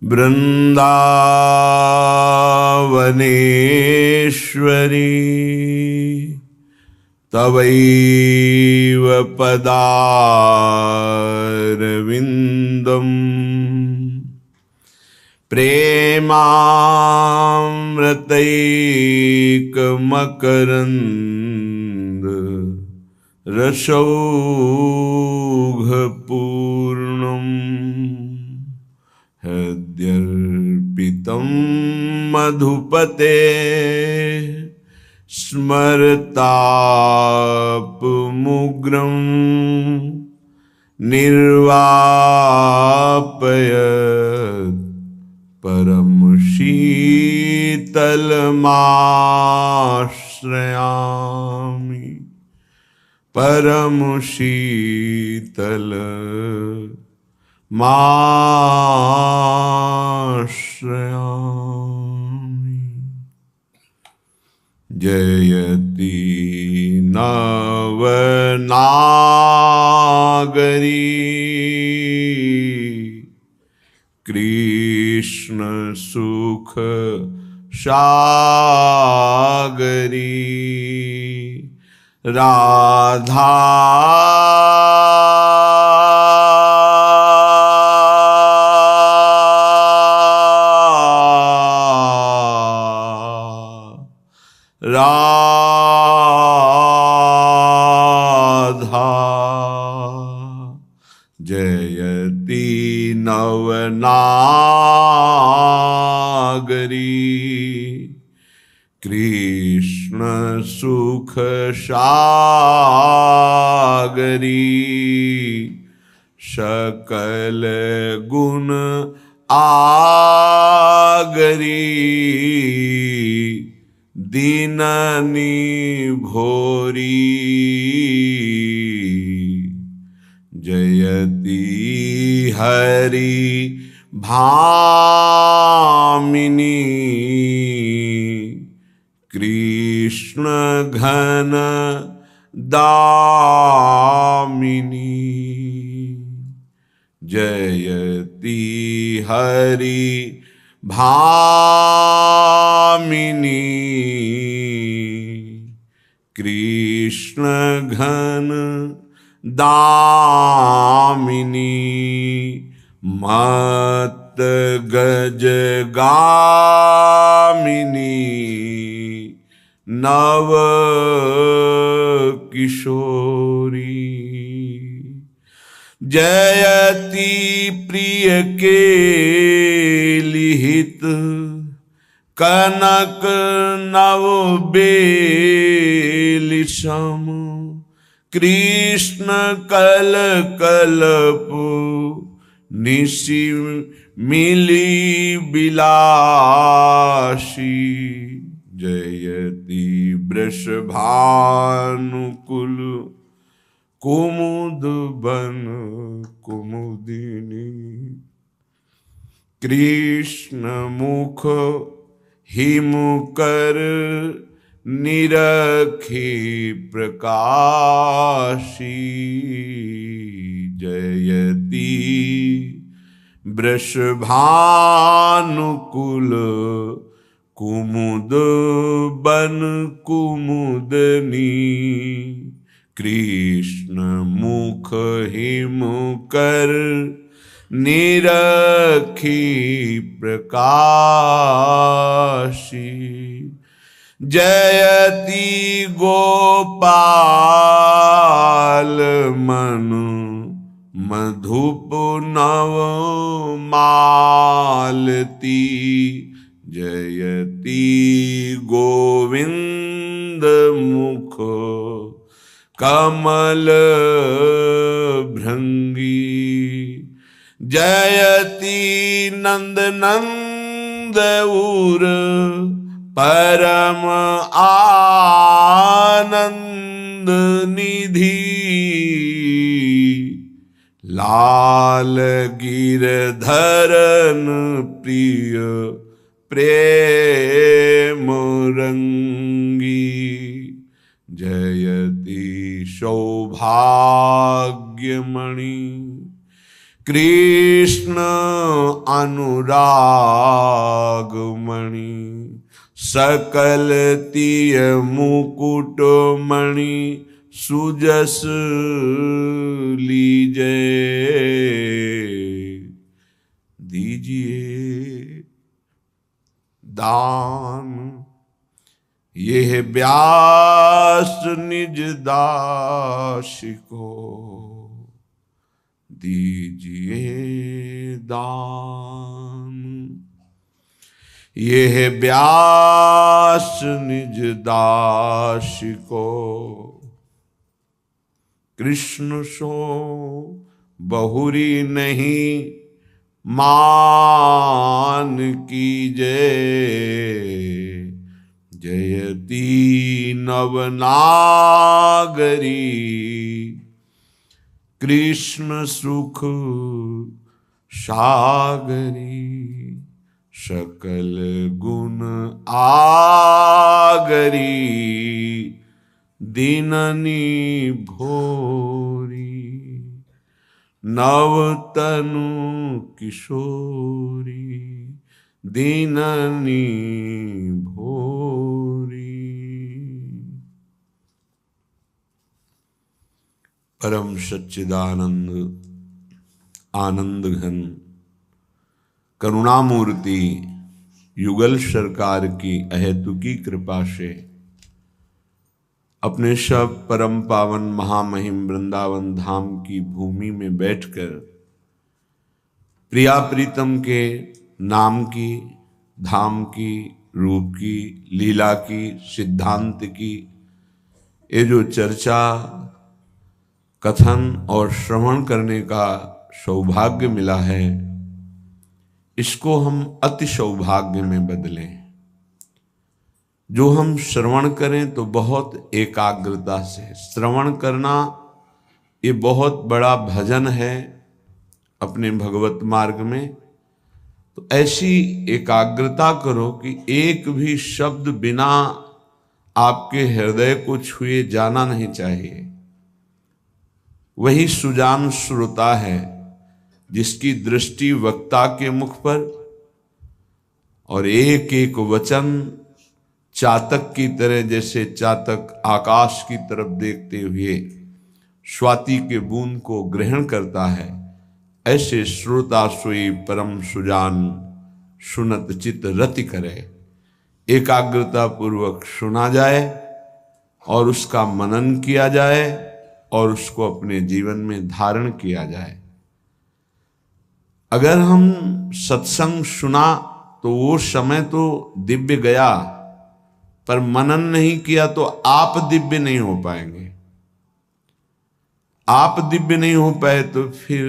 वृन्दावनेश्वरी तवैव पदारविन्दम् प्रेमामृतैकमकरन्द रसौघपूर्णम् हृद्यर्पितं मधुपते स्मरतापमुग्रं निर्वापयत् परम शीतलमाश्रयामि परम शीतलमाश्रयामि। जयति नवनागरी कृष्ण सुख सागरी राधा राधा। जयति नवनागरी कृष्ण सुख सागरी सकल गुण आगरी दीननी भोरी। जयति हरि भामिनी कृष्ण घन दामिनी। जयति हरि भामिनी कृष्ण घन दामिनी। मत गज गामिनी नव किशोरी। जयति प्रिय के लिहित कनक नव बेलिसम कृष्ण कल कलप निशि मिली बिलासी। जयति वृषभानुकुल कुमुद बन कुमुदिनी कृष्ण मुख हिमुकर निरखी प्रकाशी। जयति वृषभानुकुल कुमुद बन कुमुदनी कृष्ण मुख हिमुकर निरखी प्रकाशी। जयति गोपाल मनु मधुप नव मालती। जयति गोविंद मुख कमल भृंगी। जयति नंद नंद उर परम आनंद निधि। लाल गिरधरन प्रिय प्रेम रंगी। जयति सौभाग्यमणि कृष्ण अनुरागमणि सकल तिय मुकुट मणि सुजस लीजे दीजिए दान यह व्यास निज दास को दीजिए दान यह व्यास निज दास को कृष्ण सो बहुरी नहीं मान कीजे जयती नवनागरी कृष्ण सुख सागरी सकल गुण आगरी दीननी भोरी नवतनु किशोरी दीननी भोरी। परम सच्चिदानंद आनंद घन करुणामूर्ति युगल सरकार की अहेतुकी कृपा से अपने सब परम पावन महामहिम वृंदावन धाम की भूमि में बैठकर प्रिया प्रीतम के नाम की, धाम की, रूप की, लीला की, सिद्धांत की ये जो चर्चा कथन और श्रवण करने का सौभाग्य मिला है, इसको हम अति सौभाग्य में बदलें। जो हम श्रवण करें तो बहुत एकाग्रता से श्रवण करना, ये बहुत बड़ा भजन है अपने भगवत मार्ग में। तो ऐसी एकाग्रता करो कि एक भी शब्द बिना आपके हृदय को छुए जाना नहीं चाहिए। वही सुजान श्रोता है जिसकी दृष्टि वक्ता के मुख पर और एक एक वचन चातक की तरह, जैसे चातक आकाश की तरफ देखते हुए स्वाति के बूंद को ग्रहण करता है, ऐसे श्रोता सोई परम सुजान सुनत चित रति करे। एकाग्रता पूर्वक सुना जाए और उसका मनन किया जाए और उसको अपने जीवन में धारण किया जाए। अगर हम सत्संग सुना तो वो समय तो दिव्य गया, पर मनन नहीं किया तो आप दिव्य नहीं हो पाएंगे। आप दिव्य नहीं हो पाए तो फिर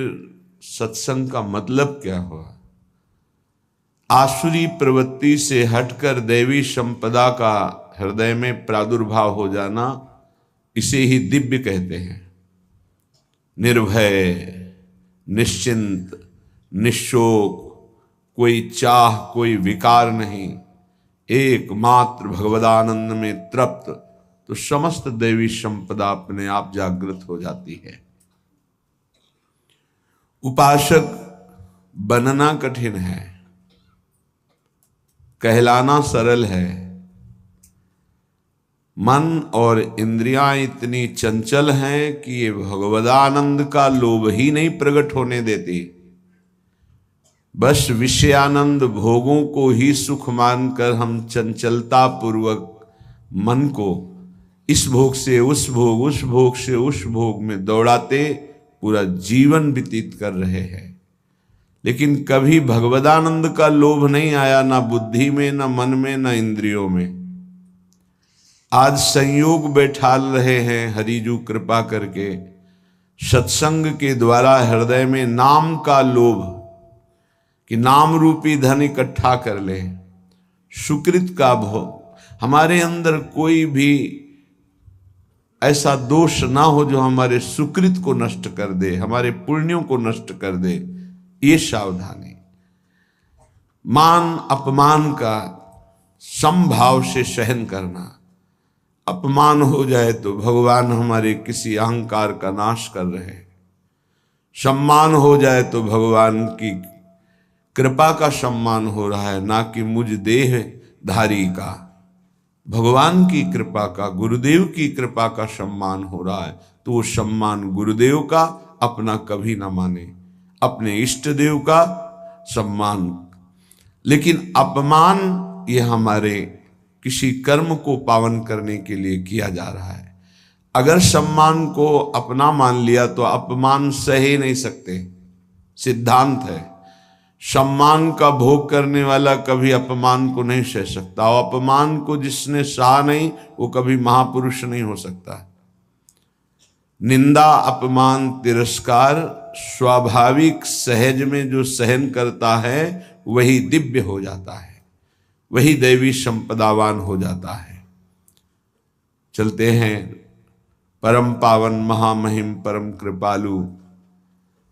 सत्संग का मतलब क्या हुआ? आसुरी प्रवृत्ति से हटकर दैवी संपदा का हृदय में प्रादुर्भाव हो जाना, इसे ही दिव्य कहते हैं। निर्भय, निश्चिंत, निशोक, कोई चाह, कोई विकार नहीं, एकमात्र भगवदानंद में तृप्त, तो समस्त दैवी संपदा अपने आप जागृत हो जाती है। उपासक बनना कठिन है, कहलाना सरल है। मन और इंद्रियां इतनी चंचल हैं कि ये भगवदानंद का लोभ ही नहीं प्रकट होने देती। बस विषयानंद भोगों को ही सुख मानकर हम चंचलता पूर्वक मन को इस भोग से उस भोग, उस भोग से उस भोग में दौड़ाते पूरा जीवन व्यतीत कर रहे हैं। लेकिन कभी भगवदानंद का लोभ नहीं आया, ना बुद्धि में, ना मन में, ना इंद्रियों में। आज संयोग बैठा रहे हैं हरिजू कृपा करके, सत्संग के द्वारा हृदय में नाम का लोभ, कि नाम रूपी धन इकट्ठा कर ले, सुकृत का भोग। हमारे अंदर कोई भी ऐसा दोष ना हो जो हमारे सुकृत को नष्ट कर दे, हमारे पुण्यों को नष्ट कर दे, ये सावधानी। मान अपमान का समभाव से सहन करना। अपमान हो जाए तो भगवान हमारे किसी अहंकार का नाश कर रहे हैं। सम्मान हो जाए तो भगवान की कृपा का सम्मान हो रहा है, ना कि मुझ देह धारी का। भगवान की कृपा का, गुरुदेव की कृपा का सम्मान हो रहा है, तो वो सम्मान गुरुदेव का अपना कभी ना माने, अपने इष्ट देव का सम्मान। लेकिन अपमान ये हमारे किसी कर्म को पावन करने के लिए किया जा रहा है। अगर सम्मान को अपना मान लिया तो अपमान सह ही नहीं सकते, सिद्धांत है। सम्मान का भोग करने वाला कभी अपमान को नहीं सह सकता, और अपमान को जिसने सहा नहीं वो कभी महापुरुष नहीं हो सकता। निंदा, अपमान, तिरस्कार स्वाभाविक सहज में जो सहन करता है वही दिव्य हो जाता है, वही दैवी संपदावान हो जाता है। चलते हैं परम पावन महामहिम परम कृपालु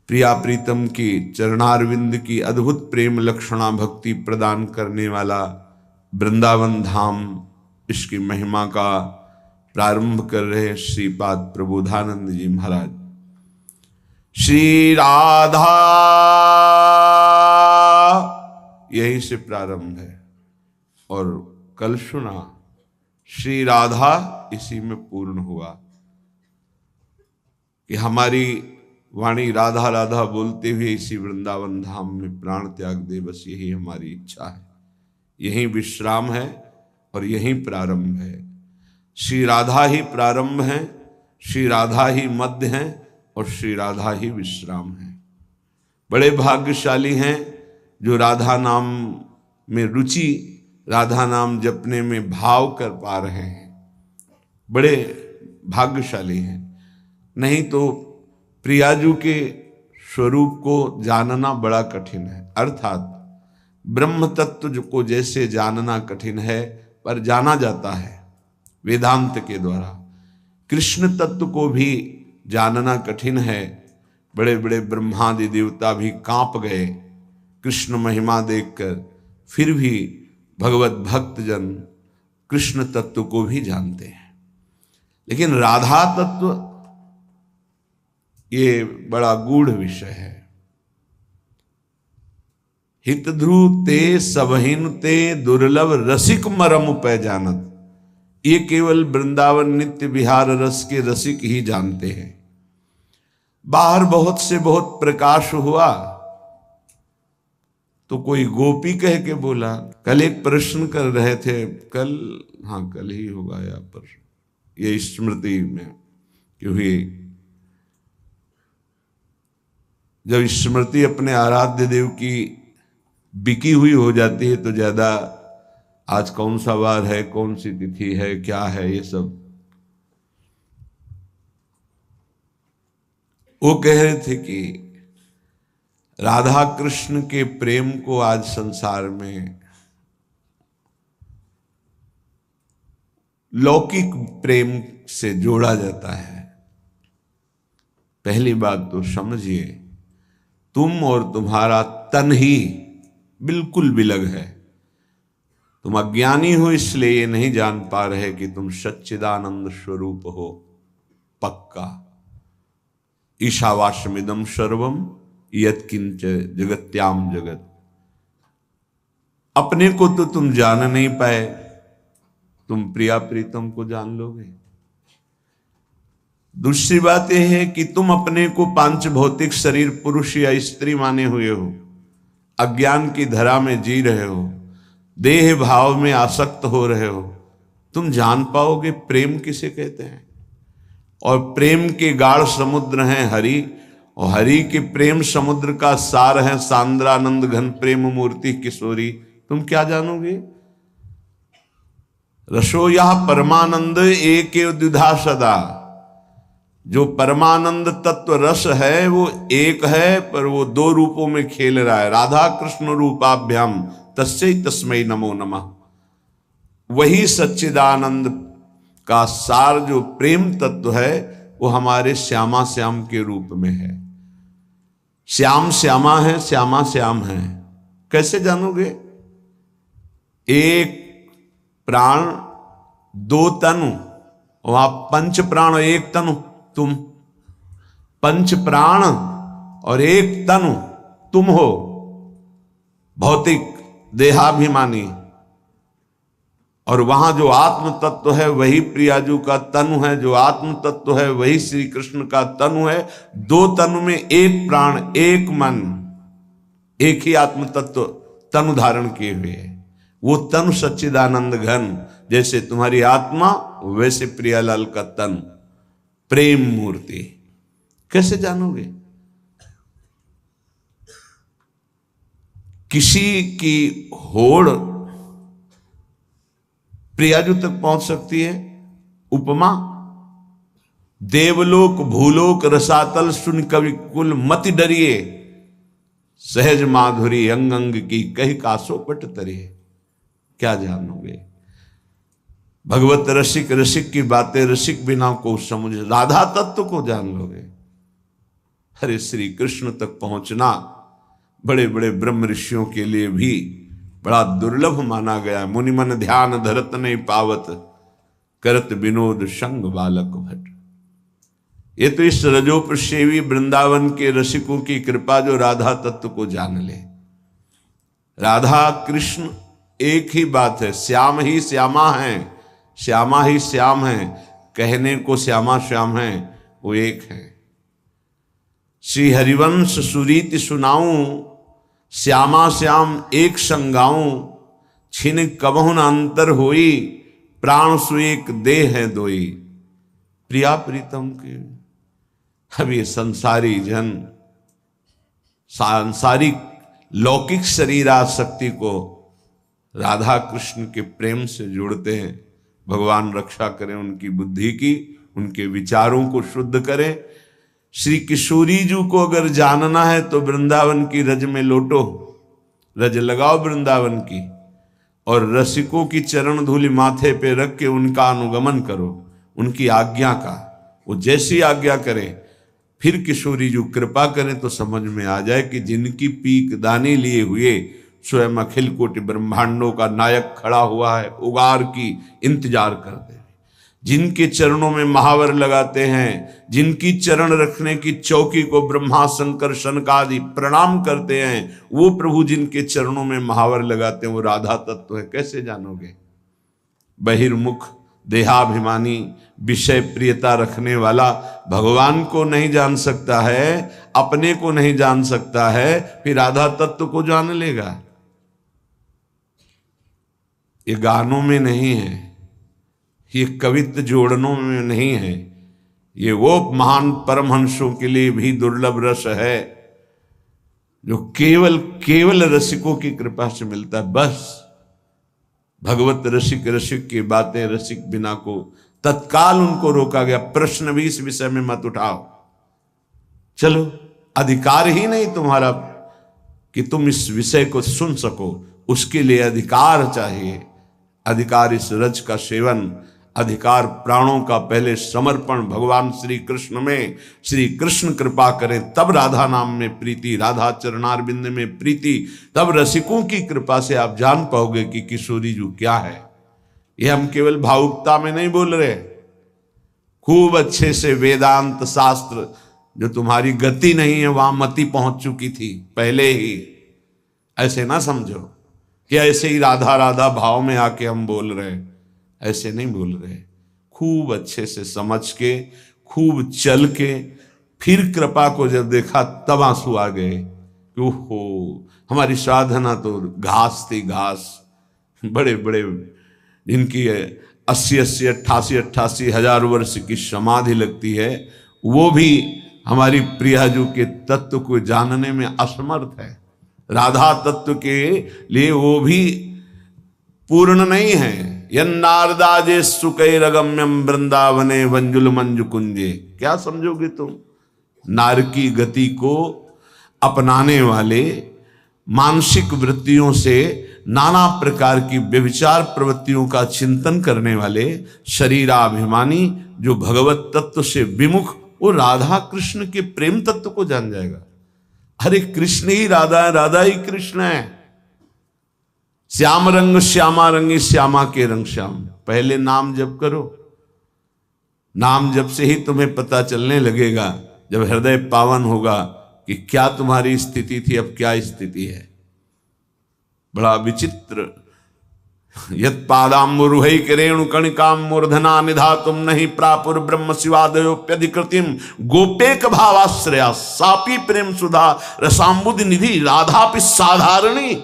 प्रिया प्रीतम की चरणारविंद की अद्भुत प्रेम लक्षणा भक्ति प्रदान करने वाला वृंदावन धाम, इसकी महिमा का प्रारंभ कर रहे श्रीपाद प्रबोधानंद जी महाराज। श्री राधा यहीं से प्रारंभ है, और कल सुना श्री राधा इसी में पूर्ण हुआ कि हमारी वाणी राधा राधा बोलते हुए इसी वृंदावन धाम में प्राण त्याग दे। बस यही हमारी इच्छा है, यही विश्राम है और यही प्रारंभ है। श्री राधा ही प्रारंभ है, श्री राधा ही मध्य है और श्री राधा ही विश्राम है। बड़े भाग्यशाली हैं जो राधा नाम में रुचि, राधा नाम जपने में भाव कर पा रहे हैं, बड़े भाग्यशाली हैं। नहीं तो प्रियाजू के स्वरूप को जानना बड़ा कठिन है। अर्थात ब्रह्म तत्व को जैसे जानना कठिन है, पर जाना जाता है वेदांत के द्वारा। कृष्ण तत्व को भी जानना कठिन है। बड़े बड़े ब्रह्मादि देवता भी कांप गए कृष्ण महिमा देखकर, फिर भी भगवत भक्त जन कृष्ण तत्व को भी जानते हैं। लेकिन राधा तत्व ये बड़ा गूढ़ विषय है। हित ध्रुव ते सबहिन ते दुर्लभ रसिक मरम पै जानत। ये केवल वृंदावन नित्य विहार रस के रसिक ही जानते हैं। बाहर बहुत से बहुत प्रकाश हुआ तो कोई गोपी कह के बोला। कल एक प्रश्न कर रहे थे, कल ही होगा या पर ये स्मृति में क्योंकि जब स्मृति अपने आराध्य देव की बिकी हुई हो जाती है तो ज्यादा आज कौन सा वार है, कौन सी तिथि है, क्या है, ये सब वो कह रहे थे कि राधा कृष्ण के प्रेम को आज संसार में लौकिक प्रेम से जोड़ा जाता है। पहली बात तो समझिए, तुम और तुम्हारा तन ही बिल्कुल विलग है। तुम अज्ञानी हो इसलिए ये नहीं जान पा रहे कि तुम सच्चिदानंद स्वरूप हो पक्का। ईशावास्यमिदं सर्वम यत्किंच जगत्याम जगत। अपने को तो तुम जान नहीं पाए, तुम प्रिया प्रीतम को जान लोगे। दूसरी बात यह है कि तुम अपने को पांच भौतिक शरीर पुरुष या स्त्री माने हुए हो, अज्ञान की धरा में जी रहे हो, देह भाव में आसक्त हो रहे हो। तुम जान पाओगे प्रेम किसे कहते हैं। और प्रेम के गाढ़ समुद्र हैं हरि, और हरि के प्रेम समुद्र का सार है सांद्रानंद घन प्रेम मूर्ति किशोरी। तुम क्या जानोगे। रसो यह परमानंद एक द्विधा सदा। जो परमानंद तत्व रस है वो एक है, पर वो दो रूपों में खेल रहा है। राधा कृष्ण रूपाभ्याम तस्यै तस्मै नमो नमः। वही सच्चिदानंद का सार जो प्रेम तत्व है वो हमारे श्यामा श्याम के रूप में है। श्याम श्यामा है, श्यामा श्याम है। कैसे जानोगे। एक प्राण दो तनु, वहां पंच प्राण एक तनु। तुम पंच प्राण और एक तनु तुम हो, भौतिक देहाभिमानी, और वहां जो आत्म तत्व है वही प्रियाजू का तनु है, जो आत्म तत्व है वही श्री कृष्ण का तनु है। दो तनु में एक प्राण, एक मन, एक ही आत्म तत्व तनु धारण किए हुए है। वो तनु सच्चिदानंद घन, जैसे तुम्हारी आत्मा वैसे प्रियालाल का तन, प्रेम मूर्ति। कैसे जानोगे? किसी की होड़ प्रियाजू तक पहुंच सकती है। उपमा, देवलोक भूलोक रसातल सुन कवि कुल मति डरिए, सहज माधुरी अंग अंग की कही कासो पट तरिए। क्या जानोगे? भगवत रसिक, रसिक की बातें रसिक बिना को समझ, राधा तत्व को जान लोगे। हरे श्री कृष्ण तक पहुंचना बड़े बड़े ब्रह्म ऋषियों के लिए भी बड़ा दुर्लभ माना गया। मुनि मन ध्यान धरत नहीं पावत, करत विनोद संग बालक भट। ये तो इस रजोपसेवी वृंदावन के रसिकों की कृपा जो राधा तत्व को जान ले। राधा कृष्ण एक ही बात है, श्याम ही श्यामा है, श्यामा ही श्याम है, कहने को श्यामा श्याम है, वो एक है। श्री हरिवंश सुरीति सुनाऊं, श्यामा श्याम एक संगाऊं, छिन कबहु न अंतर होई, प्राण सुएक देह है दोई। प्रिया प्रीतम के अब ये संसारी जन सांसारिक लौकिक शरीर आसक्ति को राधा कृष्ण के प्रेम से जोड़ते हैं। भगवान रक्षा करें उनकी बुद्धि की, उनके विचारों को शुद्ध करें। श्री किशोरी जी को अगर जानना है तो वृंदावन की रज में लोटो, रज लगाओ वृंदावन की, और रसिकों की चरण धूलि माथे पे रख के उनका अनुगमन करो, उनकी आज्ञा का। वो जैसी आज्ञा करें, फिर किशोरी जी कृपा करें तो समझ में आ जाए कि जिनकी पीक दानी लिए हुए स्वयं अखिल कोटि ब्रह्मांडों का नायक खड़ा हुआ है, उगार की इंतजार करते हैं, जिनके चरणों में महावर लगाते हैं, जिनकी चरण रखने की चौकी को ब्रह्मा शंकर शनकादि प्रणाम करते हैं, वो प्रभु जिनके चरणों में महावर लगाते हैं, वो राधा तत्व है। कैसे जानोगे? बहिर्मुख देहाभिमानी विषय प्रियता रखने वाला भगवान को नहीं जान सकता है, अपने को नहीं जान सकता है, फिर राधा तत्व को जान लेगा? ये गानों में नहीं है, ये कवित्व जोड़नों में नहीं है, ये वो महान परमहंसों के लिए भी दुर्लभ रस है जो केवल केवल रसिकों की कृपा से मिलता है। बस भगवत रसिक, रसिक की बातें रसिक बिना को तत्काल उनको रोका गया। प्रश्न भी इस विषय में मत उठाओ। चलो, अधिकार ही नहीं तुम्हारा कि तुम इस विषय को सुन सको, उसके लिए अधिकार चाहिए। अधिकार इस रज का सेवन, अधिकार प्राणों का पहले समर्पण भगवान श्री कृष्ण में। श्री कृष्ण कृपा करें तब राधा नाम में प्रीति, राधा चरणारविंद में प्रीति, तब रसिकों की कृपा से आप जान पाओगे कि किशोरी जी क्या है। ये हम केवल भावुकता में नहीं बोल रहे, खूब अच्छे से वेदांत शास्त्र, जो तुम्हारी गति नहीं है वहां मति पहुंच चुकी थी पहले ही। ऐसे ना समझो कि ऐसे ही राधा राधा भाव में आके हम बोल रहे हैं, ऐसे नहीं बोल रहे। खूब अच्छे से समझ के, खूब चल के, फिर कृपा को जब देखा तब आंसू आ गए। ओहो, हमारी साधना तो घास थी, घास। बड़े बड़े जिनकी 80-80, 88-88 हजार वर्ष की समाधि लगती है, वो भी हमारी प्रियाजू के तत्व को जानने में असमर्थ है। राधा तत्व के लिए वो भी पूर्ण नहीं है। यन्नारदाजे सुकैरगम्यम वृंदावने वंजुल मंजु कुंजे। क्या समझोगे तुम? नार की गति को अपनाने वाले, मानसिक वृत्तियों से नाना प्रकार की व्यभिचार प्रवृत्तियों का चिंतन करने वाले शरीराभिमानी जो भगवत तत्व से विमुख, वो राधा कृष्ण के प्रेम तत्व को जान जाएगा। अरे कृष्ण ही राधा है, राधा ही कृष्ण है। श्याम रंग श्यामा रंगी, श्यामा के रंग श्याम। पहले नाम जप करो, नाम जप से ही तुम्हें पता चलने लगेगा, जब हृदय पावन होगा, कि क्या तुम्हारी स्थिति थी, अब क्या स्थिति है। बड़ा विचित्र। यत पादाम्बुरुहै किरेणु कणिकाम मूर्धना निधातुम नहीं प्रापुर ब्रह्म शिवादयोप्यधिकृतिम गोपेक भावाश्रया सापी प्रेम सुधा रसाम्बुद निधि राधापि साधारणी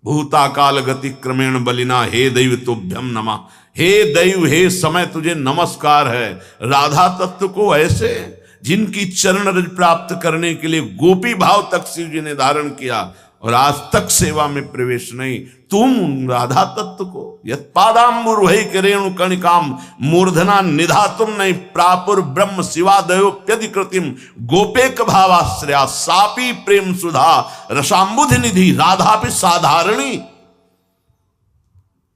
भूताकाल गति क्रमेण बलिना हे दैव तुभ्यम नमः। हे दैव, हे समय, तुझे नमस्कार है। राधा तत्व को ऐसे जिनकी चरण रज प्राप्त करने के लिए गोपी भाव तक शिव जी ने धारण किया और आज तक सेवा में प्रवेश नहीं, तुम राधा तत्व को यत पादाम्बुरुहै किरेणु कणिकाम मूर्धना निधातुम नहीं प्रापुर ब्रह्म शिवादयोप्यधिकृतिम गोपेक भावाश्रया सापी प्रेम सुधा रसाम्बुध निधि राधापि साधारणी।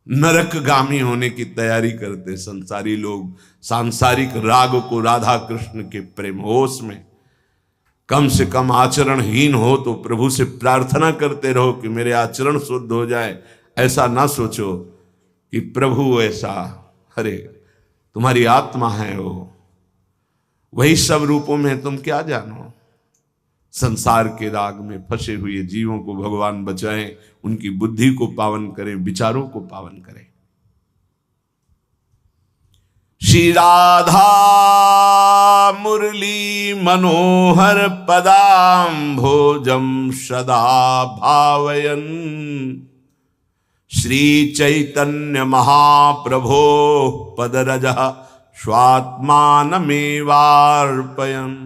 नरकगामी होने की तैयारी करते संसारी लोग सांसारिक राग को राधा कृष्ण के प्रेम होश में। कम से कम आचरणहीन हो तो प्रभु से प्रार्थना करते रहो कि मेरे आचरण शुद्ध हो जाए। ऐसा ना सोचो कि प्रभु ऐसा, अरे तुम्हारी आत्मा है वो, वही सब रूपों में तुम क्या जानो। संसार के राग में फंसे हुए जीवों को भगवान बचाएं, उनकी बुद्धि को पावन करें, विचारों को पावन करें। श्री राधा मुरली मनोहर पदाम्भोजम सदा भावयन् श्री चैतन्य महाप्रभो पदरज स्वात्मानमेवार्पयन्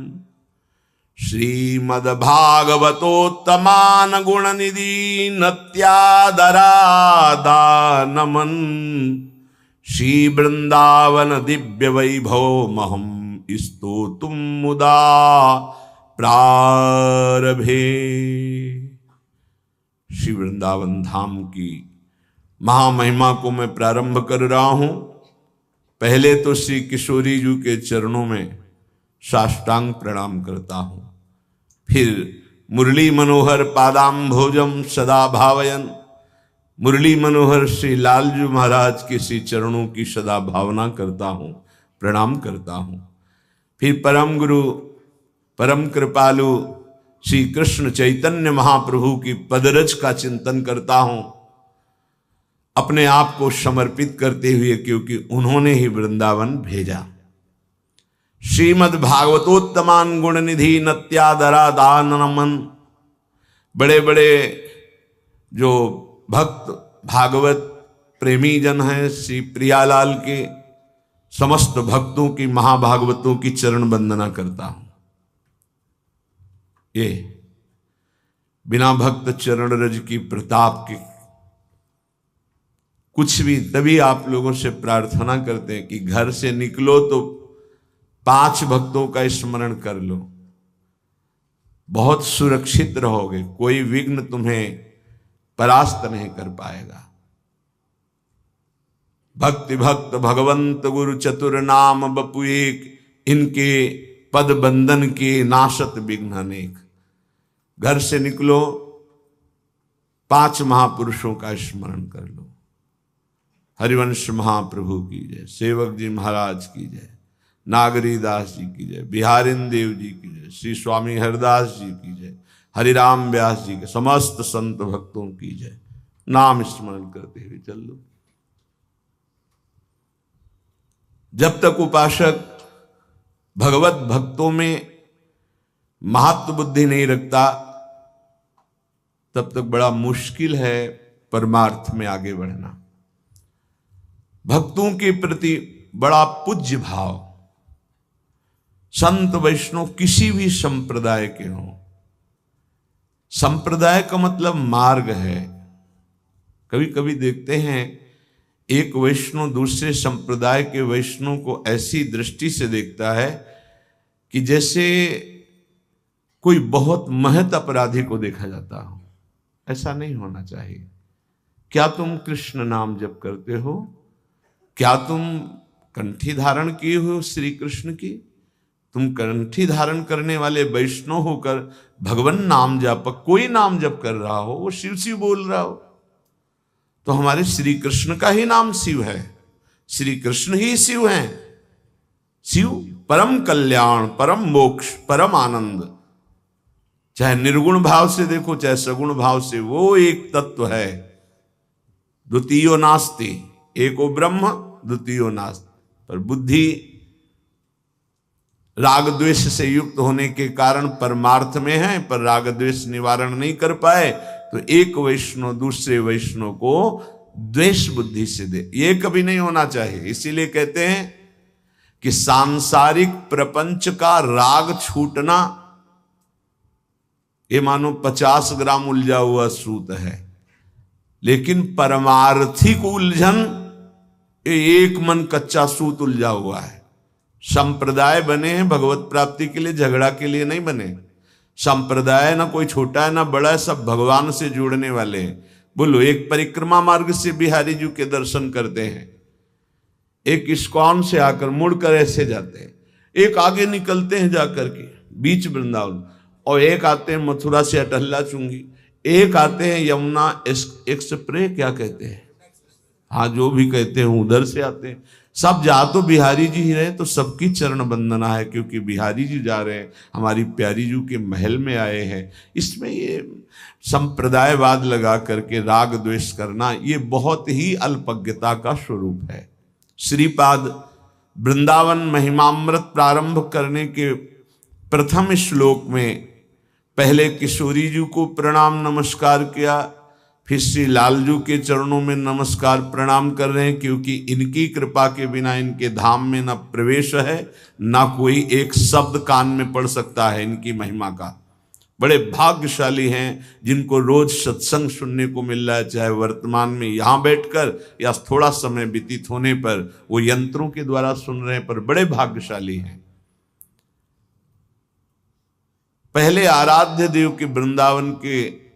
श्रीमद्भागवतोत्तमान गुणनिधि नत्यादरादानमन् श्री वृंदावन दिव्य वैभव महम स्तोतुम मुदा प्रारभे। श्री वृंदावन धाम की महामहिमा को मैं प्रारंभ कर रहा हूं। पहले तो श्री किशोरी जी के चरणों में साष्टांग प्रणाम करता हूं, फिर मुरली मनोहर पादाम्भोजम सदा भावयन मुरली मनोहर श्री लालजू महाराज के श्री चरणों की सदा भावना करता हूं, प्रणाम करता हूं। फिर परम गुरु परम कृपालु श्री कृष्ण चैतन्य महाप्रभु की पदरज का चिंतन करता हूं, अपने आप को समर्पित करते हुए, क्योंकि उन्होंने ही वृंदावन भेजा। श्रीमद् भागवतोत्तमान गुण निधि नत्यादरा दानमन। बड़े बड़े जो भक्त भागवत प्रेमी जन हैं, श्री प्रियालाल के समस्त भक्तों की महाभागवतों की चरण वंदना करता हूं। ये बिना भक्त चरण रज की प्रताप के कुछ भी। तभी आप लोगों से प्रार्थना करते हैं कि घर से निकलो तो 5 भक्तों का स्मरण कर लो, बहुत सुरक्षित रहोगे, कोई विघ्न तुम्हें परास्त नहीं कर पाएगा। भक्ति भक्त भगवंत गुरु चतुर नाम बपु एक, इनके पद बंधन के नाशत विघ्न अनेक। घर से निकलो 5 महापुरुषों का स्मरण कर लो। हरिवंश महाप्रभु की जय, सेवक जी महाराज की जय, नागरी दास जी की जय, बिहारिन देव जी की जय, श्री स्वामी हरदास जी की जय, हरिराम व्यास जी के समस्त संत भक्तों की जय। नाम स्मरण करते हुए चल लो। जब तक उपासक भगवत भक्तों में महत्व बुद्धि नहीं रखता, तब तक बड़ा मुश्किल है परमार्थ में आगे बढ़ना। भक्तों के प्रति बड़ा पूज्य भाव, संत वैष्णव किसी भी संप्रदाय के हों, संप्रदाय का मतलब मार्ग है। कभी कभी देखते हैं एक वैष्णव दूसरे संप्रदाय के वैष्णव को ऐसी दृष्टि से देखता है कि जैसे कोई बहुत महत अपराधी को देखा जाता हो। ऐसा नहीं होना चाहिए। क्या तुम कृष्ण नाम जप करते हो? क्या तुम कंठी धारण किए हो श्री कृष्ण की? तुम कंठी धारण करने वाले वैष्णव होकर भगवान नाम जप, कोई नाम जप कर रहा हो, वो शिव शिव बोल रहा हो, तो हमारे श्री कृष्ण का ही नाम शिव है। श्री कृष्ण ही शिव हैं। शिव परम कल्याण, परम मोक्ष, परम आनंद, चाहे निर्गुण भाव से देखो चाहे सगुण भाव से, वो एक तत्व है। द्वितीयो नास्ति, एको ब्रह्म द्वितीयो नास्ति। पर बुद्धि राग द्वेष से युक्त होने के कारण परमार्थ में है, पर राग द्वेष निवारण नहीं कर पाए, तो एक वैष्णव दूसरे वैष्णव को द्वेष बुद्धि से दे, ये कभी नहीं होना चाहिए। इसीलिए कहते हैं कि सांसारिक प्रपंच का राग छूटना ये मानो 50 ग्राम उलझा हुआ सूत है, लेकिन परमार्थिक उलझन एक मन कच्चा सूत उलझा हुआ है। संप्रदाय बने हैं भगवत प्राप्ति के लिए, झगड़ा के लिए नहीं बने। संप्रदाय ना कोई छोटा है ना बड़ा है, सब भगवान से जुड़ने वाले हैं। बोलो, एक परिक्रमा मार्ग से बिहारी जी के दर्शन करते हैं, एक इस्कॉन से आकर मुड़कर ऐसे जाते हैं, एक आगे निकलते हैं जाकर के बीच वृंदावन, और एक आते हैं मथुरा से अटल्ला चुंगी, एक आते हैं यमुना एक्सप्रेस, क्या कहते हैं, हाँ जो भी कहते हैं उधर से आते हैं। सब जा तो बिहारी जी ही रहे, तो सबकी चरण वंदना है, क्योंकि बिहारी जी जा रहे हैं, हमारी प्यारी जी के महल में आए हैं। इसमें ये संप्रदायवाद लगा करके राग द्वेष करना, ये बहुत ही अल्पज्ञता का स्वरूप है। श्रीपाद वृंदावन महिमामृत प्रारंभ करने के प्रथम श्लोक में पहले किशोरी जी को प्रणाम नमस्कार किया, फिर श्री लालजू के चरणों में नमस्कार प्रणाम कर रहे हैं, क्योंकि इनकी कृपा के बिना इनके धाम में न प्रवेश है, ना कोई एक शब्द कान में पड़ सकता है इनकी महिमा का। बड़े भाग्यशाली हैं जिनको रोज सत्संग सुनने को मिल रहा है, चाहे वर्तमान में यहाँ बैठकर या थोड़ा समय व्यतीत होने पर वो यंत्रों के द्वारा सुन रहे हैं, पर बड़े भाग्यशाली हैं। पहले आराध्य देव के वृंदावन के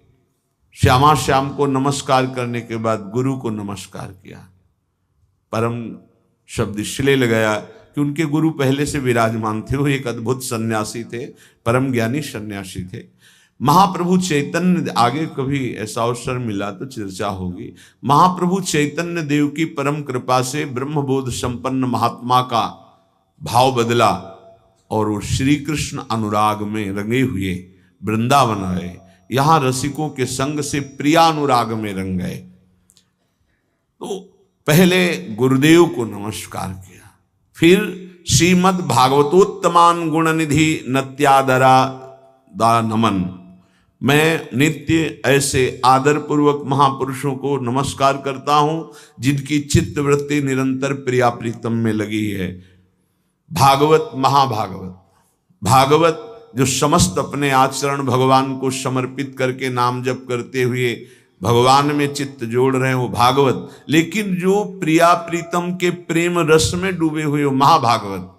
श्यामा श्याम को नमस्कार करने के बाद गुरु को नमस्कार किया। परम शब्द इसलिए लगाया कि उनके गुरु पहले से विराजमान थे, वो एक अद्भुत सन्यासी थे, परम ज्ञानी सन्यासी थे। महाप्रभु चैतन्य, आगे कभी ऐसा अवसर मिला तो चर्चा होगी, महाप्रभु चैतन्य देव की परम कृपा से ब्रह्मबोध संपन्न महात्मा का भाव बदला और वो श्री कृष्ण अनुराग में रंगे हुए वृंदावन आए। यहां रसिकों के संग से प्रियानुराग में रंग गए। तो पहले गुरुदेव को नमस्कार किया, फिर श्रीमद् भागवतोत्तमान गुण निधि नत्यादरा दा नमन। मैं नित्य ऐसे आदर पूर्वक महापुरुषों को नमस्कार करता हूं जिनकी चित्त वृत्ति निरंतर प्रिया प्रीतम में लगी है। भागवत महाभागवत, भागवत जो समस्त अपने आचरण भगवान को समर्पित करके नाम जप करते हुए भगवान में चित्त जोड़ रहे हैं वो भागवत, लेकिन जो प्रिया प्रीतम के प्रेम रस में डूबे हुए वो महाभागवत।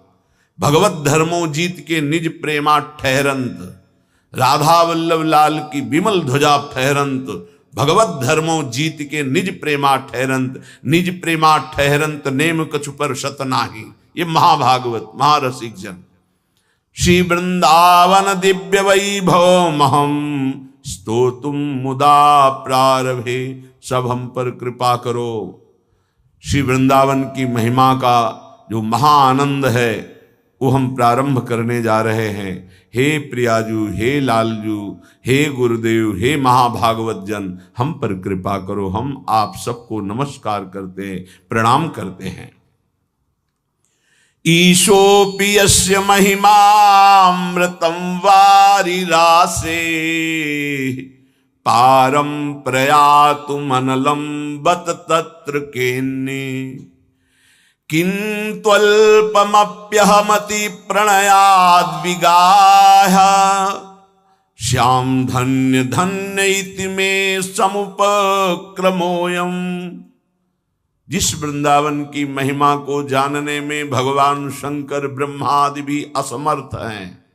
भगवत धर्मो जीत के निज प्रेमा ठहरंत, राधा वल्लभ लाल की विमल ध्वजा फहरंत। भगवत धर्मो जीत के निज प्रेमा ठहरंत, निज प्रेमा ठहरंत नेम कछु पर शत नाही। ये महाभागवत महारसिक जन। श्री वृंदावन दिव्य वैभव महम स्तोतुम मुदा प्रारभे, सब हम पर कृपा करो। श्री वृंदावन की महिमा का जो महाआनंद है वो हम प्रारंभ करने जा रहे हैं। हे प्रियाजू, हे लालजू, हे गुरुदेव, हे महाभागवत जन, हम पर कृपा करो। हम आप सबको नमस्कार करते हैं, प्रणाम करते हैं। ईशोऽपि यस्य महिमामृतं वारिरासे, पारं प्रयातुमनलं बत तत्र केन्ने। किन्त्वल्पमप्यहमति प्रणयाद्विगाह, श्याम धन्य धन्य इति मे समुपक्रमोऽयम्। जिस वृंदावन की महिमा को जानने में भगवान शंकर ब्रह्मादि भी असमर्थ हैं।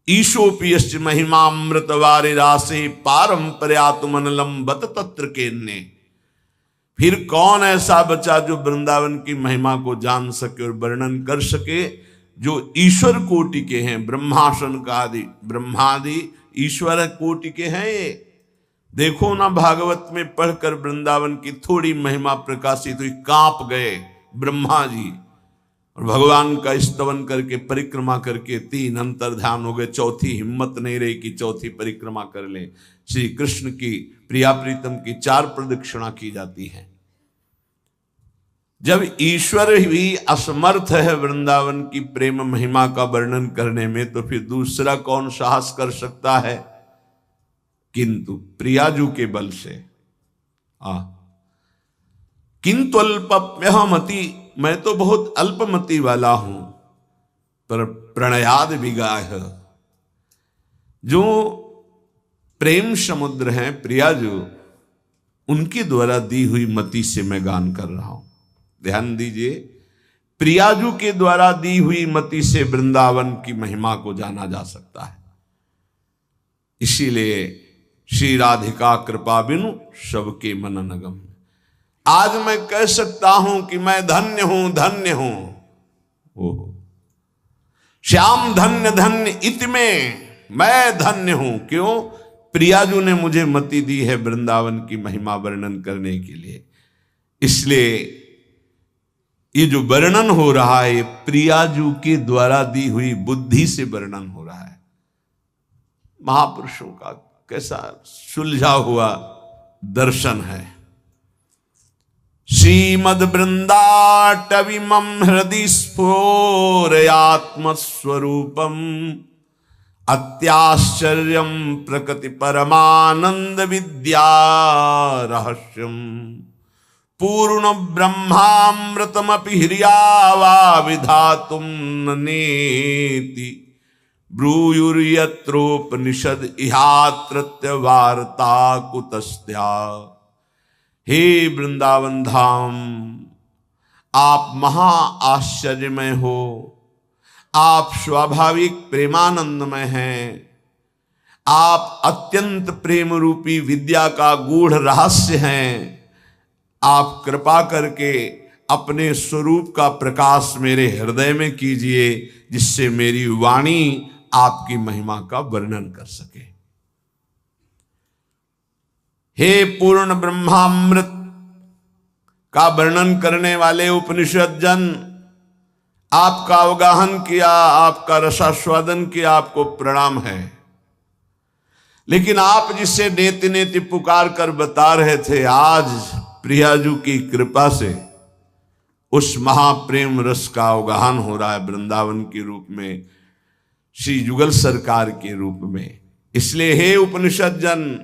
ईशोऽपि यस्य महिमामृत वारिरासे, पारं प्रयातुमनलं बत तत्र केन्ने। फिर कौन ऐसा बचा जो वृंदावन की महिमा को जान सके और वर्णन कर सके, जो ईश्वर कोटि के हैं, ब्रह्मासन का आदि ब्रह्मादि ईश्वर कोटि के हैं। ये देखो ना, भागवत में पढ़कर वृंदावन की थोड़ी महिमा प्रकाशित हुई, कांप गए ब्रह्मा जी और भगवान का स्तवन करके परिक्रमा करके 3 अंतर्ध्यान हो गए, चौथी हिम्मत नहीं रही कि चौथी परिक्रमा कर ले। श्री कृष्ण की प्रिया प्रीतम की 4 प्रदक्षिणा की जाती है। जब ईश्वर भी असमर्थ है वृंदावन की प्रेम महिमा का वर्णन करने में, तो फिर दूसरा कौन साहस कर सकता है? किंतु प्रियाजू के बल से किंतु अल्पमति, मैं तो बहुत अल्पमति वाला हूं, पर प्रणयाद विगाह, जो प्रेम समुद्र हैं प्रियाजू, उनके द्वारा दी हुई मति से मैं गान कर रहा हूं। ध्यान दीजिए, प्रियाजू के द्वारा दी हुई मति से वृंदावन की महिमा को जाना जा सकता है। इसीलिए श्री राधिका कृपा बिनु सबके मन नगम। आज मैं कह सकता हूं कि मैं धन्य हूं, धन्य हूं। ओहो, श्याम धन्य धन्य इतमें मैं धन्य हूं। क्यों? प्रियाजू ने मुझे मति दी है वृंदावन की महिमा वर्णन करने के लिए। इसलिए ये जो वर्णन हो रहा है, प्रियाजू के द्वारा दी हुई बुद्धि से वर्णन हो रहा है। महापुरुषों का कैसा सुलझा हुआ दर्शन है। श्रीमद वृंदाटविमं हृदि स्फोरयात्मस्वरूपम अत्याश्चर्यं प्रकृति परमानंद विद्या रहस्यम पूर्ण ब्रह्मामृतमपि हिर्यावा विधातुं न नेति ब्रूयुर्यत्रोपनिषद इहात्रत्य वार्ता कुतस्त्या। हे वृंदावन धाम, आप महा आश्चर्यमय हो, आप स्वाभाविक प्रेमानंदमय हैं, आप अत्यंत प्रेम रूपी विद्या का गूढ़ रहस्य हैं। आप कृपा करके अपने स्वरूप का प्रकाश मेरे हृदय में कीजिए, जिससे मेरी वाणी आपकी महिमा का वर्णन कर सके। हे पूर्ण ब्रह्मामृत का वर्णन करने वाले उपनिषद जन, आपका अवगाहन किया, आपका रसास्वादन किया, आपको प्रणाम है। लेकिन आप जिसे नेति नेति पुकार कर बता रहे थे, आज प्रियाजू की कृपा से उस महाप्रेम रस का अवगाहन हो रहा है वृंदावन के रूप में, श्री युगल सरकार के रूप में। इसलिए हे उपनिषद जन,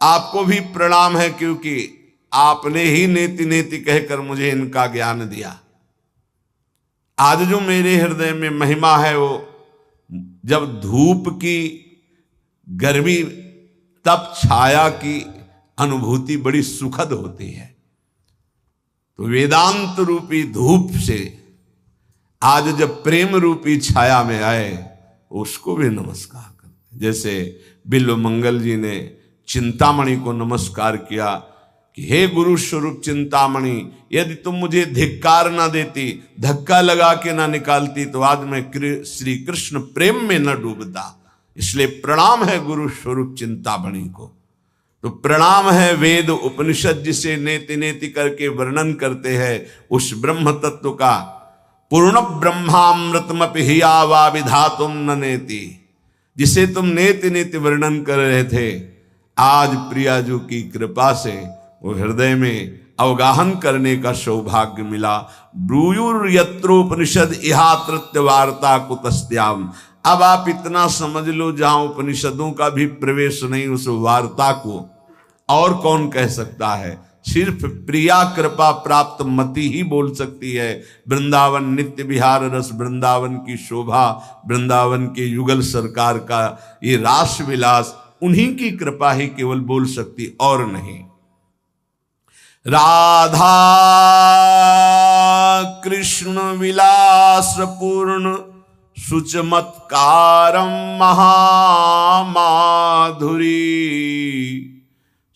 आपको भी प्रणाम है, क्योंकि आपने ही नेति नेति कहकर मुझे इनका ज्ञान दिया। आज जो मेरे हृदय में महिमा है, वो जब धूप की गर्मी तब छाया की अनुभूति बड़ी सुखद होती है, तो वेदांत रूपी धूप से आज जब प्रेम रूपी छाया में आए, उसको भी नमस्कार करते। जैसे बिल्व मंगल जी ने चिंतामणि को नमस्कार किया कि हे गुरु स्वरूप चिंतामणि, यदि तुम मुझे धिक्कार ना देती, धक्का लगा के ना निकालती, तो आज मैं श्री कृष्ण प्रेम में न डूबता। इसलिए प्रणाम है गुरु स्वरूप चिंतामणि को। तो प्रणाम है वेद उपनिषद जिसे नेति नेति करके वर्णन करते हैं, उस ब्रह्म तत्व का। पूर्ण ब्रह्मामृतमपि हियावा विधातुं न नेति, जिसे तुम नेति नेति वर्णन कर रहे थे, आज प्रियाजू की कृपा से वो हृदय में अवगाहन करने का सौभाग्य मिला। ब्रूयुर्यत्रोपनिषद इहात्रत्य वार्ता कुतस्त्याम। अब आप इतना समझ लो, जहां उपनिषदों का भी प्रवेश नहीं, उस वार्ता को और कौन कह सकता है? सिर्फ प्रिया कृपा प्राप्त मति ही बोल सकती है। वृंदावन नित्य विहार रस, वृंदावन की शोभा, वृंदावन के युगल सरकार का ये रास विलास, उन्हीं की कृपा ही केवल बोल सकती, और नहीं। राधा कृष्ण विलास पूर्ण सुचमत्कारम महामाधुरी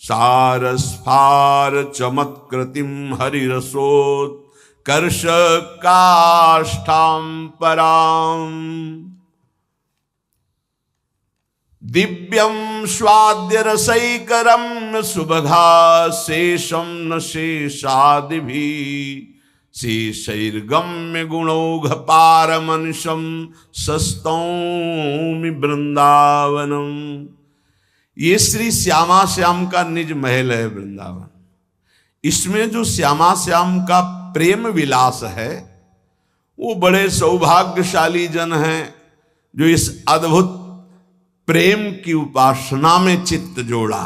सारस्फार चमत्कृतिम हरिरसोत्कर्ष काष्ठां पराम दिव्यं स्वाद्य रसैकरम सुभगा शेषम न शेषादिभिः शेषैर्गम्य गुणौघ पार मनुषम सस्तौमि वृंदावनम। ये श्री श्यामा श्याम का निज महल है वृंदावन। इसमें जो श्यामा श्याम का प्रेम विलास है, वो बड़े सौभाग्यशाली जन हैं जो इस अद्भुत प्रेम की उपासना में चित्त जोड़ा।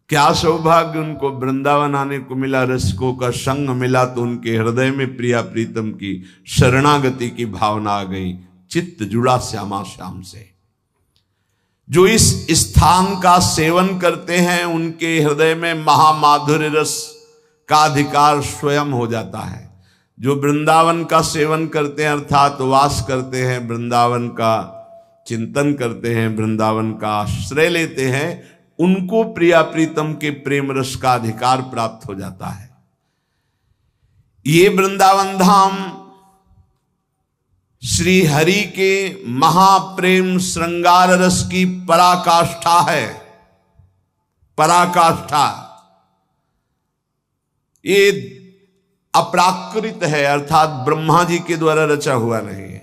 क्या सौभाग्य उनको वृंदावन आने को मिला, रसिकों का संग मिला, तो उनके हृदय में प्रिया प्रीतम की शरणागति की भावना आ गई, चित्त जुड़ा श्यामा श्याम से। जो इस स्थान का सेवन करते हैं उनके हृदय में महामाधुर्य रस का अधिकार स्वयं हो जाता है। जो वृंदावन का सेवन करते हैं अर्थात वास करते हैं, वृंदावन का चिंतन करते हैं, वृंदावन का आश्रय लेते हैं, उनको प्रिया प्रीतम के प्रेम रस का अधिकार प्राप्त हो जाता है। ये वृंदावन धाम श्री हरि के महाप्रेम श्रृंगार रस की पराकाष्ठा है। पराकाष्ठा ये अपराकृत है, अर्थात ब्रह्मा जी के द्वारा रचा हुआ नहीं है।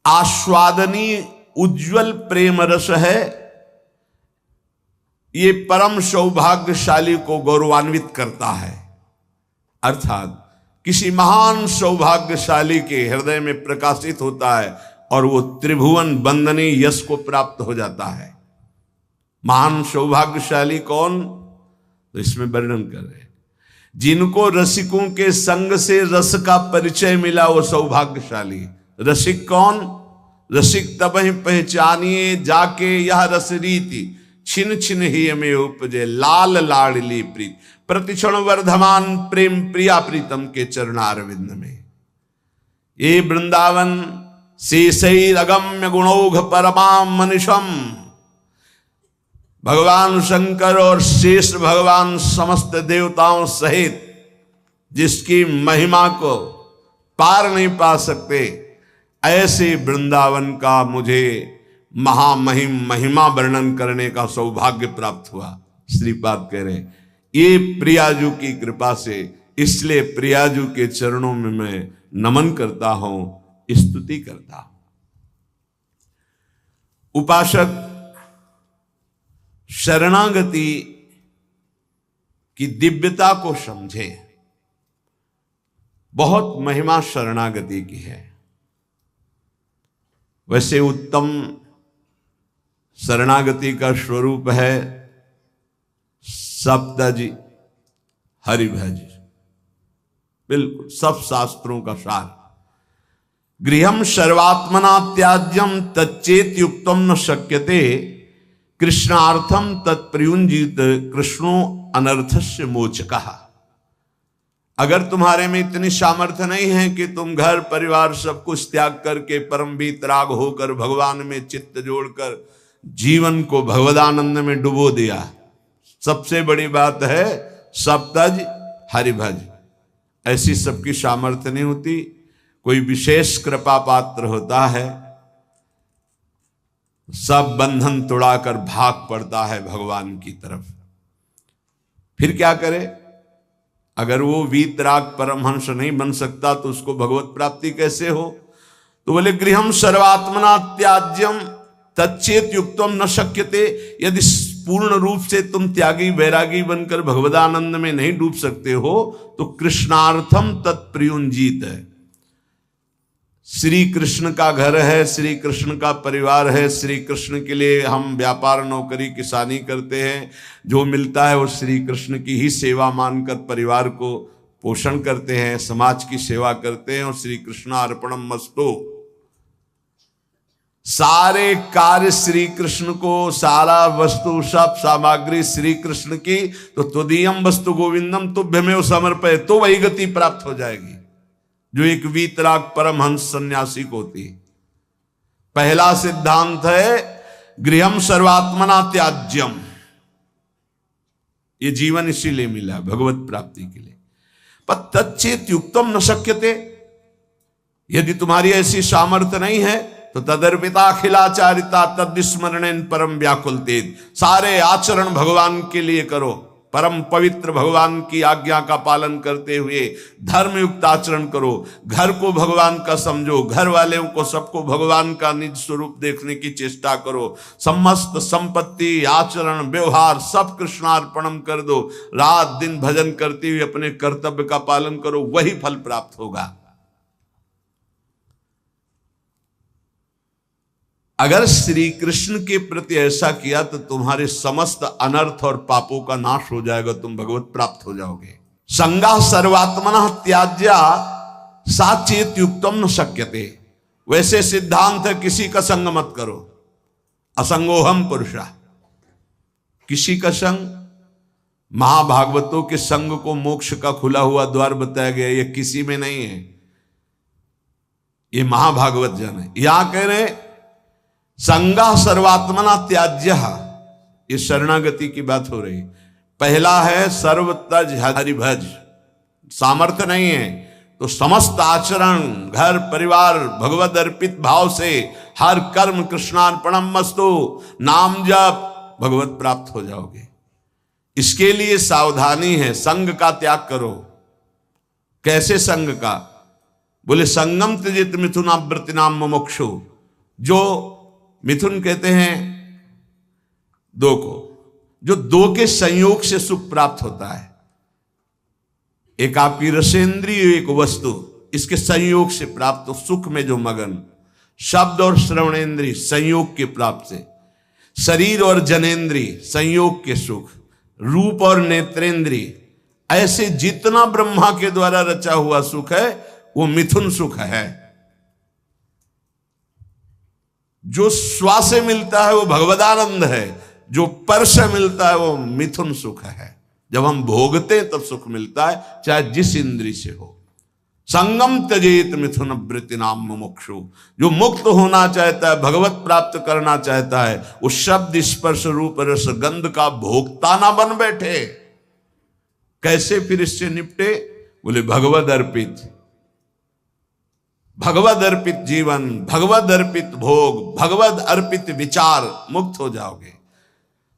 आस्वादनीय उज्जवल प्रेम रस है। ये परम सौभाग्यशाली को गौरवान्वित करता है, अर्थात किसी महान सौभाग्यशाली के हृदय में प्रकाशित होता है और वो त्रिभुवन वंदनीय यश को प्राप्त हो जाता है। महान सौभाग्यशाली कौन, तो इसमें वर्णन कर रहे हैं। जिनको रसिकों के संग से रस का परिचय मिला वो सौभाग्यशाली। रसिक कौन, रसिक तबहि पहचानिए जाके यह रस रीति, छिन छिन ही में उपजे लाल लाडली प्रीत, प्रतिक्षण वर्धमान प्रेम प्रिया प्रीतम के चरणारविंद में। ये वृंदावन शेषैर अगम्य गुणौघ परमाम मनुषम, भगवान शंकर और शेष भगवान समस्त देवताओं सहित जिसकी महिमा को पार नहीं पा सकते, ऐसे वृंदावन का मुझे महामहिम महिमा वर्णन करने का सौभाग्य प्राप्त हुआ। श्रीपाद कह रहे ये प्रियाजू की कृपा से, इसलिए प्रियाजू के चरणों में मैं नमन करता हूं, स्तुति करता हूं। उपासक शरणागति की दिव्यता को समझे। बहुत महिमा शरणागति की है। वैसे उत्तम शरणागति का स्वरूप है सप्तजी हरिभज, बिल्कुल सब शास्त्रों का सार। गृहम सर्वात्मना त्याज्यम तच्चेत युक्तम न शक्यते, कृष्णार्थम तत्प्रयुंजित कृष्णो अनर्थस्य मोचकः। अगर तुम्हारे में इतनी सामर्थ्य नहीं है कि तुम घर परिवार सब कुछ त्याग करके परम वीतराग होकर भगवान में चित्त जोड़कर जीवन को भगवदानंद में डुबो दिया, सबसे बड़ी बात है सप्तज हरिभज। ऐसी सबकी सामर्थ्य नहीं होती, कोई विशेष कृपा पात्र होता है, सब बंधन तोड़ाकर भाग पड़ता है भगवान की तरफ। फिर क्या करे, अगर वो वीतराग परमहंस नहीं बन सकता तो उसको भगवत प्राप्ति कैसे हो। तो बोले गृहम सर्वात्मना त्याज्यम तच्चेत युक्तम न शक्यते। यदि पूर्ण रूप से तुम त्यागी वैरागी बनकर भगवदानंद में नहीं डूब सकते हो तो कृष्णार्थम तत्प्रयुंजित है। श्री कृष्ण का घर है, श्री कृष्ण का परिवार है, श्री कृष्ण के लिए हम व्यापार नौकरी किसानी करते हैं, जो मिलता है वो श्री कृष्ण की ही सेवा मानकर परिवार को पोषण करते हैं, समाज की सेवा करते हैं और श्री कृष्ण अर्पणम मस्तु। सारे कार्य श्री कृष्ण को, सारा वस्तु सब सामग्री श्री कृष्ण की, तो तुदीयम वस्तु गोविंदम तुभ्यमेव समर्पय, तो वही गति प्राप्त हो जाएगी जो एक वीतराग परमहंस सन्यासी को होती है। पहला सिद्धांत है गृहम सर्वात्मना त्याज्यम। ये जीवन इसीलिए मिला भगवत प्राप्ति के लिए। पर तच्चेत युक्तम न शक्यते, यदि तुम्हारी ऐसी सामर्थ्य नहीं है तो तदर्पिता अखिलाचारिता तद्विस्मरणेन परम व्याकुलतेत। सारे आचरण भगवान के लिए करो, परम पवित्र भगवान की आज्ञा का पालन करते हुए धर्मयुक्त आचरण करो। घर को भगवान का समझो, घर वालों को सबको भगवान का निज स्वरूप देखने की चेष्टा करो। समस्त संपत्ति, आचरण, व्यवहार सब कृष्णार्पणम कर दो। रात दिन भजन करते हुए अपने कर्तव्य का पालन करो, वही फल प्राप्त होगा। अगर श्री कृष्ण के प्रति ऐसा किया तो तुम्हारे समस्त अनर्थ और पापों का नाश हो जाएगा, तुम भगवत प्राप्त हो जाओगे। संगा सर्वात्मनः त्याज्या साचेत युक्तम न शक्यते। वैसे सिद्धांत है, किसी का संग मत करो। असंगोहम पुरुषा, किसी का संग, महाभागवतों के संग को मोक्ष का खुला हुआ द्वार बताया गया, ये किसी में नहीं है, ये महाभागवत जन है। यहां कह रहे संगा सर्वात्मना त्याज्य, ये शरणागति की बात हो रही। पहला है सर्व तज हरिभज, सामर्थ्य नहीं है तो समस्त आचरण, घर परिवार भगवद अर्पित भाव से हर कर्म कृष्णार्पणम मस्तु, नाम जप, भगवत प्राप्त हो जाओगे। इसके लिए सावधानी है, संग का त्याग करो। कैसे संग का? बोले संगम त्यजित मिथुनावृत्तिनाम मुमुक्षु। जो मिथुन कहते हैं दो को, जो दो के संयोग से सुख प्राप्त होता है। एक आपकी रसेंद्रिय, एक वस्तु, इसके संयोग से प्राप्त हो सुख में जो मगन। शब्द और श्रवणेन्द्रिय संयोग के प्राप्त से, शरीर और जनेन्द्रिय संयोग के सुख, रूप और नेत्रेंद्रिय, ऐसे जितना ब्रह्मा के द्वारा रचा हुआ सुख है वो मिथुन सुख है। जो स्वा से मिलता है वो भगवदानंद है, जो पर से मिलता है वो मिथुन सुख है। जब हम भोगते हैं तब सुख मिलता है, चाहे जिस इंद्री से हो। संगम त्यजेत मिथुन वृत्ति नाम मुमुक्षु, जो मुक्त होना चाहता है, भगवत प्राप्त करना चाहता है, उस शब्द स्पर्श रूप रस गंध का भोक्ता ना बन बैठे। कैसे फिर इससे निपटे? बोले भगवद अर्पित, भगवद अर्पित जीवन, भगवद अर्पित भोग, भगवद अर्पित विचार, मुक्त हो जाओगे।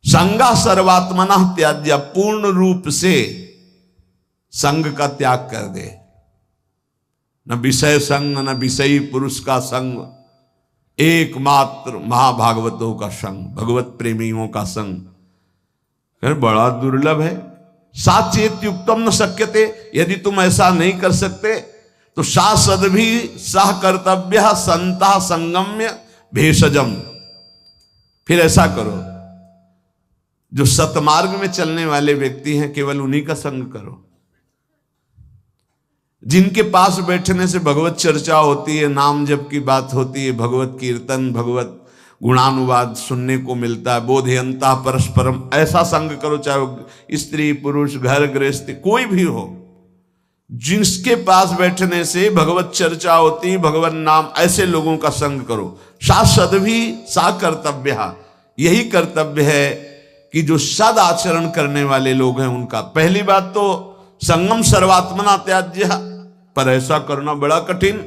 संगा सर्वात्मना त्याज्य, पूर्ण रूप से संग का त्याग कर दे। न विषय संग, न विषयी पुरुष का संग, एकमात्र महाभागवतों का संग, भगवत प्रेमियों का संग बड़ा दुर्लभ है। साचेत युक्तम न शक्यते, यदि तुम ऐसा नहीं कर सकते तो शासद भी सह कर्तव्य संता संगम्य भेषजम। फिर ऐसा करो, जो सतमार्ग में चलने वाले व्यक्ति हैं केवल उन्हीं का संग करो। जिनके पास बैठने से भगवत चर्चा होती है, नाम जप की बात होती है, भगवत कीर्तन, भगवत गुणानुवाद सुनने को मिलता है, बोधयंता परस्परम, ऐसा संग करो। चाहे स्त्री पुरुष, घर गृहस्थी, कोई भी हो, जिसके पास बैठने से भगवत चर्चा होती, भगवत नाम, ऐसे लोगों का संग करो। शासद भी सा कर्तव्य, यही कर्तव्य है कि जो सद आचरण करने वाले लोग हैं उनका। पहली बात तो संगम सर्वात्मना त्याज्य, पर ऐसा करना बड़ा कठिन।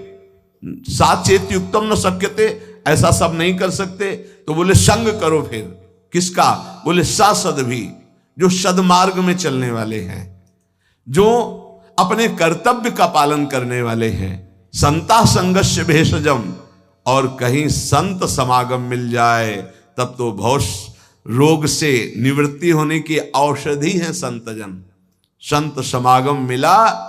साचेत युक्तम न शक्यते, ऐसा सब नहीं कर सकते। तो बोले संग करो। फिर किसका? बोले शासद भी, जो सदमार्ग में चलने वाले हैं, जो अपने कर्तव्य का पालन करने वाले हैं। संता संगस्य भेषजम, और कहीं संत समागम मिल जाए तब तो भव रोग से निवृत्ति होने की औषधि है संतजन। संत समागम मिला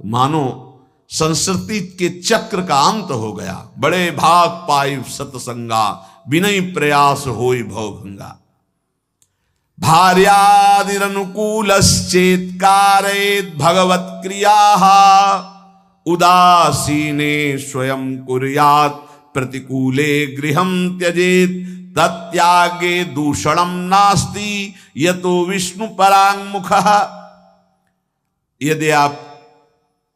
मानो संस्कृति के चक्र का अंत हो गया। बड़े भाग पाई सतसंगा, विनय प्रयास होई भवभंगा। भार्यादिरनुकूलश्चेत् कारयेत् भगवत् क्रियाः, उदासीने स्वयं कुर्यात् प्रतिकूले गृहं त्यजेत्, तत्यागे दूषणं नास्ति यतो विष्णु परांगमुखः। यदि आप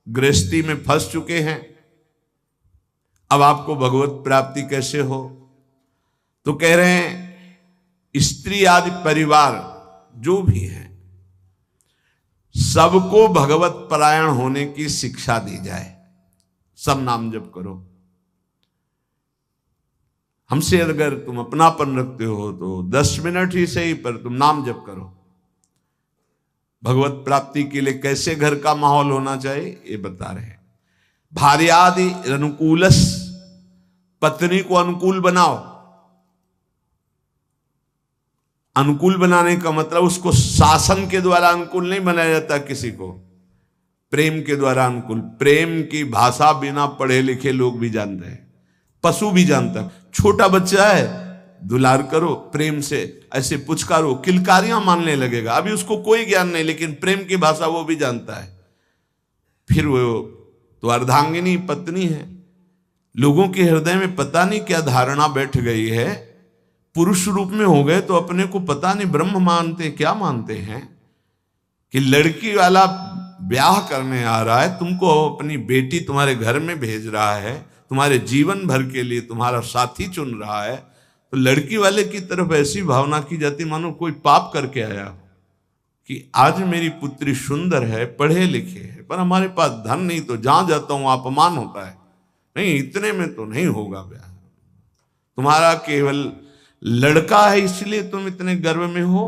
गृहस्थी में फंस चुके हैं, अब आपको भगवत प्राप्ति कैसे हो? तो कह रहे हैं स्त्री आदि परिवार जो भी है सबको भगवत परायण होने की शिक्षा दी जाए। सब नाम जप करो। हमसे अगर तुम अपनापन रखते हो तो 10 मिनट ही सही, पर तुम नाम जप करो। भगवत प्राप्ति के लिए कैसे घर का माहौल होना चाहिए ये बता रहे हैं। भार्यादि अनुकूलस, पत्नी को अनुकूल बनाओ। अनुकूल बनाने का मतलब उसको शासन के द्वारा अनुकूल नहीं बनाया जाता, किसी को प्रेम के द्वारा अनुकूल। प्रेम की भाषा बिना पढ़े लिखे लोग भी जानते हैं, पशु भी जानता है। छोटा बच्चा है, दुलार करो प्रेम से, ऐसे पुचकारो, किलकारियां मानने लगेगा। अभी उसको कोई ज्ञान नहीं, लेकिन प्रेम की भाषा वो भी जानता है। फिर वो तो अर्धांगिनी पत्नी है। लोगों के हृदय में पता नहीं क्या धारणा बैठ गई है, पुरुष रूप में हो गए तो अपने को पता नहीं ब्रह्म मानते क्या मानते हैं, कि लड़की वाला ब्याह करने आ रहा है, तुमको अपनी बेटी तुम्हारे घर में भेज रहा है, तुम्हारे जीवन भर के लिए तुम्हारा साथी चुन रहा है, तो लड़की वाले की तरफ ऐसी भावना की जाती मानो कोई पाप करके आया हो, कि आज मेरी पुत्री सुंदर है, पढ़े लिखे है, पर हमारे पास धन नहीं, तो जहां जाता हूं अपमान होता है। नहीं, इतने में तो नहीं होगा ब्याह। तुम्हारा केवल लड़का है इसलिए तुम इतने गर्व में हो?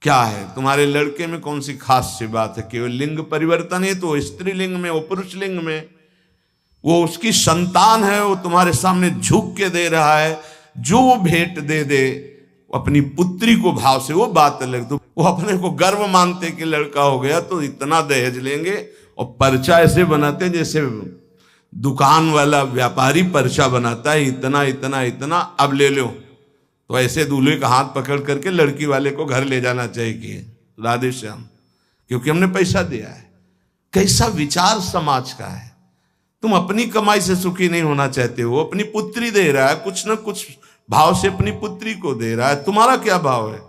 क्या है तुम्हारे लड़के में कौन सी खास सी बात है? केवल लिंग परिवर्तन है तो स्त्रीलिंग में, वो पुरुष लिंग में, वो उसकी संतान है, वो तुम्हारे सामने झुक के दे रहा है। जो वो भेंट दे दे अपनी पुत्री को भाव से, वो बात अलग। तो वो अपने को गर्व मानते कि लड़का हो गया तो इतना दहेज लेंगे, और पर्चा ऐसे बनाते जैसे दुकान वाला व्यापारी पर्चा बनाता है, इतना इतना इतना, अब ले लो। तो ऐसे दूल्हे का हाथ पकड़ करके लड़की वाले को घर ले जाना चाहिए कि राधे श्याम, क्योंकि हमने पैसा दिया है। कैसा विचार समाज का है। तुम अपनी कमाई से सुखी नहीं होना चाहते हो, अपनी पुत्री दे रहा है, कुछ ना कुछ भाव से अपनी पुत्री को दे रहा है, तुम्हारा क्या भाव है?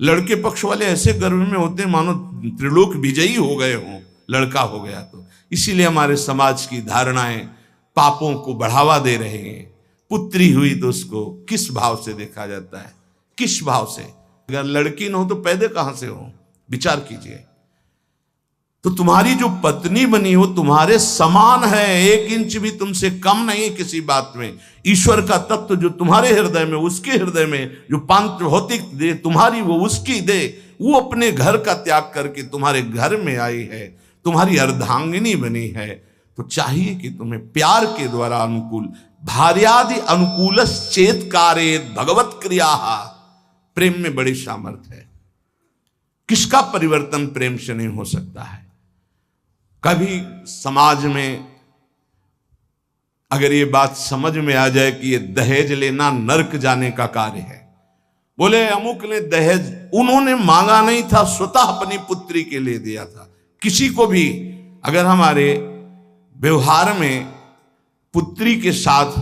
लड़के पक्ष वाले ऐसे गर्व में होते हैं मानो त्रिलोक विजयी हो गए हों, लड़का हो गया तो। इसीलिए हमारे समाज की धारणाएं पापों को बढ़ावा दे रहे हैं। पुत्री हुई तो उसको किस भाव से देखा जाता है, किस भाव से? अगर लड़की न हो तो पैदे कहां से हो? विचार कीजिए। तो तुम्हारी जो पत्नी बनी हो तुम्हारे समान है, 1 इंच भी तुमसे कम नहीं किसी बात में। ईश्वर का तत्व जो तुम्हारे हृदय में, उसके हृदय में जो पांच भौतिक दे तुम्हारी, वो उसकी दे, वो अपने घर का त्याग करके तुम्हारे घर में आई है, तुम्हारी अर्धांगिनी बनी है। तो चाहिए कि तुम्हें प्यार के द्वारा अनुकूल, भार्यादि अनुकूलस चेत कारेत भगवत क्रिया। प्रेम में बड़ी सामर्थ्य है। किसका परिवर्तन प्रेम से नहीं हो सकता है? कभी समाज में अगर ये बात समझ में आ जाए कि ये दहेज लेना नरक जाने का कार्य है, बोले अमुक ने दहेज, उन्होंने मांगा नहीं था, स्वतः अपनी पुत्री के लिए दिया था। किसी को भी अगर हमारे व्यवहार में पुत्री के साथ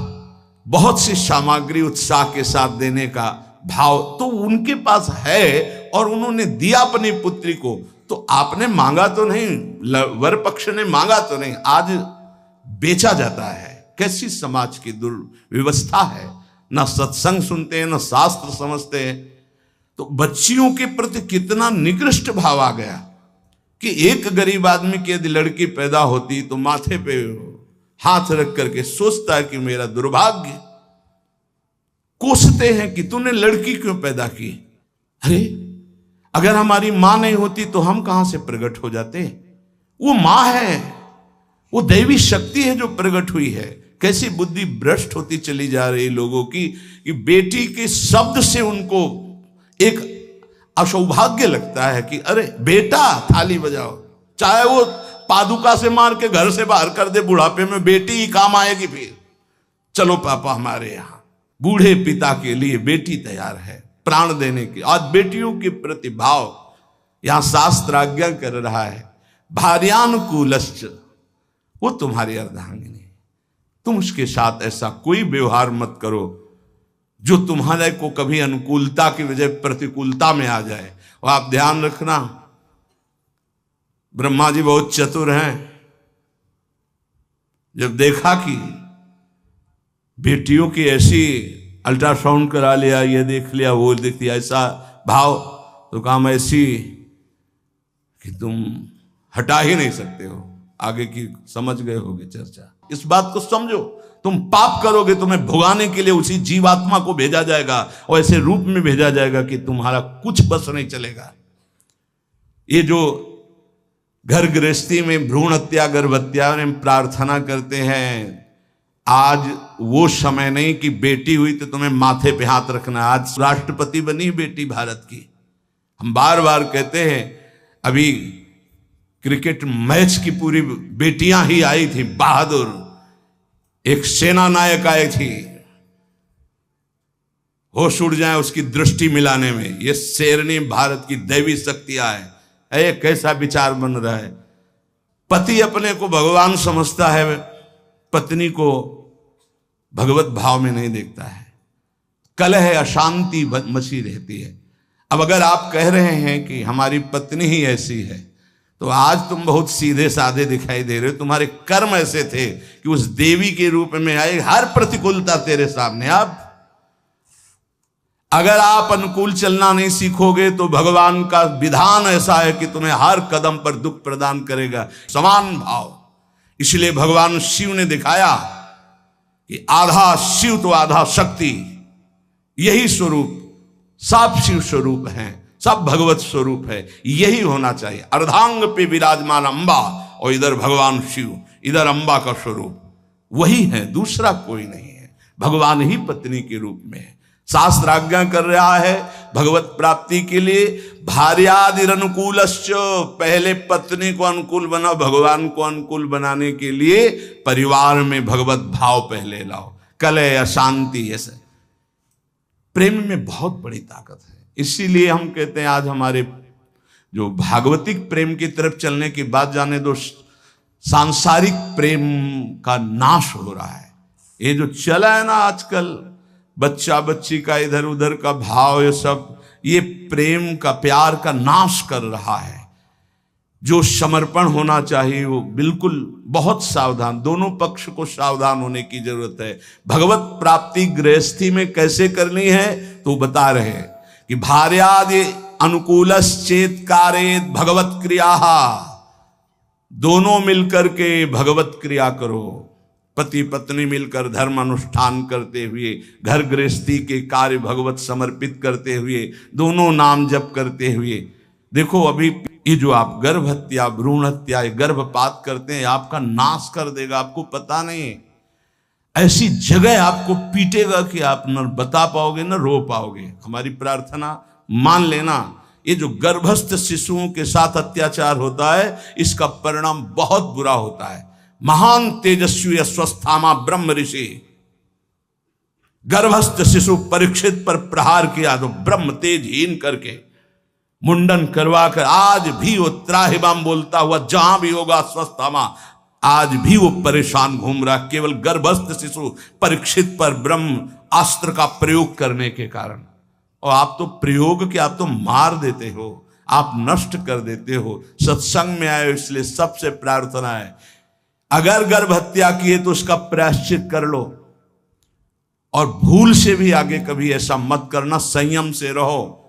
बहुत सी सामग्री उत्साह के साथ देने का भाव तो उनके पास है और उन्होंने दिया अपनी पुत्री को, तो आपने मांगा तो नहीं, वर पक्ष ने मांगा तो नहीं, आज बेचा जाता है। कैसी समाज की दुर्व्यवस्था है। ना सत्संग सुनते हैं, ना शास्त्र समझते हैं। तो बच्चियों के प्रति कितना निकृष्ट भाव आ गया कि एक गरीब आदमी की यदि लड़की पैदा होती तो माथे पे हाथ रख करके सोचता है कि मेरा दुर्भाग्य। कोसते हैं कि तूने लड़की क्यों पैदा की। अरे अगर हमारी मां नहीं होती तो हम कहां से प्रकट हो जाते? वो मां है, वो दैवी शक्ति है जो प्रकट हुई है। कैसी बुद्धि भ्रष्ट होती चली जा रही लोगों की कि बेटी के शब्द से उनको एक असौभाग्य लगता है कि अरे बेटा थाली बजाओ, चाहे वो पादुका से मार के घर से बाहर कर दे, बुढ़ापे में बेटी ही काम आएगी। फिर चलो पापा हमारे यहाँ, बूढ़े पिता के लिए बेटी तैयार है प्राण देने के। आज बेटियों के प्रति भाव यहां शास्त्र आज्ञा कर रहा है, भार्यानुकूलश्च, वो तुम्हारी अर्धांगिनी। तुम उसके साथ ऐसा कोई व्यवहार मत करो जो तुम्हारे को कभी अनुकूलता की वजह प्रतिकूलता में आ जाए। और आप ध्यान रखना, ब्रह्मा जी बहुत चतुर हैं। जब देखा कि बेटियों की ऐसी अल्ट्रासाउंड करा लिया, ये देख लिया, वो देख लिया, ऐसा भाव, तो काम ऐसी कि तुम हटा ही नहीं सकते हो। आगे की समझ गए होगे चर्चा। इस बात को समझो, तुम पाप करोगे तुम्हें भुगाने के लिए उसी जीवात्मा को भेजा जाएगा और ऐसे रूप में भेजा जाएगा कि तुम्हारा कुछ बस नहीं चलेगा। ये जो घर गृहस्थी में भ्रूण हत्या गर्भ हत्या में प्रार्थना करते हैं, आज वो समय नहीं कि बेटी हुई तो तुम्हें माथे पे हाथ रखना। आज राष्ट्रपति बनी बेटी भारत की। हम बार बार कहते हैं, अभी क्रिकेट मैच की पूरी बेटियां ही आई थी, बहादुर एक सेना नायक आई थी, होश उड़ जाए उसकी दृष्टि मिलाने में। ये शेरनी भारत की दैवी शक्तियां है। ये कैसा विचार बन रहा है? पति अपने को भगवान समझता है, पत्नी को भगवत भाव में नहीं देखता है। कलह अशांति मची रहती है। अब अगर आप कह रहे हैं कि हमारी पत्नी ही ऐसी है, तो आज तुम बहुत सीधे साधे दिखाई दे रहे हो। तुम्हारे कर्म ऐसे थे कि उस देवी के रूप में आए, हर प्रतिकूलता तेरे सामने। अब अगर आप अनुकूल चलना नहीं सीखोगे तो भगवान का विधान ऐसा है कि तुम्हें हर कदम पर दुख प्रदान करेगा। समान भाव। इसलिए भगवान शिव ने दिखाया कि आधा शिव तो आधा शक्ति, यही स्वरूप सब शिव स्वरूप हैं, सब भगवत स्वरूप है। यही होना चाहिए। अर्धांग पे विराजमान अंबा, और इधर भगवान शिव, इधर अंबा का स्वरूप वही है, दूसरा कोई नहीं है। भगवान ही पत्नी के रूप में है। शास्त्र आज्ञा कर रहा है भगवत प्राप्ति के लिए, भार्यादिर अनुकूलश्च, पहले पत्नी को अनुकूल बनाओ। भगवान को अनुकूल बनाने के लिए परिवार में भगवत भाव पहले लाओ। कलह अशांति, ऐसे प्रेम में बहुत बड़ी ताकत है। इसीलिए हम कहते हैं आज हमारे जो भागवतिक प्रेम की तरफ चलने की बात जाने दो, सांसारिक प्रेम का नाश हो रहा है। ये जो चला है ना आजकल, बच्चा बच्ची का इधर उधर का भाव, ये सब ये प्रेम का प्यार का नाश कर रहा है। जो समर्पण होना चाहिए वो बिल्कुल बहुत सावधान, दोनों पक्ष को सावधान होने की जरूरत है। भगवत प्राप्ति गृहस्थी में कैसे करनी है तो बता रहे हैं कि भार्यादि अनुकूलश्चेत कारेत भगवत क्रिया, दोनों मिलकर के भगवत क्रिया करो। पति पत्नी मिलकर धर्म अनुष्ठान करते हुए, घर गृहस्थी के कार्य भगवत समर्पित करते हुए, दोनों नाम जप करते हुए। देखो अभी ये जो आप गर्भ हत्या, भ्रूण हत्या, गर्भपात करते हैं, आपका नाश कर देगा। आपको पता नहीं, ऐसी जगह आपको पीटेगा कि आप न बता पाओगे न रो पाओगे। हमारी प्रार्थना मान लेना, ये जो गर्भस्थ शिशुओं के साथ अत्याचार होता है, इसका परिणाम बहुत बुरा होता है। महान तेजस्वी अस्वस्थामा ब्रह्म ऋषि, गर्भस्थ शिशु परीक्षित पर प्रहार किया तो ब्रह्म तेजहीन करके मुंडन करवा कर, आज भी वो त्राहिमाम बोलता हुआ जहां भी होगा अस्वस्थामा, आज भी वो परेशान घूम रहा, केवल गर्भस्थ शिशु परीक्षित पर ब्रह्म अस्त्र का प्रयोग करने के कारण। और आप तो प्रयोग के, आप तो मार देते हो, आप नष्ट कर देते हो। सत्संग में आए इसलिए सबसे प्रार्थना है, अगर गर्भ हत्या किए तो उसका प्रायश्चित कर लो, और भूल से भी आगे कभी ऐसा मत करना। संयम से रहो,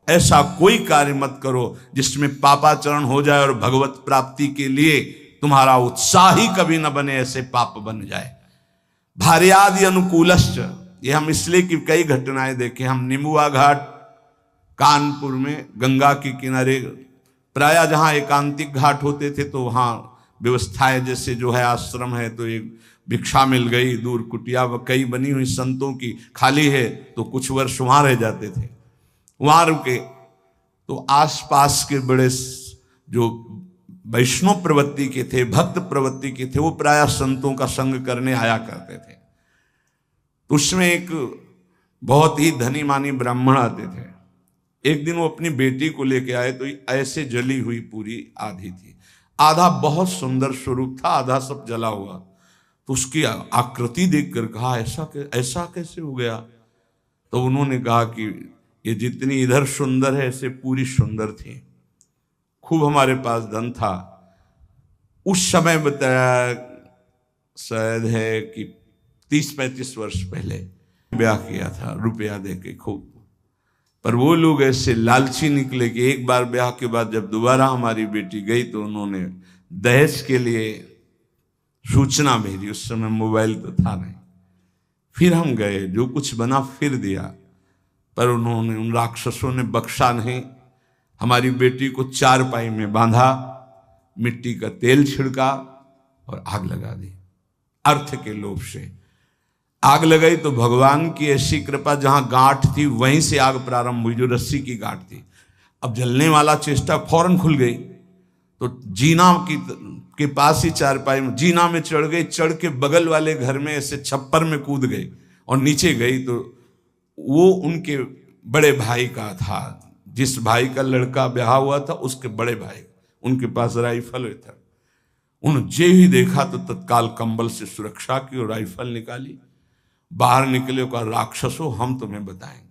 ऐसा कोई कार्य मत करो जिसमें पापाचरण हो जाए और भगवत प्राप्ति के लिए तुम्हारा उत्साह ही कभी न बने, ऐसे पाप बन जाए। भार्यादि अनुकूलश्च, ये हम इसलिए कि कई घटनाएं देखे। हम निमुआ घाट कानपुर में गंगा के किनारे, प्रायः जहां एकांतिक घाट होते थे तो वहां व्यवस्थाएं, जैसे जो है आश्रम है तो एक भिक्षा मिल गई, दूर कुटिया कई बनी हुई संतों की, खाली है तो कुछ वर्ष वहां रह जाते थे। वहां रुके तो आसपास के बड़े जो वैष्णव प्रवृत्ति के थे, भक्त प्रवृत्ति के थे, वो प्रायः संतों का संग करने आया करते थे। तो उसमें एक बहुत ही धनी मानी ब्राह्मण आते थे। एक दिन वो अपनी बेटी को लेके आए तो ऐसे जली हुई पूरी आधी थी, आधा बहुत सुंदर स्वरूप था, आधा सब जला हुआ। तो उसकी आकृति देखकर कहा ऐसा कैसे हो गया? तो उन्होंने कहा कि ये जितनी इधर सुंदर है ऐसे पूरी सुंदर थी। खूब हमारे पास धन था उस समय, बताया शायद है कि 30-35 वर्ष पहले ब्याह किया था रुपया देके खूब। पर वो लोग ऐसे लालची निकले कि एक बार ब्याह के बाद जब दोबारा हमारी बेटी गई तो उन्होंने दहेज के लिए सूचना भेजी। उस समय मोबाइल तो था नहीं। फिर हम गए, जो कुछ बना फिर दिया, पर उन्होंने, उन राक्षसों ने बख्शा नहीं। हमारी बेटी को चारपाई में बांधा, मिट्टी का तेल छिड़का और आग लगा दी। अर्थ के लोभ से आग लगाई तो भगवान की ऐसी कृपा, जहां गांठ थी वहीं से आग प्रारंभ हुई, जो रस्सी की गांठ थी। अब जलने वाला चेष्टा फौरन खुल गई, तो जीना के पास ही चारपाई में जीना में चढ़ गई, चढ़ के बगल वाले घर में ऐसे छप्पर में कूद गई और नीचे गई तो वो उनके बड़े भाई का था, जिस भाई का लड़का ब्याह हुआ था उसके बड़े भाई, उनके पास राइफल था। उन्होंने जे ही देखा तो तत्काल कंबल से सुरक्षा की और राइफल निकाली, बाहर निकले, कहा राक्षसों हम तुम्हें बताएंगे,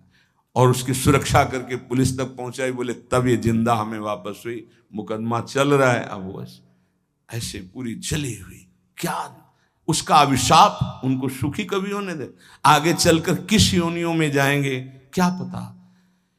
और उसकी सुरक्षा करके पुलिस तक पहुंचाई। बोले तब ये जिंदा हमें वापस हुई, मुकदमा चल रहा है। अब वो ऐसे पूरी जली हुई, क्या उसका अभिशाप उनको सुखी कभी होने दे, आगे चलकर किस योनियों में जाएंगे क्या पता।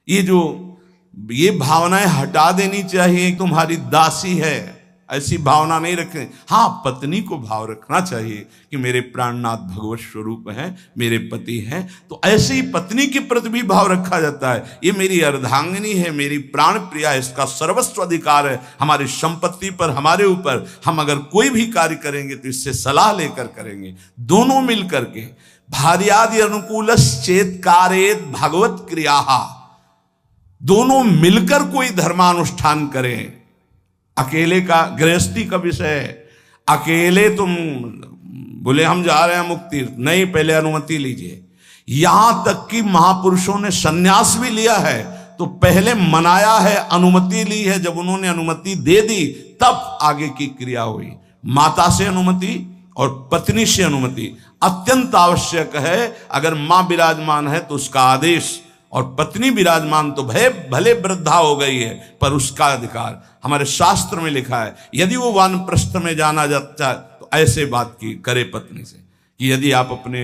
ये भावनाएं हटा देनी चाहिए, तुम्हारी दासी है ऐसी भावना नहीं रखें। हाँ, पत्नी को भाव रखना चाहिए कि मेरे प्राणनाथ भगवत स्वरूप हैं, मेरे पति हैं, तो ऐसे ही पत्नी के प्रति भी भाव रखा जाता है। ये मेरी अर्धांगिनी है, मेरी प्राण प्रिया है, इसका सर्वस्व अधिकार है हमारी संपत्ति पर, हमारे ऊपर। हम अगर कोई भी कार्य करेंगे तो इससे सलाह लेकर करेंगे, दोनों मिल करके। भार्यादि अनुकूलश्चेत् कारयेत् भगवत क्रिया, दोनों मिलकर कोई धर्मानुष्ठान करें। अकेले का गृहस्थी का विषय है, अकेले तुम बोले हम जा रहे हैं मुक्ति, नहीं, पहले अनुमति लीजिए। यहां तक कि महापुरुषों ने सन्यास भी लिया है तो पहले मनाया है, अनुमति ली है, जब उन्होंने अनुमति दे दी तब आगे की क्रिया हुई। माता से अनुमति और पत्नी से अनुमति अत्यंत आवश्यक है। अगर मां विराजमान है तो उसका आदेश, और पत्नी विराजमान तो भले वृद्धा हो गई है पर उसका अधिकार। हमारे शास्त्र में लिखा है यदि वो वानप्रस्थ में जाना जाता है तो ऐसे बात की करे पत्नी से कि यदि आप अपने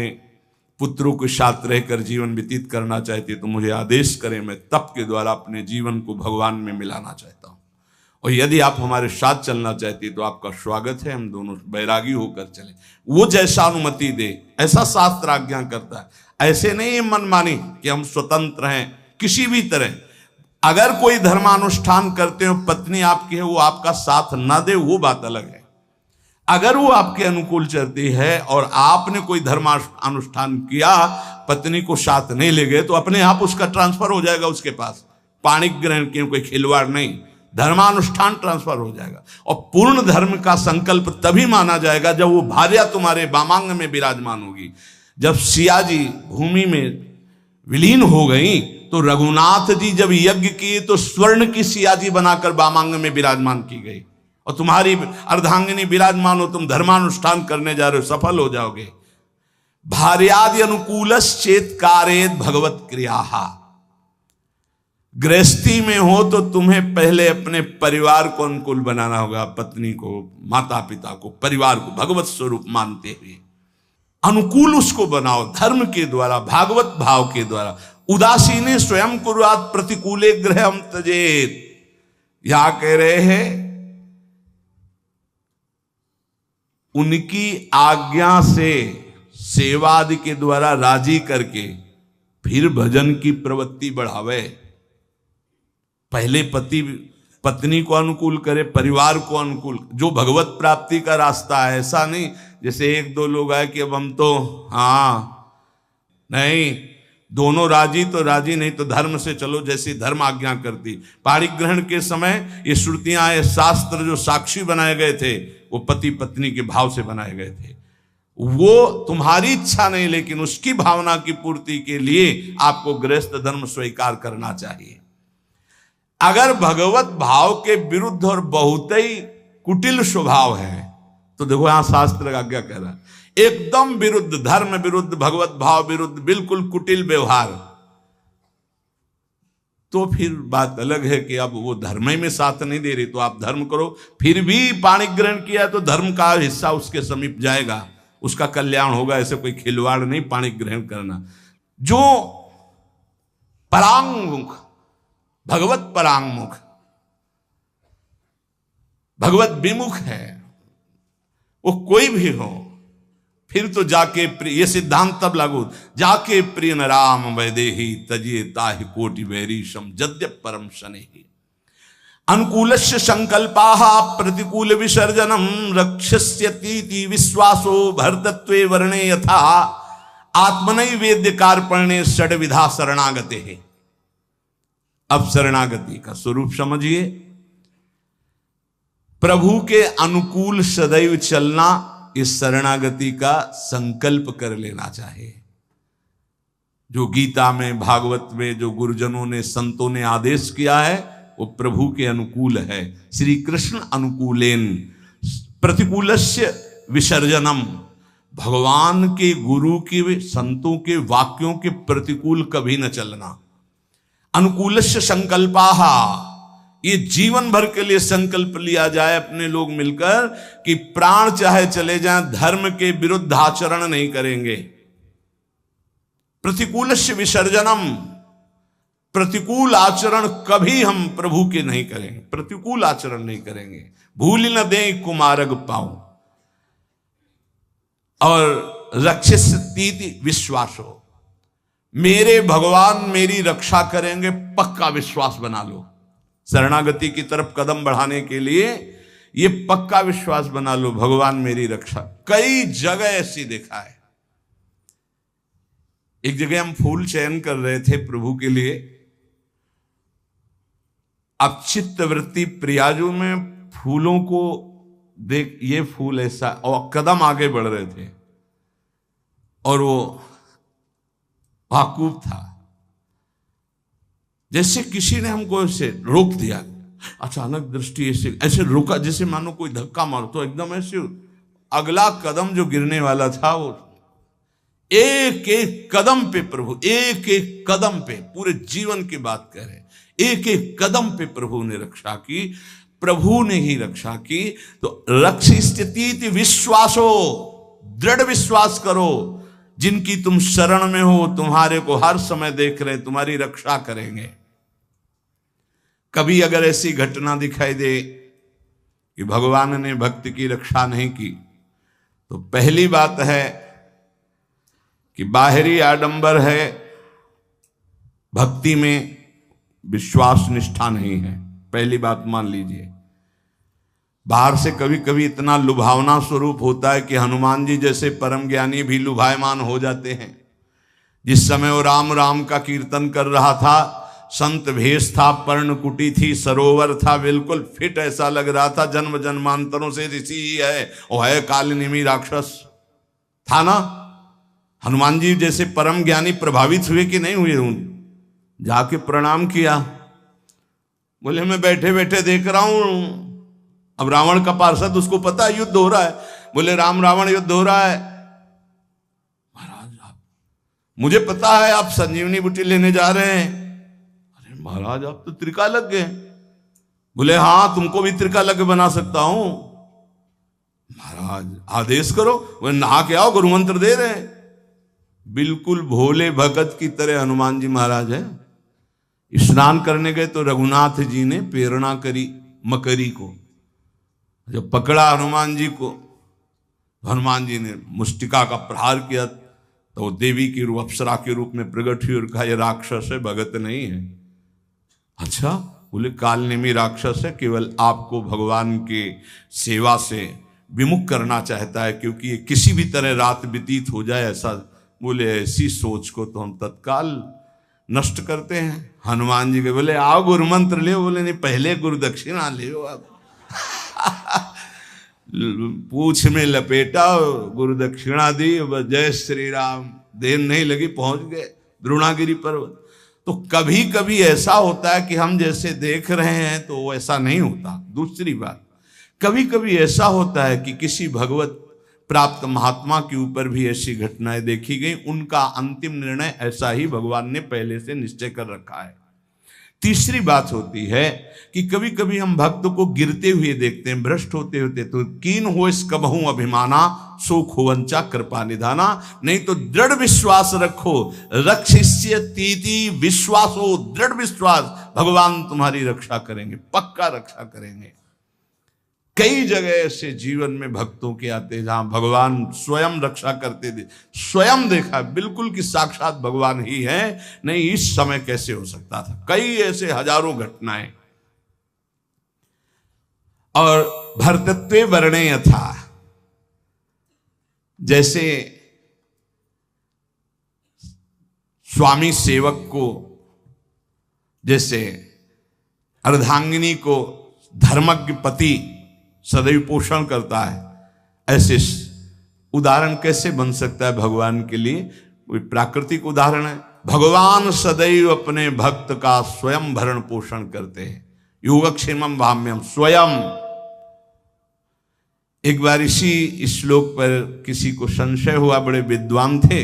पुत्रों के साथ रहकर जीवन व्यतीत करना चाहती है तो मुझे आदेश करें, मैं तप के द्वारा अपने जीवन को भगवान में मिलाना चाहता हूँ। और यदि आप हमारे साथ चलना चाहती है तो आपका स्वागत है, हम दोनों बैरागी होकर चले। वो जैसा अनुमति दे ऐसा शास्त्र आज्ञा करता है। ऐसे नहीं मनमानी कि हम स्वतंत्र हैं किसी भी तरह। अगर कोई धर्मानुष्ठान करते हो, पत्नी आपकी है, वो आपका साथ ना दे वो बात अलग है। अगर वो आपके अनुकूल चलती है और आपने कोई धर्मानुष्ठान किया, पत्नी को साथ नहीं ले गए, तो अपने आप उसका ट्रांसफर हो जाएगा उसके पास। पाणिक ग्रहण की कोई खिलवाड़ नहीं, धर्मानुष्ठान ट्रांसफर हो जाएगा। और पूर्ण धर्म का संकल्प तभी माना जाएगा जब वो भार्या तुम्हारे वामांग में विराजमान होगी। जब सिया जी भूमि में विलीन हो गई तो रघुनाथ जी जब यज्ञ किए तो स्वर्ण की सिया जी बनाकर वामांग में विराजमान की गई। और तुम्हारी अर्धांगिनी विराजमान हो, तुम धर्मानुष्ठान करने जा रहे हो, सफल हो जाओगे। भार्यादि अनुकूलश्चेत् कारयेत् भगवत क्रियाः। गृहस्थी में हो तो तुम्हें पहले अपने परिवार को अनुकूल बनाना होगा, पत्नी को, माता पिता को, परिवार को भगवत स्वरूप मानते हुए अनुकूल उसको बनाओ धर्म के द्वारा, भागवत भाव के द्वारा। उदासीने स्वयं कुर्यात् प्रतिकूले गृहं त्यजेत्। यहां कह रहे हैं उनकी आज्ञा से सेवादि के द्वारा राजी करके फिर भजन की प्रवृत्ति बढ़ावे। पहले पत्नी को अनुकूल करे, परिवार को अनुकूल, जो भगवत प्राप्ति का रास्ता है। ऐसा नहीं जैसे एक दो लोग आए कि अब हम तो नहीं, दोनों राजी तो राजी, नहीं तो धर्म से चलो जैसी धर्म आज्ञा करती। पाणिक ग्रहण के समय ये श्रुतियां, ये शास्त्र जो साक्षी बनाए गए थे वो पति पत्नी के भाव से बनाए गए थे। वो तुम्हारी इच्छा नहीं, लेकिन उसकी भावना की पूर्ति के लिए आपको गृहस्थ धर्म स्वीकार करना चाहिए। अगर भगवत भाव के विरुद्ध और बहुत ही कुटिल स्वभाव है तो देखो यहां शास्त्र का क्या कह रहा है, एकदम विरुद्ध, धर्म विरुद्ध, भगवत भाव विरुद्ध, बिल्कुल कुटिल व्यवहार, तो फिर बात अलग है कि अब वो धर्म में साथ नहीं दे रही तो आप धर्म करो। फिर भी पाणिक ग्रहण किया तो धर्म का हिस्सा उसके समीप जाएगा, उसका कल्याण होगा। ऐसे कोई खिलवाड़ नहीं पाणिक ग्रहण करना। जो परांगमुख, भगवत परांगमुख, भगवत विमुख है, वो कोई भी हो, फिर तो जाके प्रिय, ये सिद्धांत तब लागू, जाके प्रिय न राम वैदेही तजिए ताहि कोटि वैरी सम जद्यप परम शनेहि। अनुकूलस्य संकल्पाः प्रतिकूल विसर्जनम रक्षस्यतीति विश्वासो भरतत्वे वर्णे यथा आत्मनैवेद्य कार्पण्ये षड्विधा शरणागते है। अब शरणागति का स्वरूप समझिए। प्रभु के अनुकूल सदैव चलना, इस शरणागति का संकल्प कर लेना चाहिए। जो गीता में, भागवत में जो गुरुजनों ने, संतों ने आदेश किया है वो प्रभु के अनुकूल है। श्री कृष्ण अनुकूलेन प्रतिकूलस्य विसर्जनम, भगवान के, गुरु के, संतों के वाक्यों के प्रतिकूल कभी न चलना। अनुकूलस्य संकल्पाः, ये जीवन भर के लिए संकल्प लिया जाए अपने लोग मिलकर कि प्राण चाहे चले जाएं, धर्म के विरुद्ध आचरण नहीं करेंगे। प्रतिकूलस्य विसर्जनम, प्रतिकूल आचरण कभी हम प्रभु के नहीं करेंगे, प्रतिकूल आचरण नहीं करेंगे। भूल न दें कुमारग पाऊं, और रक्षिस्तीति विश्वासो, मेरे भगवान मेरी रक्षा करेंगे, पक्का विश्वास बना लो। शरणागति की तरफ कदम बढ़ाने के लिए ये पक्का विश्वास बना लो, भगवान मेरी रक्षा। कई जगह ऐसी देखा है। एक जगह हम फूल चयन कर रहे थे प्रभु के लिए। अब चित्तवृत्ति प्रियाजू में फूलों को देख, ये फूल ऐसा, और कदम आगे बढ़ रहे थे और वो वाकूफ था। जैसे किसी ने हमको ऐसे रोक दिया, अचानक दृष्टि ऐसे ऐसे रोका, जैसे मानो कोई धक्का मारो, तो एकदम ऐसे अगला कदम जो गिरने वाला था वो एक एक कदम पे प्रभु, एक एक कदम पे, पूरे जीवन की बात करें, एक एक कदम पे प्रभु ने रक्षा की, प्रभु ने ही रक्षा की। तो रक्षिस्तीति विश्वासो, दृढ़ विश्वास करो, जिनकी तुम शरण में हो तुम्हारे को हर समय देख रहे, तुम्हारी रक्षा करेंगे। कभी अगर ऐसी घटना दिखाई दे कि भगवान ने भक्त की रक्षा नहीं की, तो पहली बात है कि बाहरी आडंबर है, भक्ति में विश्वास निष्ठा नहीं है। पहली बात मान लीजिए। बाहर से कभी कभी इतना लुभावना स्वरूप होता है कि हनुमान जी जैसे परम ज्ञानी भी लुभायमान हो जाते हैं। जिस समय वो राम राम का कीर्तन कर रहा था, संत भेष था, पर्णकुटी थी, सरोवर था, बिल्कुल फिट, ऐसा लग रहा था जन्म जन्मांतरों से ऋषि ही है, वो है कालनेमी राक्षस था ना। हनुमान जी जैसे परम ज्ञानी प्रभावित हुए कि नहीं हुए? जाके प्रणाम किया, बोले मैं बैठे बैठे देख रहा हूं। अब रावण का पार्षद, उसको पता है युद्ध हो रहा है, बोले राम रावण युद्ध हो रहा है। महाराज आप, मुझे पता है आप संजीवनी बूटी लेने जा रहे हैं। अरे महाराज आप तो त्रिका लग गए। बोले हाँ, तुमको भी त्रिका लग बना सकता हूं। महाराज आदेश करो। बोले नहा के आओ, गुरु मंत्र दे रहे हैं। बिल्कुल भोले भगत की तरह हनुमान जी महाराज है। स्नान करने गए तो रघुनाथ जी ने प्रेरणा करी मकरी को, जब पकड़ा हनुमान जी को, हनुमान जी ने मुष्टिका का प्रहार किया तो वो देवी की रूप, अप्सरा के रूप में प्रकट हुई और कहा ये राक्षस है, भगत नहीं है। अच्छा, बोले कालनेमी राक्षस है, केवल आपको भगवान के सेवा से विमुख करना चाहता है, क्योंकि ये किसी भी तरह रात व्यतीत हो जाए ऐसा। बोले ऐसी सोच को तो हम तत्काल नष्ट करते हैं। हनुमान जी के बोले आओ गुरु मंत्र ले। बोले नहीं, पहले गुरु दक्षिणा ले आप। पूछ में लपेटा, गुरु दक्षिणा दी, जय श्री राम। देर नहीं लगी, पहुंच गए द्रोणागिरी पर्वत। तो कभी कभी ऐसा होता है कि हम जैसे देख रहे हैं तो वैसा नहीं होता। दूसरी बात, कभी कभी ऐसा होता है कि किसी भगवत प्राप्त महात्मा के ऊपर भी ऐसी घटनाएं देखी गई, उनका अंतिम निर्णय ऐसा ही भगवान ने पहले से निश्चय कर रखा है। तीसरी बात होती है कि कभी कभी हम भक्त को गिरते हुए देखते हैं, भ्रष्ट होते होते, तो कीन हो इस कबहू अभिमाना, सो खोवंचा कृपा निधाना। नहीं तो दृढ़ विश्वास रखो, रक्षिष्यतीति विश्वासो, दृढ़ विश्वास, भगवान तुम्हारी रक्षा करेंगे, पक्का रक्षा करेंगे। कई जगह ऐसे जीवन में भक्तों के आते जहां भगवान स्वयं रक्षा करते थे, स्वयं देखा बिल्कुल कि साक्षात भगवान ही है। नहीं इस समय कैसे हो सकता था। कई ऐसे हजारों घटनाएं। और भर्तृत्वे वर्णे यथा, जैसे स्वामी सेवक को, जैसे अर्धांगिनी को धर्मज्ञ पति सदैव पोषण करता है, ऐसे उदाहरण कैसे बन सकता है भगवान के लिए? कोई प्राकृतिक उदाहरण है। भगवान सदैव अपने भक्त का स्वयं भरण पोषण करते हैं। योगक्षेमम भाम्यम स्वयं। एक बार इसी श्लोक पर किसी को संशय हुआ, बड़े विद्वान थे,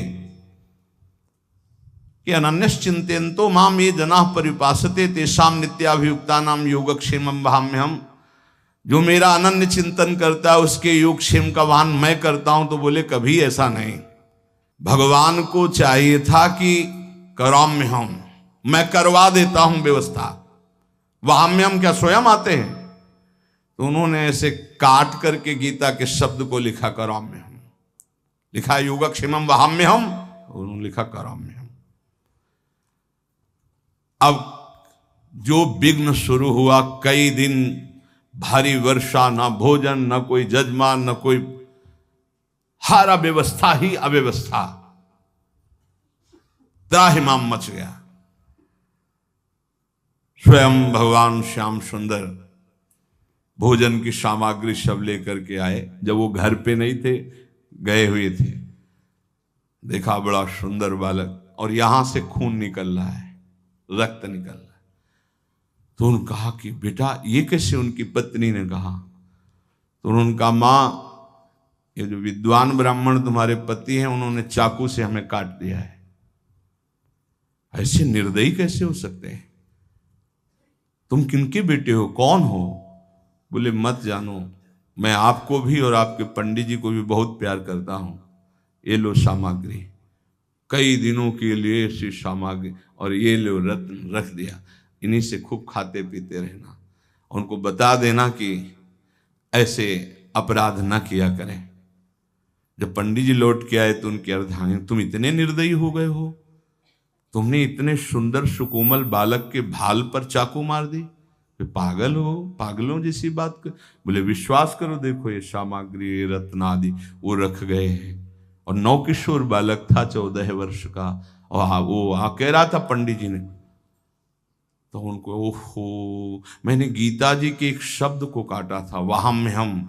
कि अनन्यश्चिंतयन्तो माम ये जनाः परिपासते तेषां नित्याभियुक्तानां योगक्षेमं वहाम्यहम्। जो मेरा अनन्य चिंतन करता है उसके योगक्षेम का वहन मैं करता हूं। तो बोले कभी ऐसा नहीं। भगवान को चाहिए था कि कराम्यहम्, मैं करवा देता हूं व्यवस्था। वहाम्यहम् क्या स्वयं आते हैं? तो उन्होंने ऐसे काट करके गीता के शब्द को लिखा कराम्यहम्, लिखा योगक्षेमं वहाम्यहम्, उन्होंने लिखा कराम्यहम्। अब जो विघ्न शुरू हुआ, कई दिन भारी वर्षा, ना भोजन, ना कोई जजमान, ना कोई, हर अव्यवस्था ही अव्यवस्था, त्राहिमाम मच गया। स्वयं भगवान श्याम सुंदर भोजन की सामग्री सब लेकर के आए। जब वो घर पे नहीं थे, गए हुए थे, देखा बड़ा सुंदर बालक और यहां से खून निकल रहा है, रक्त निकल रहा है। तो उन्होंने कहा कि बेटा ये कैसे? उनकी पत्नी ने कहा। तो उन्होंने कहा मां, ये जो विद्वान ब्राह्मण तुम्हारे पति हैं, उन्होंने चाकू से हमें काट दिया है। ऐसे निर्दयी कैसे हो सकते हैं? तुम किनके बेटे हो, कौन हो? बोले मत जानो, मैं आपको भी और आपके पंडित जी को भी बहुत प्यार करता हूं। ये लो सामग्री, कई दिनों के लिए ऐसी सामग्री, और ये लो रत्न रख दिया, इन्हीं से खूब खाते पीते रहना। उनको बता देना कि ऐसे अपराध न किया करें। जब पंडित जी लौट के आए तो उनके अर्धांगिनी, तुम इतने निर्दयी हो गए हो, तुमने इतने सुंदर सुकोमल बालक के भाल पर चाकू मार दी? पागल हो, पागलों जैसी बात कर। बोले विश्वास करो, देखो ये सामग्री, ये रत्न आदि वो रख गए हैं। और नौकिशोर बालक था, 14 वर्ष का, और वो कह रहा था पंडित जी ने। तो उनको, ओहो, मैंने गीता जी के एक शब्द को काटा था, वहाम्यहम्।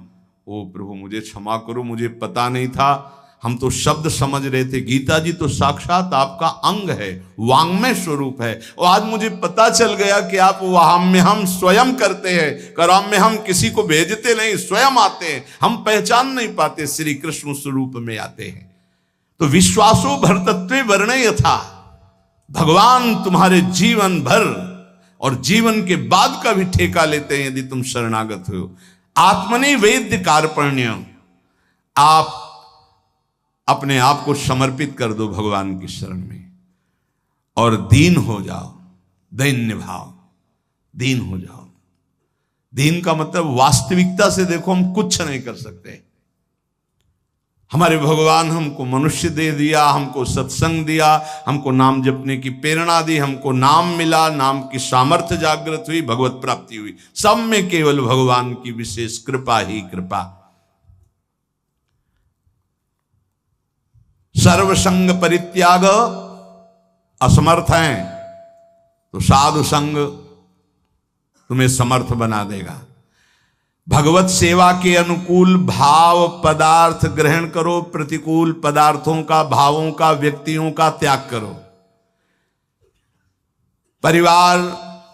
ओ प्रभु मुझे क्षमा करो, मुझे पता नहीं था, हम तो शब्द समझ रहे थे। गीता जी तो साक्षात आपका अंग है, वांग्मय स्वरूप है, और आज मुझे पता चल गया कि आप वहाम्यहम् स्वयं करते हैं। कराम्यहम् किसी को भेजते नहीं, स्वयं आते हैं। हम पहचान नहीं पाते, श्री कृष्ण स्वरूप में आते हैं। तो विश्वासो भर्तृत्वे वर्णे यथा, भगवान तुम्हारे जीवन भर और जीवन के बाद का भी ठेका लेते हैं यदि तुम शरणागत हो। आत्मनि वेद्य कार्पण्य, आप अपने आप को समर्पित कर दो भगवान की शरण में और दीन हो जाओ। दैन्य भाव, दीन हो जाओ। दीन का मतलब वास्तविकता से देखो, हम कुछ नहीं कर सकते। हमारे भगवान हमको मनुष्य दे दिया, हमको सत्संग दिया, हमको नाम जपने की प्रेरणा दी, हमको नाम मिला, नाम की सामर्थ्य जागृत हुई, भगवत प्राप्ति हुई। सब में केवल भगवान की विशेष कृपा ही कृपा। सर्वसंग परित्याग, असमर्थ हैं तो साधु संग तुम्हें समर्थ बना देगा। भगवत सेवा के अनुकूल भाव पदार्थ ग्रहण करो, प्रतिकूल पदार्थों का, भावों का, व्यक्तियों का त्याग करो। परिवार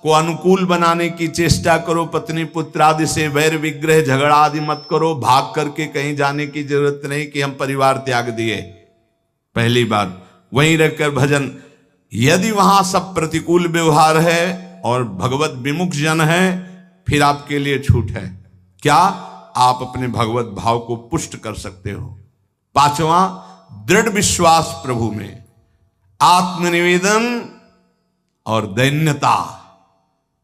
को अनुकूल बनाने की चेष्टा करो, पत्नी पुत्र आदि से वैर विग्रह झगड़ा आदि मत करो। भाग करके कहीं जाने की जरूरत नहीं कि हम परिवार त्याग दिए। पहली बात, वहीं रहकर भजन। यदि वहां सब प्रतिकूल व्यवहार है और भगवत विमुख जन है, फिर आपके लिए छूट है। क्या? आप अपने भगवत भाव को पुष्ट कर सकते हो। पांचवा, दृढ़ विश्वास प्रभु में, आत्मनिवेदन और दैन्यता,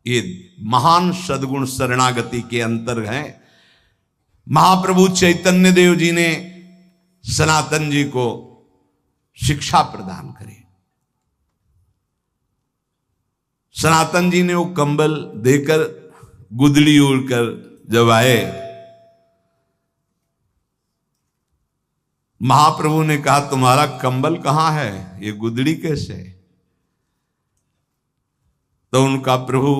ये महान सद्गुण शरणागति के अंतर हैं। महाप्रभु चैतन्य देव जी ने सनातन जी को शिक्षा प्रदान करी। सनातन जी ने वो कंबल देकर, गुदड़ी ओढ़कर जब आए, महाप्रभु ने कहा तुम्हारा कंबल कहां है, ये गुदड़ी कैसे? तो उनका प्रभु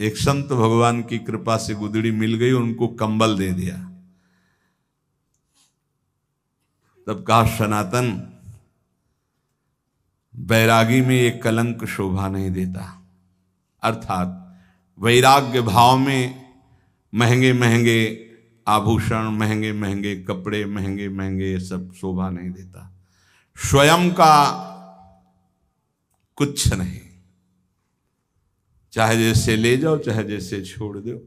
एक संत भगवान की कृपा से गुदड़ी मिल गई, उनको कंबल दे दिया। तब कहा सनातन, वैरागी में एक कलंक शोभा नहीं देता। अर्थात वैराग्य भाव में महंगे महंगे आभूषण, महंगे महंगे कपड़े, महंगे महंगे सब शोभा नहीं देता। स्वयं का कुछ नहीं, चाहे जैसे ले जाओ चाहे जैसे छोड़ दो।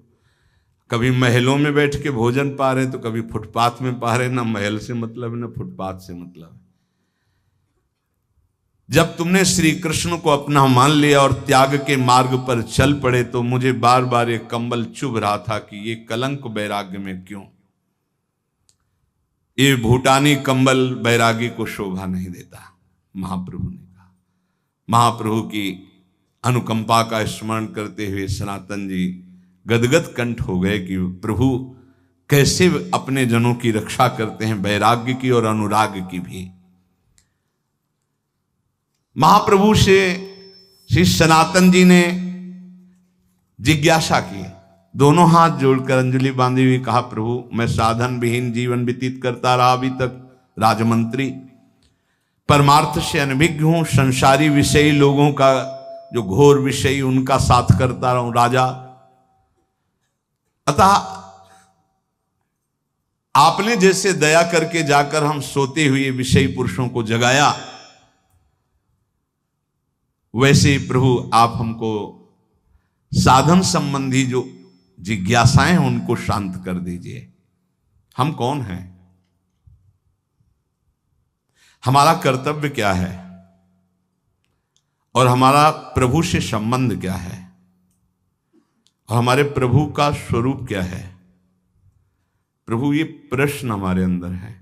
कभी महलों में बैठ के भोजन पा रहे तो कभी फुटपाथ में पा रहे। ना महल से मतलब ना फुटपाथ से मतलब। जब तुमने श्री कृष्ण को अपना मान लिया और त्याग के मार्ग पर चल पड़े तो मुझे बार बार ये कंबल चुभ रहा था कि ये कलंक वैराग्य में क्यों। ये भूटानी कंबल वैरागी को शोभा नहीं देता। महाप्रभु ने कहा। महाप्रभु की अनुकंपा का स्मरण करते हुए सनातन जी गदगद कंठ हो गए कि प्रभु कैसे अपने जनों की रक्षा करते हैं, वैराग्य की और अनुराग की भी। महाप्रभु से श्री सनातन जी ने जिज्ञासा की, दोनों हाथ जोड़कर अंजलि बांधी हुई कहा, प्रभु मैं साधन विहीन जीवन व्यतीत करता रहा अभी तक, राजमंत्री, परमार्थ से अनभिज्ञ हूं, संसारी विषयी लोगों का जो घोर विषयी उनका साथ करता रहा हूं राजा। अतः आपने जैसे दया करके जाकर हम सोते हुए विषयी पुरुषों को जगाया, वैसे ही प्रभु आप हमको साधन संबंधी जो जिज्ञासाएं हैं उनको शांत कर दीजिए। हम कौन हैं, हमारा कर्तव्य क्या है और हमारा प्रभु से संबंध क्या है और हमारे प्रभु का स्वरूप क्या है। प्रभु ये प्रश्न हमारे अंदर है।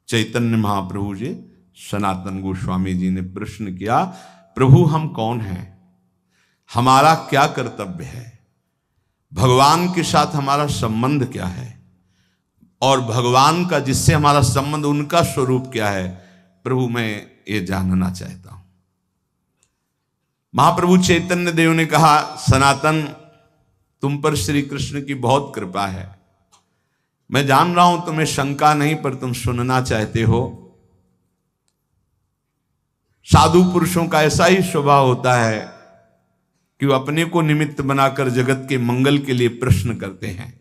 चैतन्य महाप्रभु जी, सनातन गोस्वामी जी ने प्रश्न किया, प्रभु हम कौन हैं, हमारा क्या कर्तव्य है, भगवान के साथ हमारा संबंध क्या है और भगवान का जिससे हमारा संबंध उनका स्वरूप क्या है। प्रभु मैं ये जानना चाहता हूं। महाप्रभु चैतन्य देव ने कहा, सनातन तुम पर श्री कृष्ण की बहुत कृपा है। मैं जान रहा हूं तुम्हें शंका नहीं, पर तुम सुनना चाहते हो। साधु पुरुषों का ऐसा ही स्वभाव होता है कि वो अपने को निमित्त बनाकर जगत के मंगल के लिए प्रश्न करते हैं।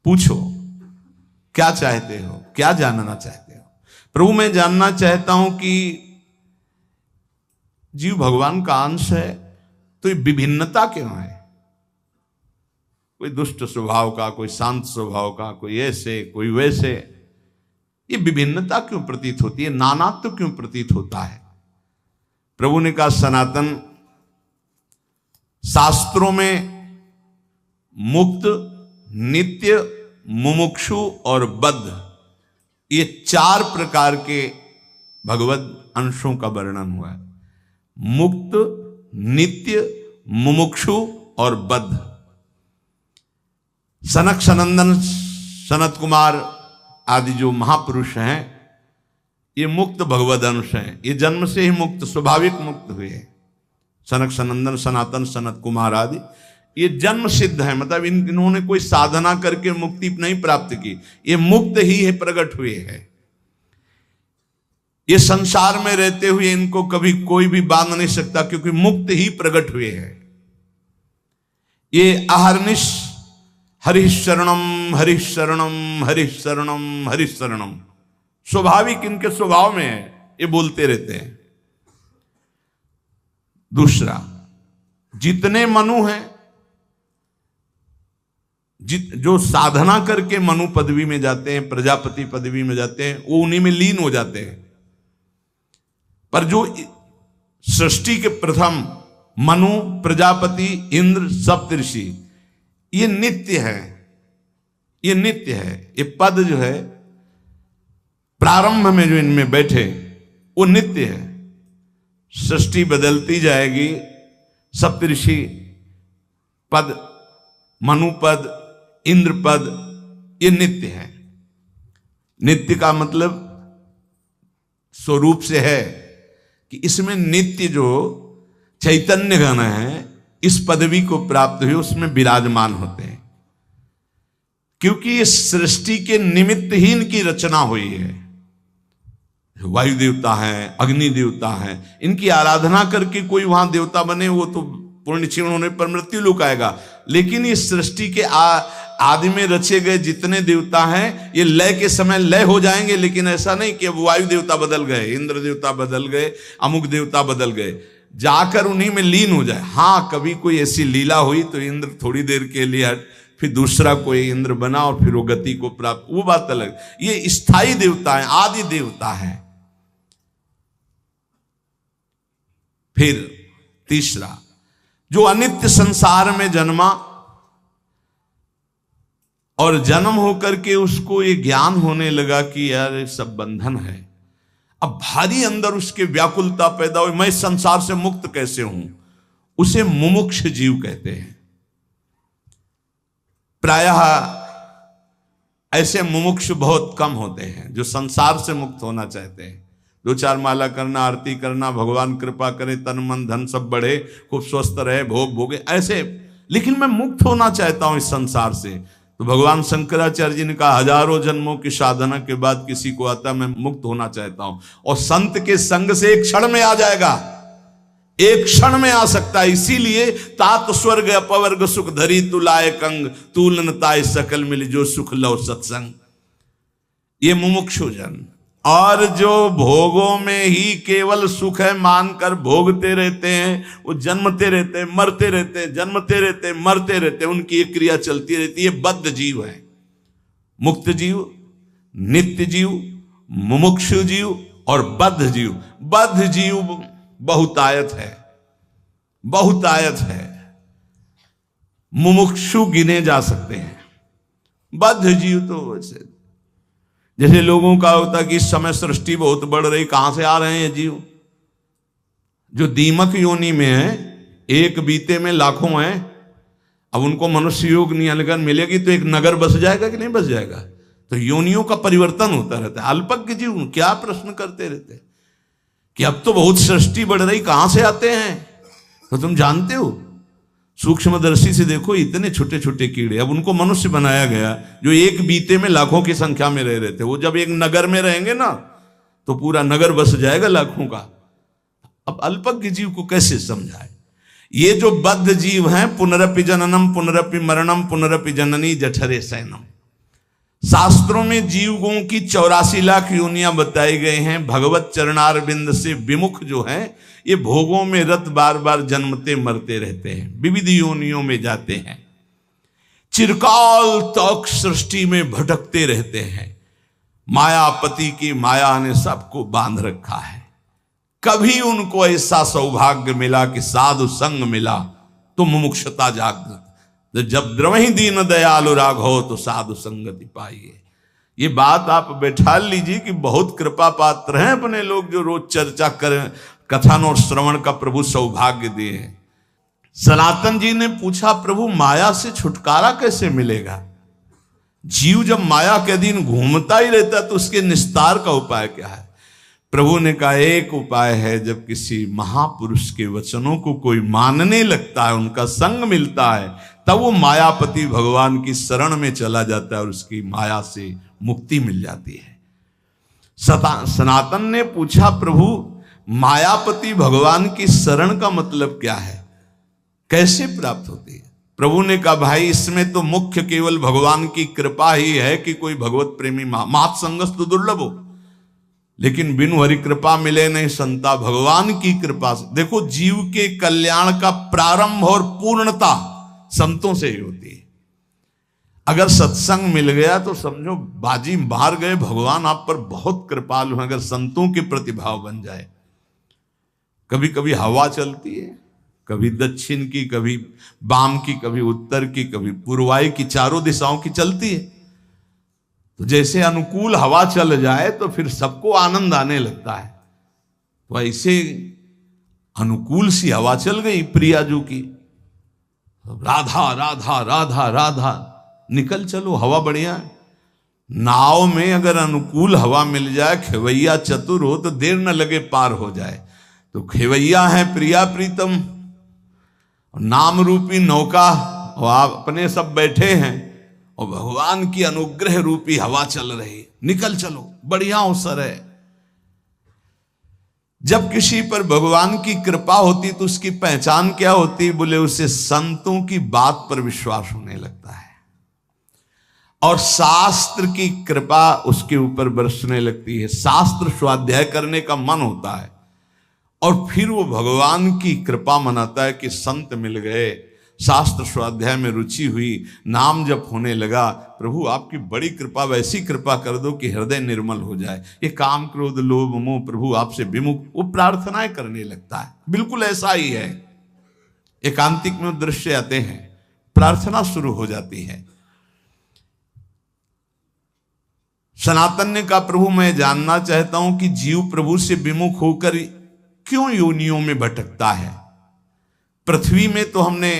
पूछो क्या चाहते हो, क्या जानना चाहते हो। प्रभु मैं जानना चाहता हूं कि जीव भगवान का अंश है तो ये विभिन्नता क्यों है, कोई दुष्ट स्वभाव का, कोई शांत स्वभाव का, कोई ऐसे कोई वैसे, ये विभिन्नता क्यों प्रतीत होती है, नानात्व क्यों प्रतीत होता है। प्रभु ने कहा, सनातन शास्त्रों में मुक्त, नित्य, मुमुक्षु और बद्ध, ये 4 प्रकार के भगवत अंशों का वर्णन हुआ है। मुक्त, नित्य, मुमुक्षु और बद्ध। सनक सनंदन, सनत कुमार आदि जो महापुरुष हैं ये मुक्त भगवद अंश हैं। ये जन्म से ही मुक्त, स्वाभाविक मुक्त हुए हैं। सनक सनंदन, सनातन, सनत कुमार आदि ये जन्म सिद्ध है, मतलब इन्होंने कोई साधना करके मुक्ति नहीं प्राप्त की, ये मुक्त ही है, प्रकट हुए हैं। ये संसार में रहते हुए इनको कभी कोई भी बांध नहीं सकता, क्योंकि मुक्त ही प्रकट हुए हैं। ये अहर्निश हरिशरणम हरिशरणम हरिशरणम हरिशरणम, स्वाभाविक इनके स्वभाव में है, ये बोलते रहते हैं। दूसरा, जितने मनु हैं, जो साधना करके मनु पदवी में जाते हैं, प्रजापति पदवी में जाते हैं, वो उन्हीं में लीन हो जाते हैं। पर जो सृष्टि के प्रथम मनु, प्रजापति, इंद्र, सप्तऋषि, ये नित्य है, ये नित्य है। ये पद जो है प्रारंभ में जो इनमें बैठे वो नित्य है। सृष्टि बदलती जाएगी, सप्तऋषि पद, मनु पद, इंद्र पद, ये नित्य है। नित्य का मतलब स्वरूप से है कि इसमें नित्य जो चैतन्य गण है इस पदवी को प्राप्त हुए उसमें विराजमान होते हैं, क्योंकि इस सृष्टि के निमित्त ही इनकी रचना हुई है। वायु देवता है, अग्नि देवता है, इनकी आराधना करके कोई वहां देवता बने वो तो पूर्ण क्षीण होने पर मृत्यु लोक आएगा, लेकिन इस सृष्टि के आदि में रचे गए जितने देवता हैं ये लय के समय लय हो जाएंगे, लेकिन ऐसा नहीं कि अब वायु देवता बदल गए, इंद्र देवता बदल गए, अमुक देवता बदल गए, जाकर उन्हीं में लीन हो जाए। हाँ, कभी कोई ऐसी लीला हुई तो इंद्र थोड़ी देर के लिए हट, फिर दूसरा कोई इंद्र बना और फिर वो गति को प्राप्त, वो बात अलग। ये स्थायी देवता है, आदि देवता है। फिर तीसरा, जो अनित्य संसार में जन्मा और जन्म होकर के उसको ये ज्ञान होने लगा कि यार ये सब बंधन है, अब भारी अंदर उसके व्याकुलता पैदा हुई, मैं संसार से मुक्त कैसे हूं, उसे मुमुक्ष जीव कहते हैं। प्रायः ऐसे मुमुक्ष बहुत कम होते हैं जो संसार से मुक्त होना चाहते हैं। 2-4 माला करना, आरती करना, भगवान कृपा करे, तन मन धन सब बढ़े, खूब स्वस्थ रहे, भोग भोगे, ऐसे, लेकिन मैं मुक्त होना चाहता हूं इस संसार से। तो भगवान शंकराचार्य जी ने कहा, हजारों जन्मों की साधना के बाद किसी को आता मैं मुक्त होना चाहता हूं, और संत के संग से एक क्षण में आ जाएगा, एक क्षण में आ सकता है। इसीलिए तात स्वर्ग अपवर्ग सुख धरी तुलाए कंग, तूलन ताय सकल मिल जो सुख लो सत्संग। ये मुमुक्षु जन, और जो भोगों में ही केवल सुख है मानकर भोगते रहते हैं, वो जन्मते रहते हैं, मरते रहते हैं, जन्मते रहते हैं, मरते रहते हैं, उनकी एक क्रिया चलती रहती है। बद्ध जीव है। मुक्त जीव, नित्य जीव, मुमुक्षु जीव और बद्ध जीव। बद्ध जीव बहुतायत है, बहुतायत है, मुमुक्षु गिने जा सकते हैं। बद्ध जीव तो वैसे जैसे लोगों का होता कि इस समय सृष्टि बहुत बढ़ रही, कहां से आ रहे हैं ये जीव? जो दीमक योनि में है, एक बीते में लाखों हैं। अब उनको मनुष्य योग नियंत्रण मिलेगी तो एक नगर बस जाएगा कि नहीं बस जाएगा? तो योनियों का परिवर्तन होता रहता है। अल्पज्ञ जीव क्या प्रश्न करते रहते कि अब तो बहुत सृष्टि बढ़ रही, कहां से आते हैं? तो तुम जानते हो, सूक्ष्मदर्शी से देखो, इतने छोटे छोटे कीड़े, अब उनको मनुष्य बनाया गया जो एक बीते में लाखों की संख्या में रह रहे थे। वो जब एक नगर में रहेंगे ना तो पूरा नगर बस जाएगा लाखों का। अब अल्पज्ञ जीव को कैसे समझाए? ये जो बद्ध जीव हैं, पुनरपि जननम पुनरपि मरणम पुनरपि जननी जठरे सैनम। शास्त्रों में जीवों की 84 लाख योनियां बताई गए हैं। भगवत चरणारविंद से विमुख जो है ये भोगों में रत बार बार जन्मते मरते रहते हैं, विविध योनियों में जाते हैं, चिरकाल तक सृष्टि में भटकते रहते हैं। मायापति की माया ने सबको बांध रखा है। कभी उनको ऐसा सौभाग्य मिला कि साधु संग मिला तो मुमुक्षता जागृत। जब द्रवहि दीन दयालु राघव तो साधु संगति पाइए। ये बात आप बैठा लीजिए कि बहुत कृपा पात्र हैं अपने लोग जो रोज चर्चा करें, कथन और श्रवण का प्रभु सौभाग्य दिए। सनातन जी ने पूछा, प्रभु माया से छुटकारा कैसे मिलेगा? जीव जब माया के अधीन घूमता ही रहता तो उसके निस्तार का उपाय क्या है? प्रभु ने कहा, एक उपाय है, जब किसी महापुरुष के वचनों को कोई मानने लगता है, उनका संग मिलता है, तब वो मायापति भगवान की शरण में चला जाता है और उसकी माया से मुक्ति मिल जाती है। सनातन ने पूछा, प्रभु मायापति भगवान की शरण का मतलब क्या है, कैसे प्राप्त होती है? प्रभु ने कहा, भाई इसमें तो मुख्य केवल भगवान की कृपा ही है कि कोई भगवत प्रेमी मात संगस तो दुर्लभ हो, लेकिन बिनु हरि कृपा मिले नहीं संता। भगवान की कृपा से देखो, जीव के कल्याण का प्रारंभ और पूर्णता संतों से ही होती है। अगर सत्संग मिल गया तो समझो बाजी मार गए, भगवान आप पर बहुत कृपालु हैं। अगर संतों के प्रतिभाव बन जाए, कभी कभी हवा चलती है, कभी दक्षिण की, कभी वाम की, कभी उत्तर की, कभी पूर्वाई की, चारों दिशाओं की चलती है। तो जैसे अनुकूल हवा चल जाए तो फिर सबको आनंद आने लगता है। तो ऐसे अनुकूल सी हवा चल गई प्रियाजू की, राधा राधा राधा राधा, निकल चलो, हवा बढ़िया है। नाव में अगर अनुकूल हवा मिल जाए, खेवैया चतुर हो तो देर न लगे पार हो जाए। तो खेवैया है प्रिया प्रीतम, नाम रूपी नौका, और आप अपने सब बैठे हैं और भगवान की अनुग्रह रूपी हवा चल रही, निकल चलो, बढ़िया अवसर है। जब किसी पर भगवान की कृपा होती तो उसकी पहचान क्या होती? बोले उसे संतों की बात पर विश्वास होने लगता है और शास्त्र की कृपा उसके ऊपर बरसने लगती है। शास्त्र स्वाध्याय करने का मन होता है और फिर वो भगवान की कृपा मनाता है कि संत मिल गए, शास्त्र स्वाध्याय में रुचि हुई, नाम जप होने लगा। प्रभु आपकी बड़ी कृपा, वैसी कृपा कर दो कि हृदय निर्मल हो जाए, ये काम क्रोध लोभ मोह प्रभु आपसे विमुख, वो प्रार्थनाएं करने लगता है। बिल्कुल ऐसा ही है, एकांतिक में दृश्य आते हैं, प्रार्थना शुरू हो जाती है। सनातन ने कहा प्रभु मैं जानना चाहता हूं कि जीव प्रभु से विमुख होकर क्यों योनियों में भटकता है। पृथ्वी में तो हमने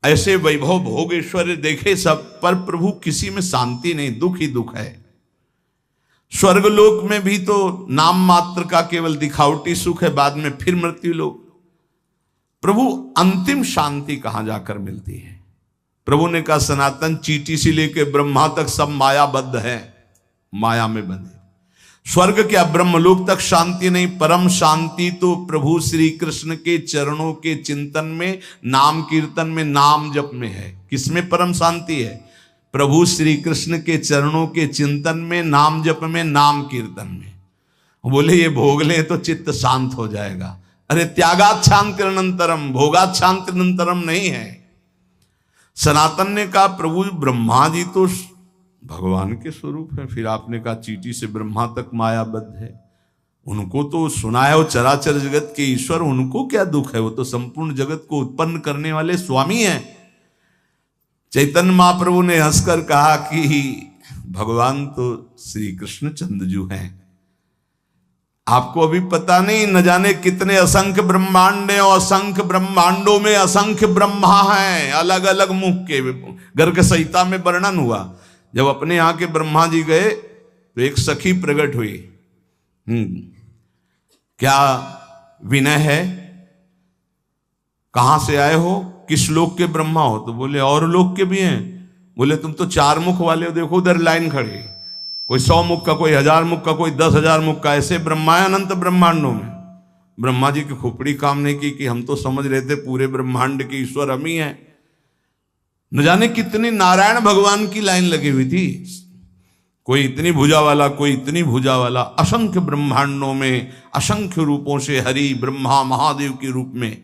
ऐसे वैभव भोग ऐश्वर्य देखे सब, पर प्रभु किसी में शांति नहीं, दुख ही दुख है। स्वर्गलोक में भी तो नाम मात्र का केवल दिखावटी सुख है, बाद में फिर मृत्यु लोक। प्रभु अंतिम शांति कहां जाकर मिलती है? प्रभु ने कहा सनातन चींटी से लेके ब्रह्मा तक सब मायाबद्ध है, माया में बंधे। स्वर्ग क्या ब्रह्मलोक तक शांति नहीं, परम शांति तो प्रभु श्री कृष्ण के चरणों के चिंतन में, नाम कीर्तन में, नाम जप में है। किसमें परम शांति है? प्रभु श्री कृष्ण के चरणों के चिंतन में, नाम जप में, नाम कीर्तन में। बोले ये भोग ले तो चित्त शांत हो जाएगा। अरे त्यागात शांतिरनंतरम, भोगात शांतिरनंतरम नहीं है। सनातन ने कहा प्रभु ब्रह्मा जी तो भगवान के स्वरूप है, फिर आपने कहा चींटी से ब्रह्मा तक मायाबद्ध है, उनको तो सुना है वो चराचर जगत के ईश्वर, उनको क्या दुख है? वो तो संपूर्ण जगत को उत्पन्न करने वाले स्वामी हैं। चैतन्य महाप्रभु ने हंसकर कहा कि भगवान तो श्री कृष्ण चंद्रजू हैं, आपको अभी पता नहीं, न जाने कितने असंख्य ब्रह्मांड और असंख्य ब्रह्मांडों में असंख्य ब्रह्मा हैं, अलग अलग मुख के। गर्ग संहिता में वर्णन हुआ, जब अपने यहाँ के ब्रह्मा जी गए तो एक सखी प्रकट हुई। क्या विनय है, कहां से आए हो, किस लोक के ब्रह्मा हो? तो बोले और लोक के भी हैं। बोले तुम तो 4 मुख वाले हो, देखो उधर लाइन खड़ी, कोई 100 मुख का, कोई 1000 मुख का, कोई 10,000 मुख का, ऐसे ब्रह्मा है अनंत ब्रह्मांडों में। ब्रह्मा जी की खोपड़ी काम नहीं की कि हम तो समझ रहे थे पूरे ब्रह्मांड के ईश्वर हम ही हैं। न जाने कितने नारायण भगवान की लाइन लगी हुई थी, कोई इतनी भुजा वाला, कोई इतनी भुजा वाला, असंख्य ब्रह्मांडों में असंख्य रूपों से हरि ब्रह्मा महादेव के रूप में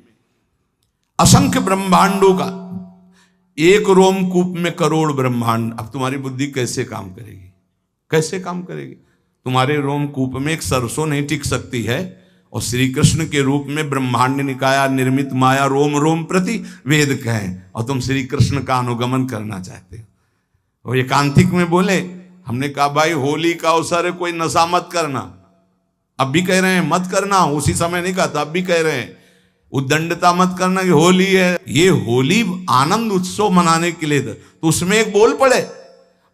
असंख्य ब्रह्मांडों का एक रोमकूप में करोड़ ब्रह्मांड। अब तुम्हारी बुद्धि कैसे काम करेगी? कैसे काम करेगी? तुम्हारे रोमकूप में एक सरसों नहीं टिक सकती है, और श्री कृष्ण के रूप में ब्रह्मांड निकाया निर्मित माया रोम रोम प्रति वेद कहें, और तुम श्री कृष्ण का अनुगमन करना चाहते हो। और एकांतिक में बोले, हमने कहा भाई होली का अवसर है, कोई नशा मत करना। अब भी कह रहे हैं मत करना, उसी समय नहीं कहा था, अब भी कह रहे हैं उद्दंडता मत करना कि होली है। ये होली आनंद उत्सव मनाने के लिए था, तो उसमें एक बोल पड़े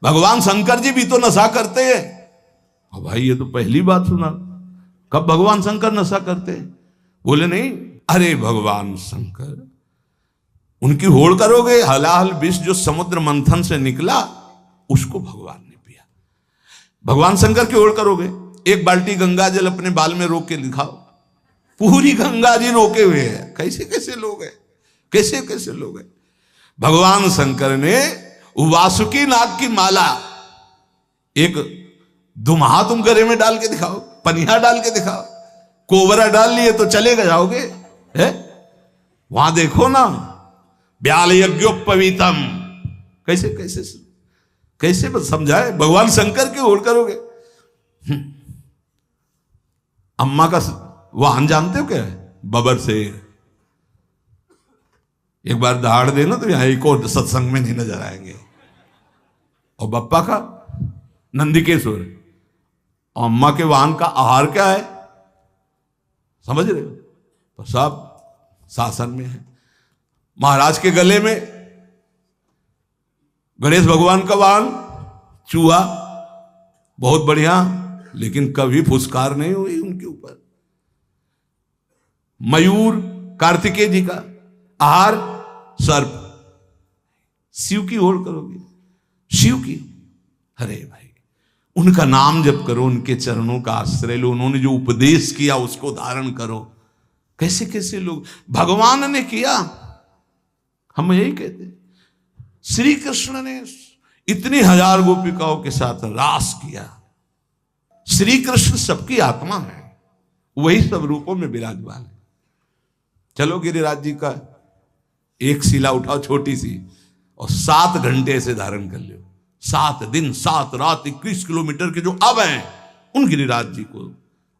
भगवान शंकर जी भी तो नशा करते हैं। और भाई ये तो पहली बात सुना, कब भगवान शंकर नशा करते? बोले नहीं, अरे भगवान शंकर, उनकी होड़ करोगे, हलाहल विष जो समुद्र मंथन से निकला उसको भगवान ने पिया। भगवान शंकर की होड़ करोगे? एक बाल्टी गंगा जल अपने बाल में रोक के दिखाओ, पूरी गंगा जी रोके हुए हैं। कैसे कैसे लोग हैं, कैसे कैसे लोग हैं। भगवान शंकर ने वासुकी नाग की माला, एक दुम्हा तुम गले में डाल के दिखाओ, पनिया डाल के दिखाओ, कोबरा डाल लिए तो चले जाओगे है? वहां देखो ना, ब्याल यज्ञोपवीतम, कैसे कैसे कैसे समझाए। भगवान शंकर की ओर करोगे। अम्मा का वाहन जानते हो क्या है? बबर से एक बार दहाड़ देना तो यहां एक और सत्संग में नहीं नजर आएंगे। और बप्पा का नंदिकेश्वर। अम्मा के वाहन का आहार क्या है? समझ रहे हो? तो सब शासन में है। महाराज के गले में गणेश भगवान का वाहन चूहा, बहुत बढ़िया, लेकिन कभी फुसकार नहीं हुई उनके ऊपर। मयूर कार्तिकेय जी का आहार सर्प। शिव की ओर करोगे, शिव की, अरे भाई उनका नाम जप करो, उनके चरणों का आश्रय लो, उन्होंने जो उपदेश किया उसको धारण करो। कैसे कैसे लोग भगवान ने किया, हम यही कहते। श्री कृष्ण ने इतनी हजार गोपिकाओं के साथ रास किया। श्री कृष्ण सबकी आत्मा है, वही सब रूपों में विराजमान है। चलो गिरिराज जी का एक शिला उठाओ छोटी सी और 7 घंटे से धारण कर लो। 7 दिन 7 रात 21 किलोमीटर के जो अब हैं उन गिरिराज जी को,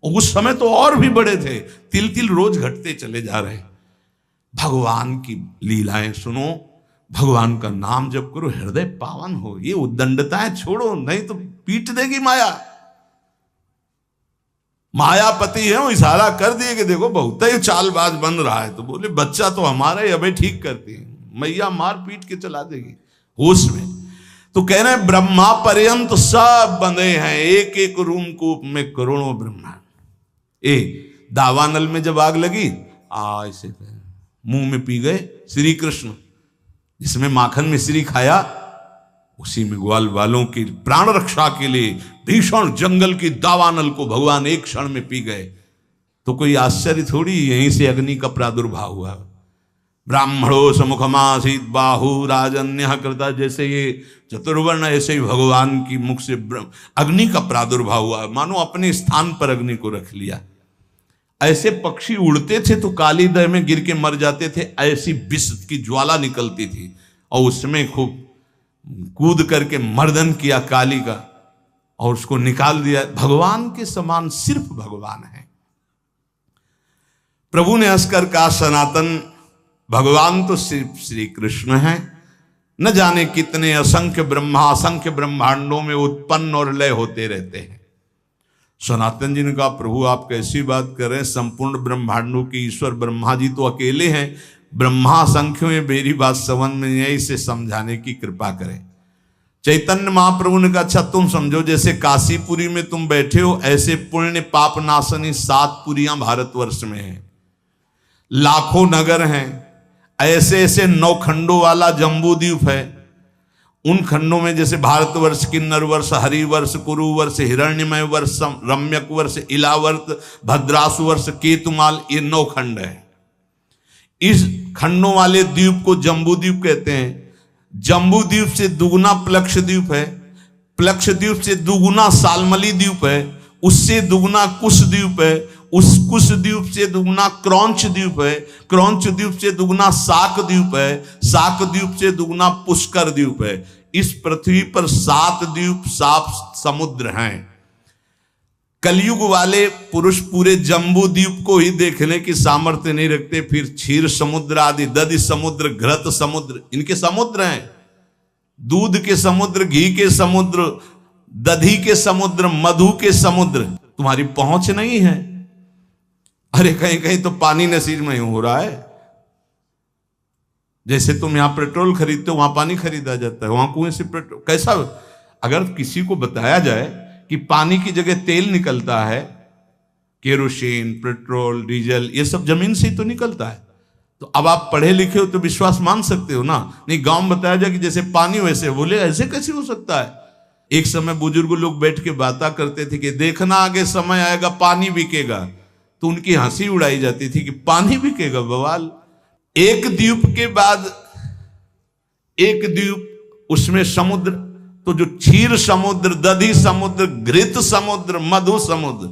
और उस समय तो और भी बड़े थे, तिल तिल रोज घटते चले जा रहे। भगवान की लीलाएं सुनो, भगवान का नाम जप करो, हृदय पावन हो। ये उद्दंडताएं छोड़ो, नहीं तो पीट देगी माया। मायापति है, वो इशारा कर दिए कि देखो बहुत ही चालबाज बन रहा है, तो बोले बच्चा तो हमारा ही, अबे ठीक करती है, मैया मार पीट के चला देगी होश में। तो कह रहे हैं ब्रह्मा पर्यंत सब बंधे हैं, एक एक रूम कूप में करोड़ों ब्रह्मा। दावानल में जब आग लगी, ऐसे मुंह में पी गए श्री कृष्ण, जिसमें माखन मिश्री खाया, उसी में ग्वाल वालों की प्राण रक्षा के लिए भीषण जंगल की दावानल को भगवान एक क्षण में पी गए। तो कोई आश्चर्य थोड़ी, यहीं से अग्नि का प्रादुर्भाव हुआ। ब्राह्मणो समुखमासीत बाहु राजन्य कृता, जैसे ये चतुर्वर्ण ऐसे ही भगवान की मुख से अग्नि का प्रादुर्भाव हुआ, मानो अपने स्थान पर अग्नि को रख लिया। ऐसे पक्षी उड़ते थे तो काली दह में गिर के मर जाते थे, ऐसी विष की ज्वाला निकलती थी और उसमें खूब कूद करके मर्दन किया काली का और उसको निकाल दिया। भगवान के समान सिर्फ भगवान है। प्रभु ने हंसकर कहा, सनातन भगवान तो सिर्फ श्री कृष्ण हैं, न जाने कितने असंख्य ब्रह्मांडों में उत्पन्न और लय होते रहते हैं। सनातन जी ने कहा, प्रभु आप कैसी बात कर रहे हैं, संपूर्ण ब्रह्मांडों के ईश्वर ब्रह्मा जी तो अकेले हैं, ब्रह्मा संख्यों में मेरी बात समझ में नहीं है, इसे समझाने की कृपा करें। चैतन्य महाप्रभु ने कहा, अच्छा तुम समझो, जैसे काशीपुरी में तुम बैठे हो, ऐसे पुण्य पाप नाशनी 7 पुरियां भारतवर्ष में हैं, लाखों नगर हैं, ऐसे ऐसे 9 खंडों वाला जम्बू द्वीप है। उन खंडों में जैसे भारतवर्ष, किन्नर वर्ष, हरिवर्ष, कुरुवर्ष, हिरण्यमय वर्ष, रम्यक वर्ष, इलावर्त, भद्रासु वर्ष, केतुमाल, ये 9 खंड है। इस खंडों वाले द्वीप को जम्बू द्वीप कहते हैं। जम्बू द्वीप से दुगुना प्लक्ष द्वीप है, प्लक्ष द्वीप से दुगुना सालमली द्वीप है, उससे दुगुना कुश द्वीप है, उस कुश द्वीप से दुगुना क्रौंच द्वीप है, क्रौंच द्वीप से दुगुना साक द्वीप है, साक द्वीप से दुगुना पुष्कर द्वीप है। इस पृथ्वी पर 7 द्वीप 7 समुद्र हैं। कलयुग वाले पुरुष पूरे जम्बू द्वीप को ही देखने की सामर्थ्य नहीं रखते, फिर क्षीर समुद्र आदि, दधि समुद्र, घृत समुद्र, इनके समुद्र हैं। दूध के समुद्र, घी के समुद्र, दधी के समुद्र, मधु के समुद्र, तुम्हारी पहुंच नहीं है। अरे कहीं कहीं तो पानी नसीब नहीं हो रहा है। जैसे तुम यहां पेट्रोल खरीदते हो, वहां पानी खरीदा जाता है, वहां कुएं से पेट्रोल। कैसा, अगर किसी को बताया जाए कि पानी की जगह तेल निकलता है, केरोसिन, पेट्रोल, डीजल, ये सब जमीन से ही तो निकलता है, तो अब आप पढ़े लिखे हो तो विश्वास मान सकते हो ना। नहीं, गांव में बताया जाए कि जैसे पानी वैसे, बोले ऐसे कैसे हो सकता है। एक समय बुजुर्ग लोग बैठ के बातें करते थे कि देखना आगे समय आएगा पानी बिकेगा, तो उनकी हंसी उड़ाई जाती थी कि पानी बिकेगा, बवाल। एक द्वीप के बाद एक द्वीप, उसमें समुद्र, तो जो क्षीर समुद्र, दधी समुद्र, घृत समुद्र, मधु समुद्र,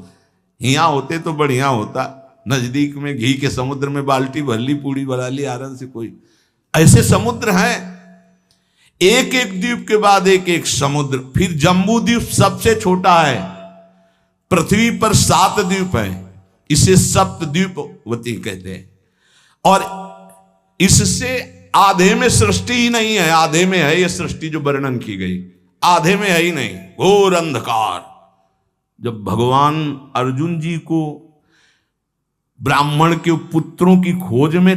यहाँ होते तो बढ़िया होता। नजदीक में घी के समुद्र में बाल्टी भर ली, पूड़ी बना ली आराम से। कोई ऐसे समुद्र हैं, एक एक द्वीप के बाद एक एक समुद्र। फिर जम्बू द्वीप सबसे छोटा है, पृथ्वी पर 7 द्वीप है, इसे सप्तद्वीपवती कहते हैं। और इससे आधे में सृष्टि ही नहीं है, आधे में है ये सृष्टि जो वर्णन की गई, आधे में है ही नहीं, घोर अंधकार। जब भगवान अर्जुन जी को ब्राह्मण के पुत्रों की खोज में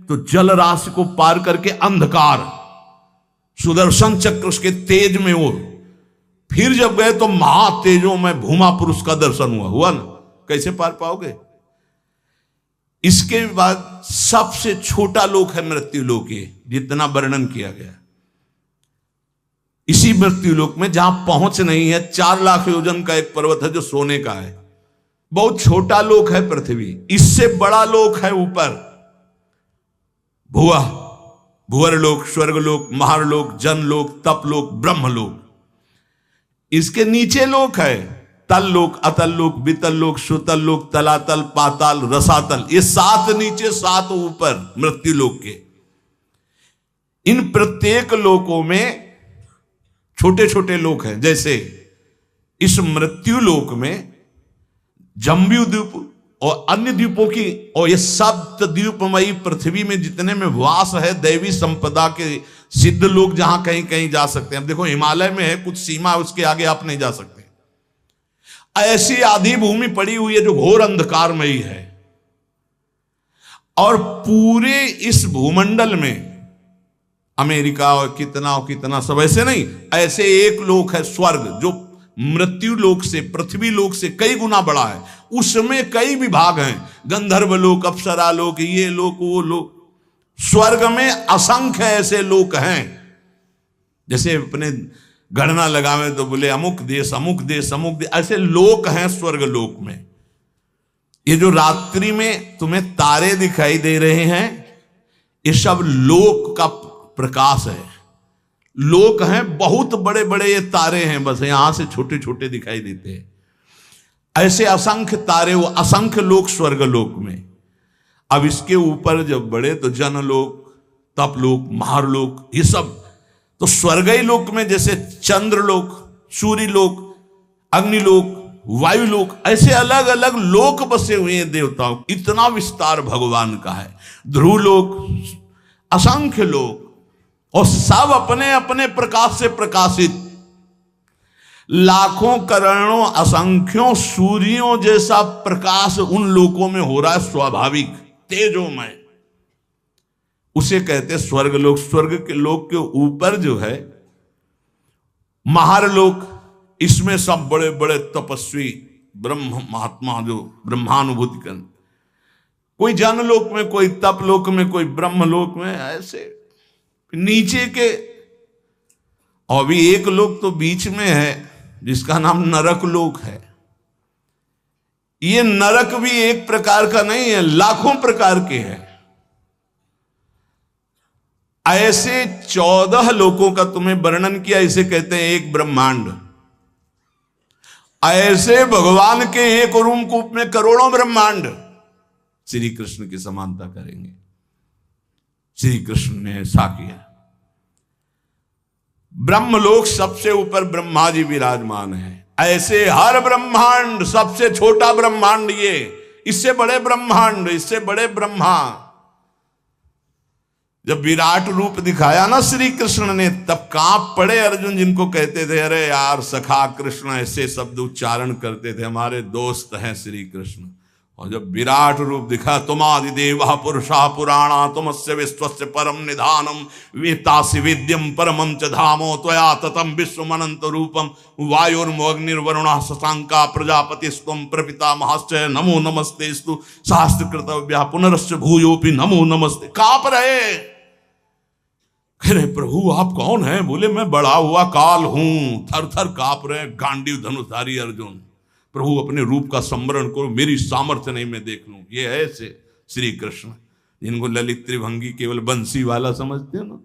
तो जल राशि को पार करके अंधकार, सुदर्शन चक्र उसके तेज में और फिर जब गए तो महातेजों में भूमा पुरुष का दर्शन हुआ ना, कैसे पार पाओगे। इसके बाद सबसे छोटा लोक है मृत्यु लोक, जितना वर्णन किया गया। इसी मृत्यु लोक में जहां पहुंच नहीं है, 4 लाख योजन का एक पर्वत है जो सोने का है, बहुत छोटा लोक है पृथ्वी। इससे बड़ा लोक है ऊपर भुआ, भुवरलोक, स्वर्गलोक, महारलोक, जनलोक, तपलोक, ब्रह्मलोक। इसके नीचे लोक है तल लोक, अतल लोक, वितल लोक, सुतल लोक, तलातल, पाताल, रसातल। ये 7 नीचे 7 ऊपर मृत्यु लोक के। इन प्रत्येक लोकों में छोटे छोटे लोक हैं। जैसे इस मृत्यु लोक में जम्बू द्वीप और अन्य द्वीपों की, और ये सप्त द्वीपमयी पृथ्वी में जितने में वास है दैवी संपदा के सिद्ध लोग, जहां कहीं कहीं जा सकते हैं। अब देखो हिमालय में है कुछ सीमा, उसके आगे आप नहीं जा सकते। ऐसी आधी भूमि पड़ी हुई है जो घोर अंधकारमयी है, और पूरे इस भूमंडल में अमेरिका और कितना सब ऐसे नहीं, ऐसे एक लोक है स्वर्ग, जो मृत्यु लोक से, पृथ्वी लोक से कई गुना बड़ा है। उसमें कई विभाग हैं, गंधर्व लोक, अप्सरा लोक, ये लोक, वो लोक। स्वर्ग में असंख्य ऐसे लोक हैं। जैसे अपने गणना लगावे तो बोले अमुक देश, अमुक देश, अमुक देश, ऐसे लोक हैं स्वर्ग लोक में। ये जो रात्रि में तुम्हें तारे दिखाई दे रहे हैं, ये सब लोक का प्रकाश है। लोक हैं, बहुत बड़े बड़े ये तारे हैं, बस यहां से छोटे छोटे दिखाई देते हैं। ऐसे असंख्य तारे, वो असंख्य लोक स्वर्ग लोक में। अब इसके ऊपर जब बढ़े तो जनलोक, तपलोक, महारलोक, ये सब तो स्वर्गीय लोक में जैसे चंद्रलोक, सूर्यलोक, अग्निलोक, वायुलोक, ऐसे अलग अलग लोक बसे हुए हैं देवताओं। इतना विस्तार भगवान का है। ध्रुवलोक, असंख्य लोक, और सब अपने अपने प्रकाश से प्रकाशित। लाखों करोड़ों असंख्यों सूर्यों जैसा प्रकाश उन लोकों में हो रहा है, स्वाभाविक तेजोमय। उसे कहते स्वर्ग लोक। स्वर्ग के लोक के ऊपर जो है महारलोक, इसमें सब बड़े बड़े तपस्वी ब्रह्म महात्मा जो ब्रह्मानुभूति कर, कोई जनलोक में, कोई तपलोक में, कोई ब्रह्मलोक में, ऐसे नीचे के। और भी एक लोक तो बीच में है जिसका नाम नरक लोक है। ये नरक भी एक प्रकार का नहीं है, लाखों प्रकार के हैं। ऐसे 14 लोकों का तुम्हें वर्णन किया, इसे कहते हैं एक ब्रह्मांड। ऐसे भगवान के एक रूम कूप में करोड़ों ब्रह्मांड श्री कृष्ण की समानता करेंगे। श्री कृष्ण ने ऐसा किया। ब्रह्मलोक सबसे ऊपर ब्रह्मा जी विराजमान है। ऐसे हर ब्रह्मांड, सबसे छोटा ब्रह्मांड ये, इससे बड़े ब्रह्मांड, इससे बड़े ब्रह्मा। जब विराट रूप दिखाया ना श्री कृष्ण ने, तब कांप पड़े अर्जुन, जिनको कहते थे अरे यार सखा कृष्ण, ऐसे शब्द उच्चारण करते थे, हमारे दोस्त हैं श्री कृष्ण। और जब विराट रूप दिखा, तुमादि देवा पुरुषा पुराणा, तुमस्य विश्वस्य परम निधानम, वेतासि विद्यम परमं च धामो, त्वया ततम विश्वमनंत रूपम, वायुर्मोऽग्निर्वरुणः शशांका प्रजापतिस्त्वं प्रपितामहश्च, नमो नमस्तेस्तु शास्त्रकृतव्या पुनरश्च भूयोपि नमो नमस्ते। कांप रहे, कह रहे प्रभु आप कौन हैं? बोले मैं बड़ा हुआ काल हूं। थर थर कांप रहे, गांडीव धनुषधारी अर्जुन। प्रभु अपने रूप का स्मरण करो, मेरी सामर्थ्य नहीं मैं देख लूं। ये है श्री कृष्ण, जिनको ललित त्रिभंगी केवल बंसी वाला समझते हो ना,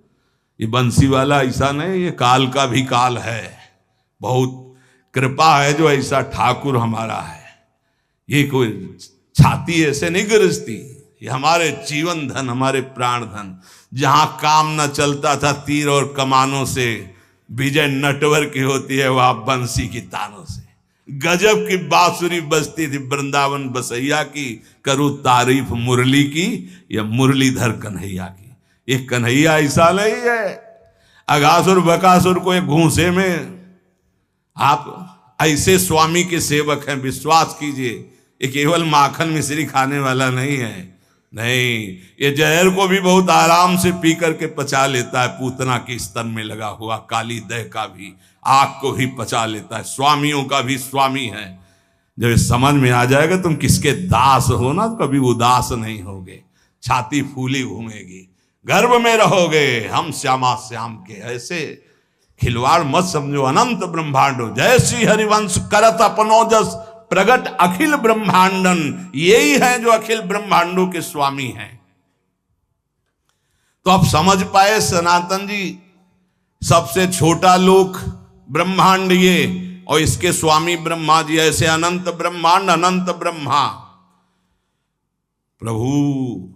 ये बंसी वाला ऐसा नहीं, ये काल का भी काल है। बहुत कृपा है जो ऐसा ठाकुर हमारा है। ये कोई छाती ऐसे नहीं गरजती, ये हमारे जीवन धन, हमारे प्राण धन। जहां काम न चलता था तीर और कमानों से, विजय नटवर की होती है वहां बंसी की तानों से। गजब की बांसुरी बजती थी वृंदावन बसैया की, करूं तारीफ मुरली की या मुरलीधर कन्हैया की। ये कन्हैया ऐसा नहीं है अगासुर बकासुर को एक घूंसे में। आप ऐसे स्वामी के सेवक हैं, विश्वास कीजिए। ये केवल माखन मिश्री खाने वाला नहीं है, नहीं, ये जहर को भी बहुत आराम से पी करके पचा लेता है। पूतना के स्तन में लगा हुआ काली दह का भी आग को ही पचा लेता है, स्वामियों का भी स्वामी है। जब ये समझ में आ जाएगा तुम किसके दास हो ना, तो कभी उदास नहीं होगे, छाती फूली घूमेगी, गर्भ में रहोगे। हम श्यामा श्याम के ऐसे खिलवाड़ मत समझो। अनंत ब्रह्मांडो जैसी हरिवंश करत अपनोजस प्रगट अखिल ब्रह्मांडन, यही है जो अखिल ब्रह्मांडों के स्वामी हैं। तो आप समझ पाए सनातन जी, सबसे छोटा लोक ब्रह्मांड ये, और इसके स्वामी ब्रह्मा जी। ऐसे अनंत ब्रह्मांड, अनंत ब्रह्मा। प्रभु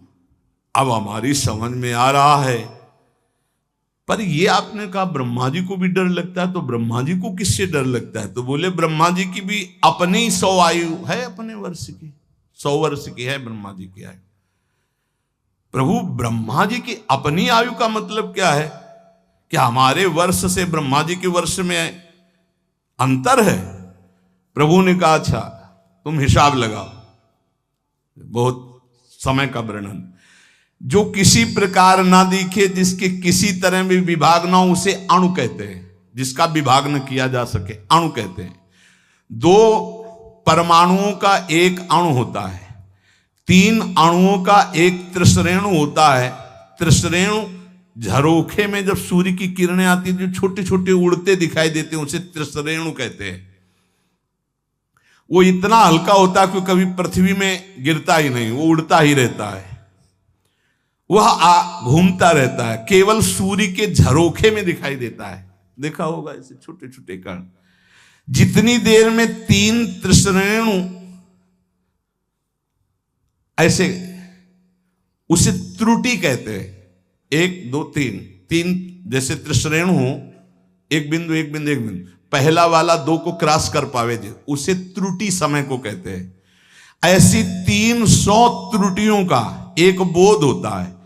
अब हमारी समझ में आ रहा है, पर ये आपने कहा ब्रह्मा जी को भी डर लगता है, तो ब्रह्मा जी को किससे डर लगता है? तो बोले ब्रह्मा जी की भी अपनी 100 आयु है, अपने वर्ष की 100 वर्ष की है ब्रह्मा जी की आयु। प्रभु ब्रह्मा जी की अपनी आयु का मतलब क्या है? क्या हमारे वर्ष से ब्रह्मा जी के वर्ष में अंतर है? प्रभु ने कहा अच्छा तुम हिसाब लगाओ, बहुत समय का वर्णन। जो किसी प्रकार ना दिखे, जिसके किसी तरह भी विभाग ना हो, उसे अणु कहते हैं। जिसका विभाग न किया जा सके अणु कहते हैं। 2 परमाणुओं का एक अणु होता है, 3 अणुओं का एक त्रिश्रेणु होता है। त्रिश्रेणु झरोखे में जब सूर्य की किरणें आती है, जो छोटे छोटे उड़ते दिखाई देते हैं, उसे त्रिश्रेणु कहते हैं। वो इतना हल्का होता है कि कभी पृथ्वी में गिरता ही नहीं, वो उड़ता ही रहता है, वह घूमता रहता है, केवल सूर्य के झरोखे में दिखाई देता है। देखा होगा ऐसे छोटे छोटे कण। जितनी देर में 3 त्रिश्रेणु ऐसे, उसे त्रुटि कहते हैं। 1 2 3 जैसे त्रिश्रेणु हो, एक बिंदु एक बिंदु एक बिंदु, पहला वाला 2 को क्रॉस कर पावे, उसे त्रुटि समय को कहते हैं। ऐसी 300 त्रुटियों का एक बोध होता है,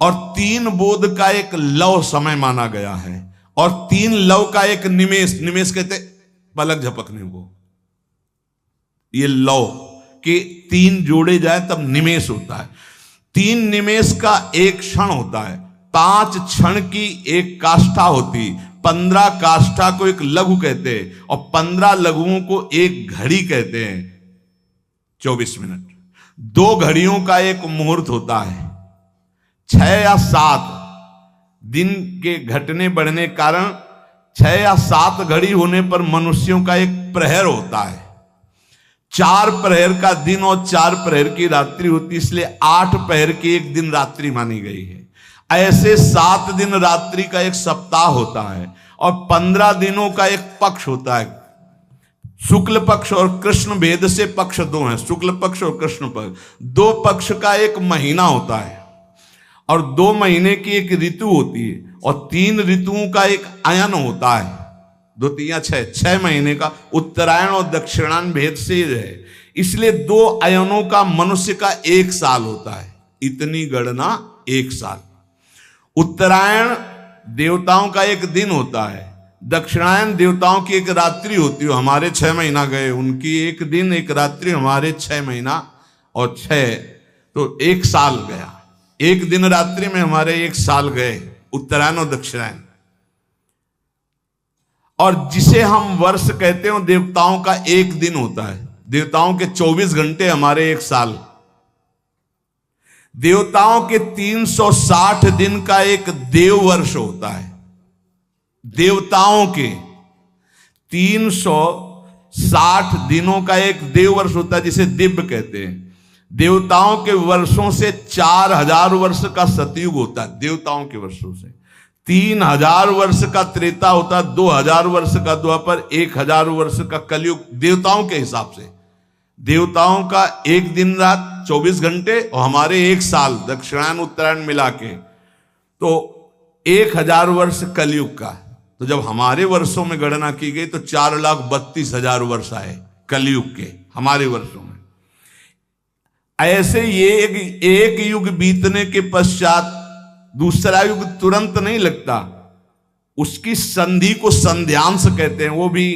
और 3 बोध का एक लव समय माना गया है, और 3 लव का एक निमेष, निमेष कहते पलक झपकने को। ये लव के 3 जोड़े जाए तब निमेष होता है। 3 निमेष का एक क्षण होता है, 5 क्षण की एक काष्ठा होती, 15 काष्ठा को एक लघु कहते हैं, और 15 लघुओं को एक घड़ी कहते हैं। 24 मिनट। 2 घड़ियों का एक मुहूर्त होता है। 6 या 7 दिन के घटने बढ़ने कारण 6 या 7 घड़ी होने पर मनुष्यों का एक प्रहर होता है। 4 प्रहर का दिन और 4 प्रहर की रात्रि होती, इसलिए 8 प्रहर की एक दिन रात्रि मानी गई है। ऐसे 7 दिन रात्रि का एक सप्ताह होता है, और 15 दिनों का एक पक्ष होता है। शुक्ल पक्ष और कृष्ण भेद से पक्ष 2 हैं, शुक्ल पक्ष और कृष्ण पक्ष। 2 पक्ष का एक महीना होता है, और 2 महीने की एक ऋतु होती है, और 3 ऋतुओं का एक अयन होता है। 2 3 6 महीने का उत्तरायण और दक्षिणायन भेद से है, इसलिए 2 अयनों का मनुष्य का 1 साल होता है। इतनी गणना 1 साल। उत्तरायण देवताओं का एक दिन होता है, दक्षिणायन देवताओं की एक रात्रि होती है। हमारे 6 महीना गए, उनकी एक दिन एक रात्रि, हमारे 6 महीना और 6, तो 1 साल गया। एक दिन रात्रि में हमारे 1 साल गए, उत्तरायण और दक्षिणायन। और जिसे हम वर्ष कहते हैं, देवताओं का 1 दिन होता है। देवताओं के 24 घंटे, हमारे 1 साल। देवताओं के 360 दिन का एक देव वर्ष होता है। देवताओं के 360 दिनों का एक देव वर्ष होता है, जिसे दिव्य कहते हैं। देवताओं के वर्षों से 4000 वर्ष का सतयुग होता है। देवताओं के वर्षों से 3000 वर्ष का त्रेता होता है, 2000 वर्ष का द्वापर, 1000 वर्ष का कलयुग। देवताओं के हिसाब से देवताओं का 1 दिन रात 24 घंटे, और हमारे 1 साल दक्षिणायन उत्तरायण मिला के, तो 1000 वर्ष कलयुग का। तो जब हमारे वर्षों में गणना की गई तो 4,32,000 वर्ष आए कलयुग के हमारे वर्षों में। ऐसे ये एक युग बीतने के पश्चात दूसरा युग तुरंत नहीं लगता, उसकी संधि को संध्यांश कहते हैं, वो भी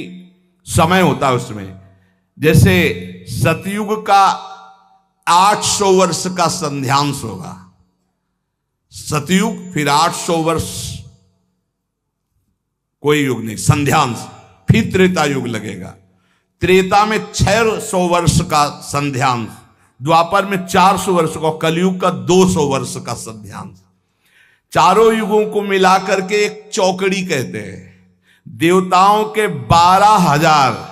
समय होता है उसमें। जैसे सतयुग का 800 वर्ष का संध्यांश होगा, सतयुग फिर 800 वर्ष कोई युग नहीं संध्यांश, फिर त्रेता युग लगेगा, त्रेता में 600 वर्ष का संध्यांश, द्वापर में 400 वर्ष का, कलयुग का 200 वर्ष का संध्यांश। चारों युगों को मिलाकर के एक चौकड़ी कहते हैं। देवताओं के 12,000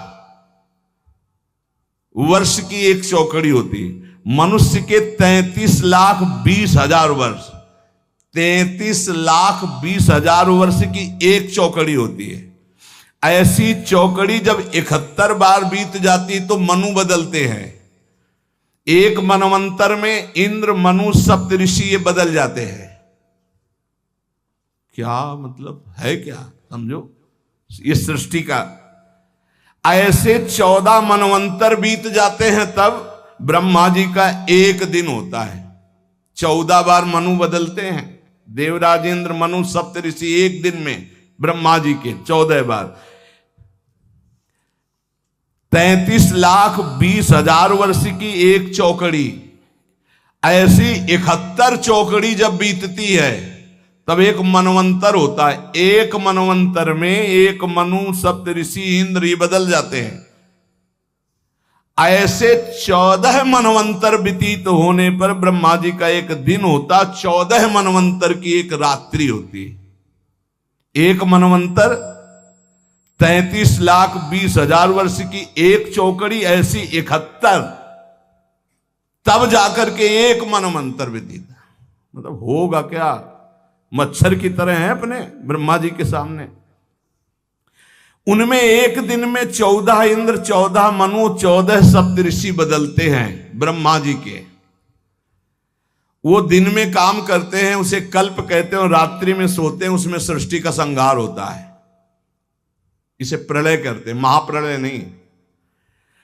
वर्ष की एक चौकड़ी होती, मनुष्य के 33,20,000 वर्ष, 33,20,000 वर्ष की एक चौकड़ी होती है। ऐसी चौकड़ी जब 71 बार बीत जाती तो मनु बदलते हैं। एक मनवंतर में इंद्र, मनु, सप्तऋषि ये बदल जाते हैं। क्या मतलब है, क्या समझो ये सृष्टि का। ऐसे 14 मनवंतर बीत जाते हैं तब ब्रह्मा जी का एक दिन होता है। 14 बार मनु बदलते हैं, देवराज, इंद्र, मनु, सप्तऋषि एक दिन में ब्रह्मा जी के 14 बार। 33,20,000 वर्ष की एक चौकड़ी, ऐसी 71 चौकड़ी जब बीतती है तब एक मनवंतर होता है। एक मनवंतर में एक मनु, सप्तऋषि, इंद्र ये बदल जाते हैं। ऐसे 14 मनवंतर व्यतीत होने पर ब्रह्मा जी का एक दिन होता, 14 मनवंतर की एक रात्रि होती। एक मनवंतर 33,20,000 वर्ष की एक चौकड़ी, ऐसी 71, तब जाकर के एक मनवंतर व्यतीत। मतलब होगा क्या, मच्छर की तरह है अपने ब्रह्मा जी के सामने। उनमें एक दिन में 14 इंद्र, 14 मनु, 14 सप्तऋषि बदलते हैं ब्रह्मा जी के। वो दिन में काम करते हैं, उसे कल्प कहते हैं, और रात्रि में सोते हैं, उसमें सृष्टि का संहार होता है। इसे प्रलय करते हैं, महाप्रलय नहीं।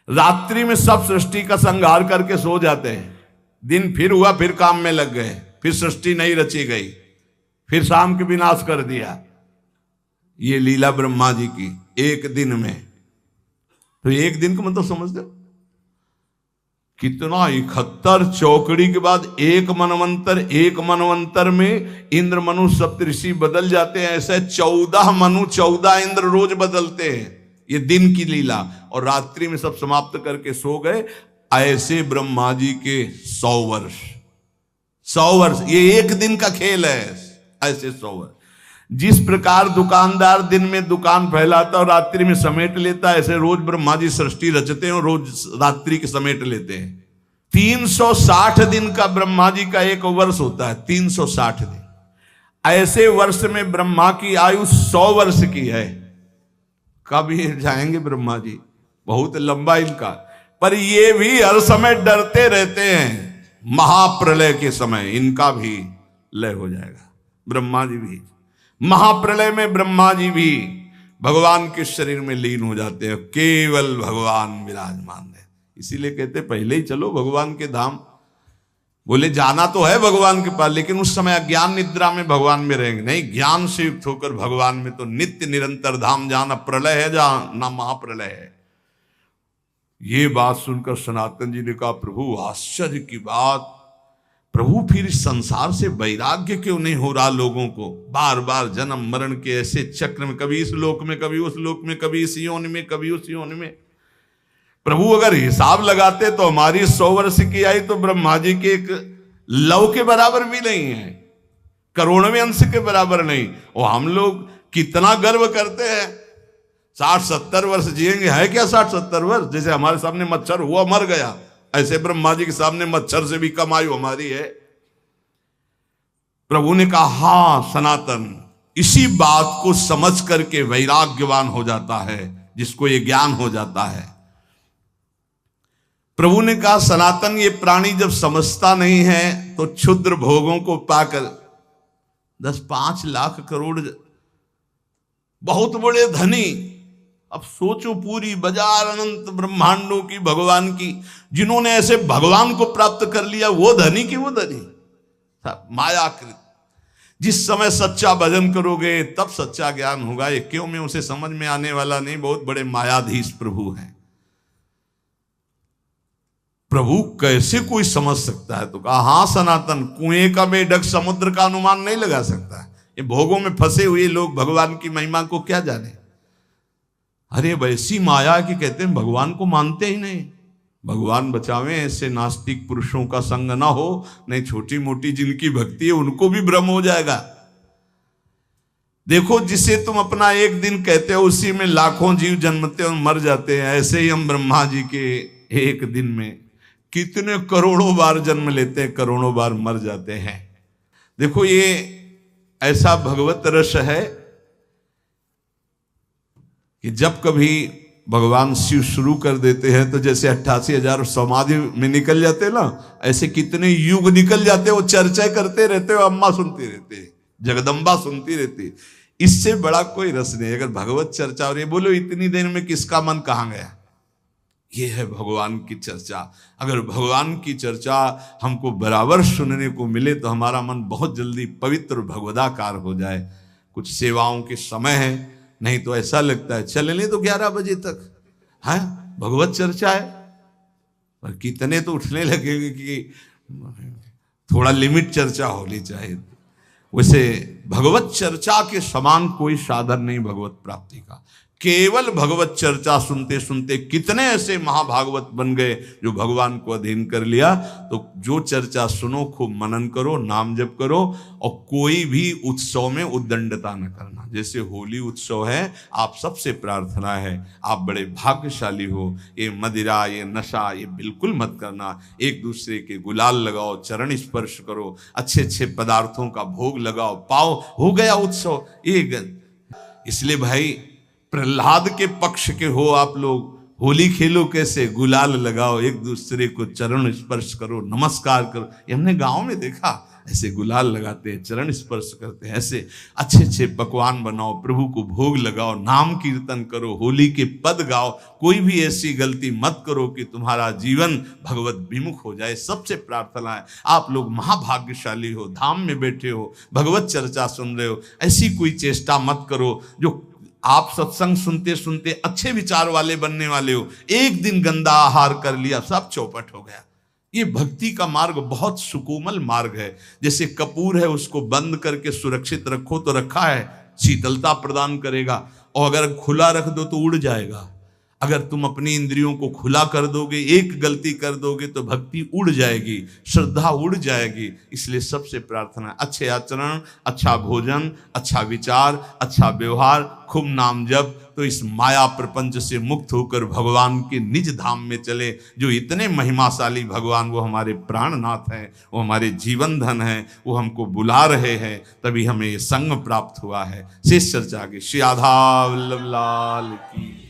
रात्रि में सब सृष्टि का संहार करके सो जाते हैं, दिन फिर हुआ, फिर काम में लग गए, फिर सृष्टि नहीं रची गई, फिर शाम के विनाश कर दिया। ये लीला ब्रह्मा जी की एक दिन में। तो एक दिन का मतलब समझ दो कितना, 71 चौकड़ी के बाद एक मनवंतर, एक मनवंतर में इंद्र, मनु, सप्तऋषि बदल जाते हैं। ऐसे 14 मनु, 14 इंद्र रोज बदलते हैं। ये दिन की लीला, और रात्रि में सब समाप्त करके सो गए। ऐसे ब्रह्मा जी के 100 वर्ष, 100 वर्ष, ये एक दिन का खेल है। ऐसे 100 वर्ष। जिस प्रकार दुकानदार दिन में दुकान फैलाता और रात्रि में समेट लेता, ऐसे रोज ब्रह्मा जी सृष्टि रचते हैं और रोज रात्रि के समेट लेते हैं। 360 दिन का ब्रह्मा जी का एक वर्ष होता है, 360 दिन। ऐसे वर्ष में ब्रह्मा की आयु 100 वर्ष की है। कब ये जाएंगे ब्रह्मा जी, बहुत लंबा इनका। पर ये भी हर समय डरते रहते हैं, महाप्रलय के समय इनका भी लय हो जाएगा। ब्रह्मा जी भी महाप्रलय में, ब्रह्मा जी भी भगवान के शरीर में लीन हो जाते हैं, केवल भगवान विराजमान है। इसीलिए कहते पहले ही चलो भगवान के धाम। बोले जाना तो है भगवान के पास, लेकिन उस समय अज्ञान निद्रा में भगवान में रहेंगे नहीं। ज्ञान से युक्त होकर भगवान में तो नित्य निरंतर धाम जाना। प्रलय है जहां, ना महाप्रलय है। ये बात सुनकर सनातन जी ने कहा, प्रभु आश्चर्य की बात, प्रभु फिर इस संसार से वैराग्य क्यों नहीं हो रहा लोगों को? बार बार जन्म मरण के ऐसे चक्र में, कभी इस लोक में, कभी उस लोक में, कभी इस योनि में, कभी उस योनि में। प्रभु अगर हिसाब लगाते तो हमारी 100 वर्ष की आई तो ब्रह्मा जी के एक लव के बराबर भी नहीं है, करोड़वें अंश के बराबर नहीं। और हम लोग कितना गर्व करते हैं, 60-70 वर्ष जिएंगे। है क्या 60-70 वर्ष? जैसे हमारे सामने मच्छर हुआ मर गया, ऐसे ब्रह्मा जी के सामने मच्छर से भी कम आयु हमारी है। प्रभु ने कहा, हां सनातन, इसी बात को समझ करके वैराग्यवान हो जाता है, जिसको ये ज्ञान हो जाता है। प्रभु ने कहा, सनातन, ये प्राणी जब समझता नहीं है तो क्षुद्र भोगों को पाकर 10-5 लाख करोड़ बहुत बड़े धनी। अब सोचो, पूरी बाजार अनंत ब्रह्मांडों की, भगवान की, जिन्होंने ऐसे भगवान को प्राप्त कर लिया, वो धनी की वो धनी, मायाकृत। जिस समय सच्चा भजन करोगे तब सच्चा ज्ञान होगा। ये क्यों में उसे समझ में आने वाला नहीं। बहुत बड़े मायाधीश प्रभु हैं। प्रभु कैसे कोई समझ सकता है? तो कहा हाँ सनातन, कुएं का मेढक समुद्र का अनुमान नहीं लगा सकता। ये भोगों में फंसे हुए लोग भगवान की महिमा को क्या जाने। अरे वैसी माया कि कहते हैं भगवान को मानते ही नहीं। भगवान बचावे ऐसे नास्तिक पुरुषों का संग ना हो, नहीं छोटी मोटी जिनकी भक्ति है उनको भी भ्रम हो जाएगा। देखो, जिसे तुम अपना एक दिन कहते हो उसी में लाखों जीव जन्मते और मर जाते हैं। ऐसे ही हम ब्रह्मा जी के एक दिन में कितने करोड़ों बार जन्म लेते हैं, करोड़ों बार मर जाते हैं। देखो, ये ऐसा भगवत रस है कि जब कभी भगवान शिव शुरू कर देते हैं तो जैसे 88,000 समाधि में निकल जाते ना, ऐसे कितने युग निकल जाते, वो चर्चा करते रहते हो, अम्मा सुनती रहती, जगदम्बा सुनती रहती। इससे बड़ा कोई रस नहीं। अगर भगवत चर्चा, और ये बोलो इतनी देर में किसका मन कहां गया, ये है भगवान की चर्चा। अगर भगवान की चर्चा हमको बराबर सुनने को मिले तो हमारा मन बहुत जल्दी पवित्र भगवदाकार हो जाए। कुछ सेवाओं के समय है, नहीं तो ऐसा लगता है चलने तो 11 बजे तक है, भगवत चर्चा है, पर कितने तो उठने लगेंगे कि थोड़ा लिमिट चर्चा होनी चाहिए। वैसे भगवत चर्चा के समान कोई साधन नहीं भगवत प्राप्ति का। केवल भगवत चर्चा सुनते सुनते कितने ऐसे महाभागवत बन गए जो भगवान को अधीन कर लिया। तो जो चर्चा सुनो, खूब मनन करो, नाम जप करो, और कोई भी उत्सव में उद्दंडता न करना। जैसे होली उत्सव है, आप सबसे प्रार्थना है, आप बड़े भाग्यशाली हो, ये मदिरा, ये नशा, ये बिल्कुल मत करना। एक दूसरे के गुलाल लगाओ, चरण स्पर्श करो, अच्छे अच्छे पदार्थों का भोग लगाओ, पाओ, हो गया उत्सव। इसलिए भाई, प्रहलाद के पक्ष के हो आप लोग, होली खेलो कैसे, गुलाल लगाओ, एक दूसरे को चरण स्पर्श करो, नमस्कार करो। ये हमने गांव में देखा, ऐसे गुलाल लगाते हैं, चरण स्पर्श करते हैं, ऐसे अच्छे अच्छे पकवान बनाओ, प्रभु को भोग लगाओ, नाम कीर्तन करो, होली के पद गाओ। कोई भी ऐसी गलती मत करो कि तुम्हारा जीवन भगवत विमुख हो जाए। सबसे प्रार्थना है, आप लोग महाभाग्यशाली हो, धाम में बैठे हो, भगवत चर्चा सुन रहे हो। ऐसी कोई चेष्टा मत करो जो आप सत्संग सुनते सुनते अच्छे विचार वाले बनने वाले हो, एक दिन गंदा आहार कर लिया, सब चौपट हो गया। ये भक्ति का मार्ग बहुत सुकोमल मार्ग है। जैसे कपूर है, उसको बंद करके सुरक्षित रखो तो रखा है, शीतलता प्रदान करेगा, और अगर खुला रख दो तो उड़ जाएगा। अगर तुम अपनी इंद्रियों को खुला कर दोगे, एक गलती कर दोगे तो भक्ति उड़ जाएगी, श्रद्धा उड़ जाएगी। इसलिए सबसे प्रार्थना, अच्छे आचरण, अच्छा भोजन, अच्छा विचार, अच्छा व्यवहार, खूब नाम जप, तो इस माया प्रपंच से मुक्त होकर भगवान के निज धाम में चले। जो इतने महिमाशाली भगवान, वो हमारे प्राणनाथ हैं, वो हमारे जीवन धन हैं, वो हमको बुला रहे हैं, तभी हमें ये संग प्राप्त हुआ है। शेष चर्चा आगे। श्री राधा वल्लभ लाल की।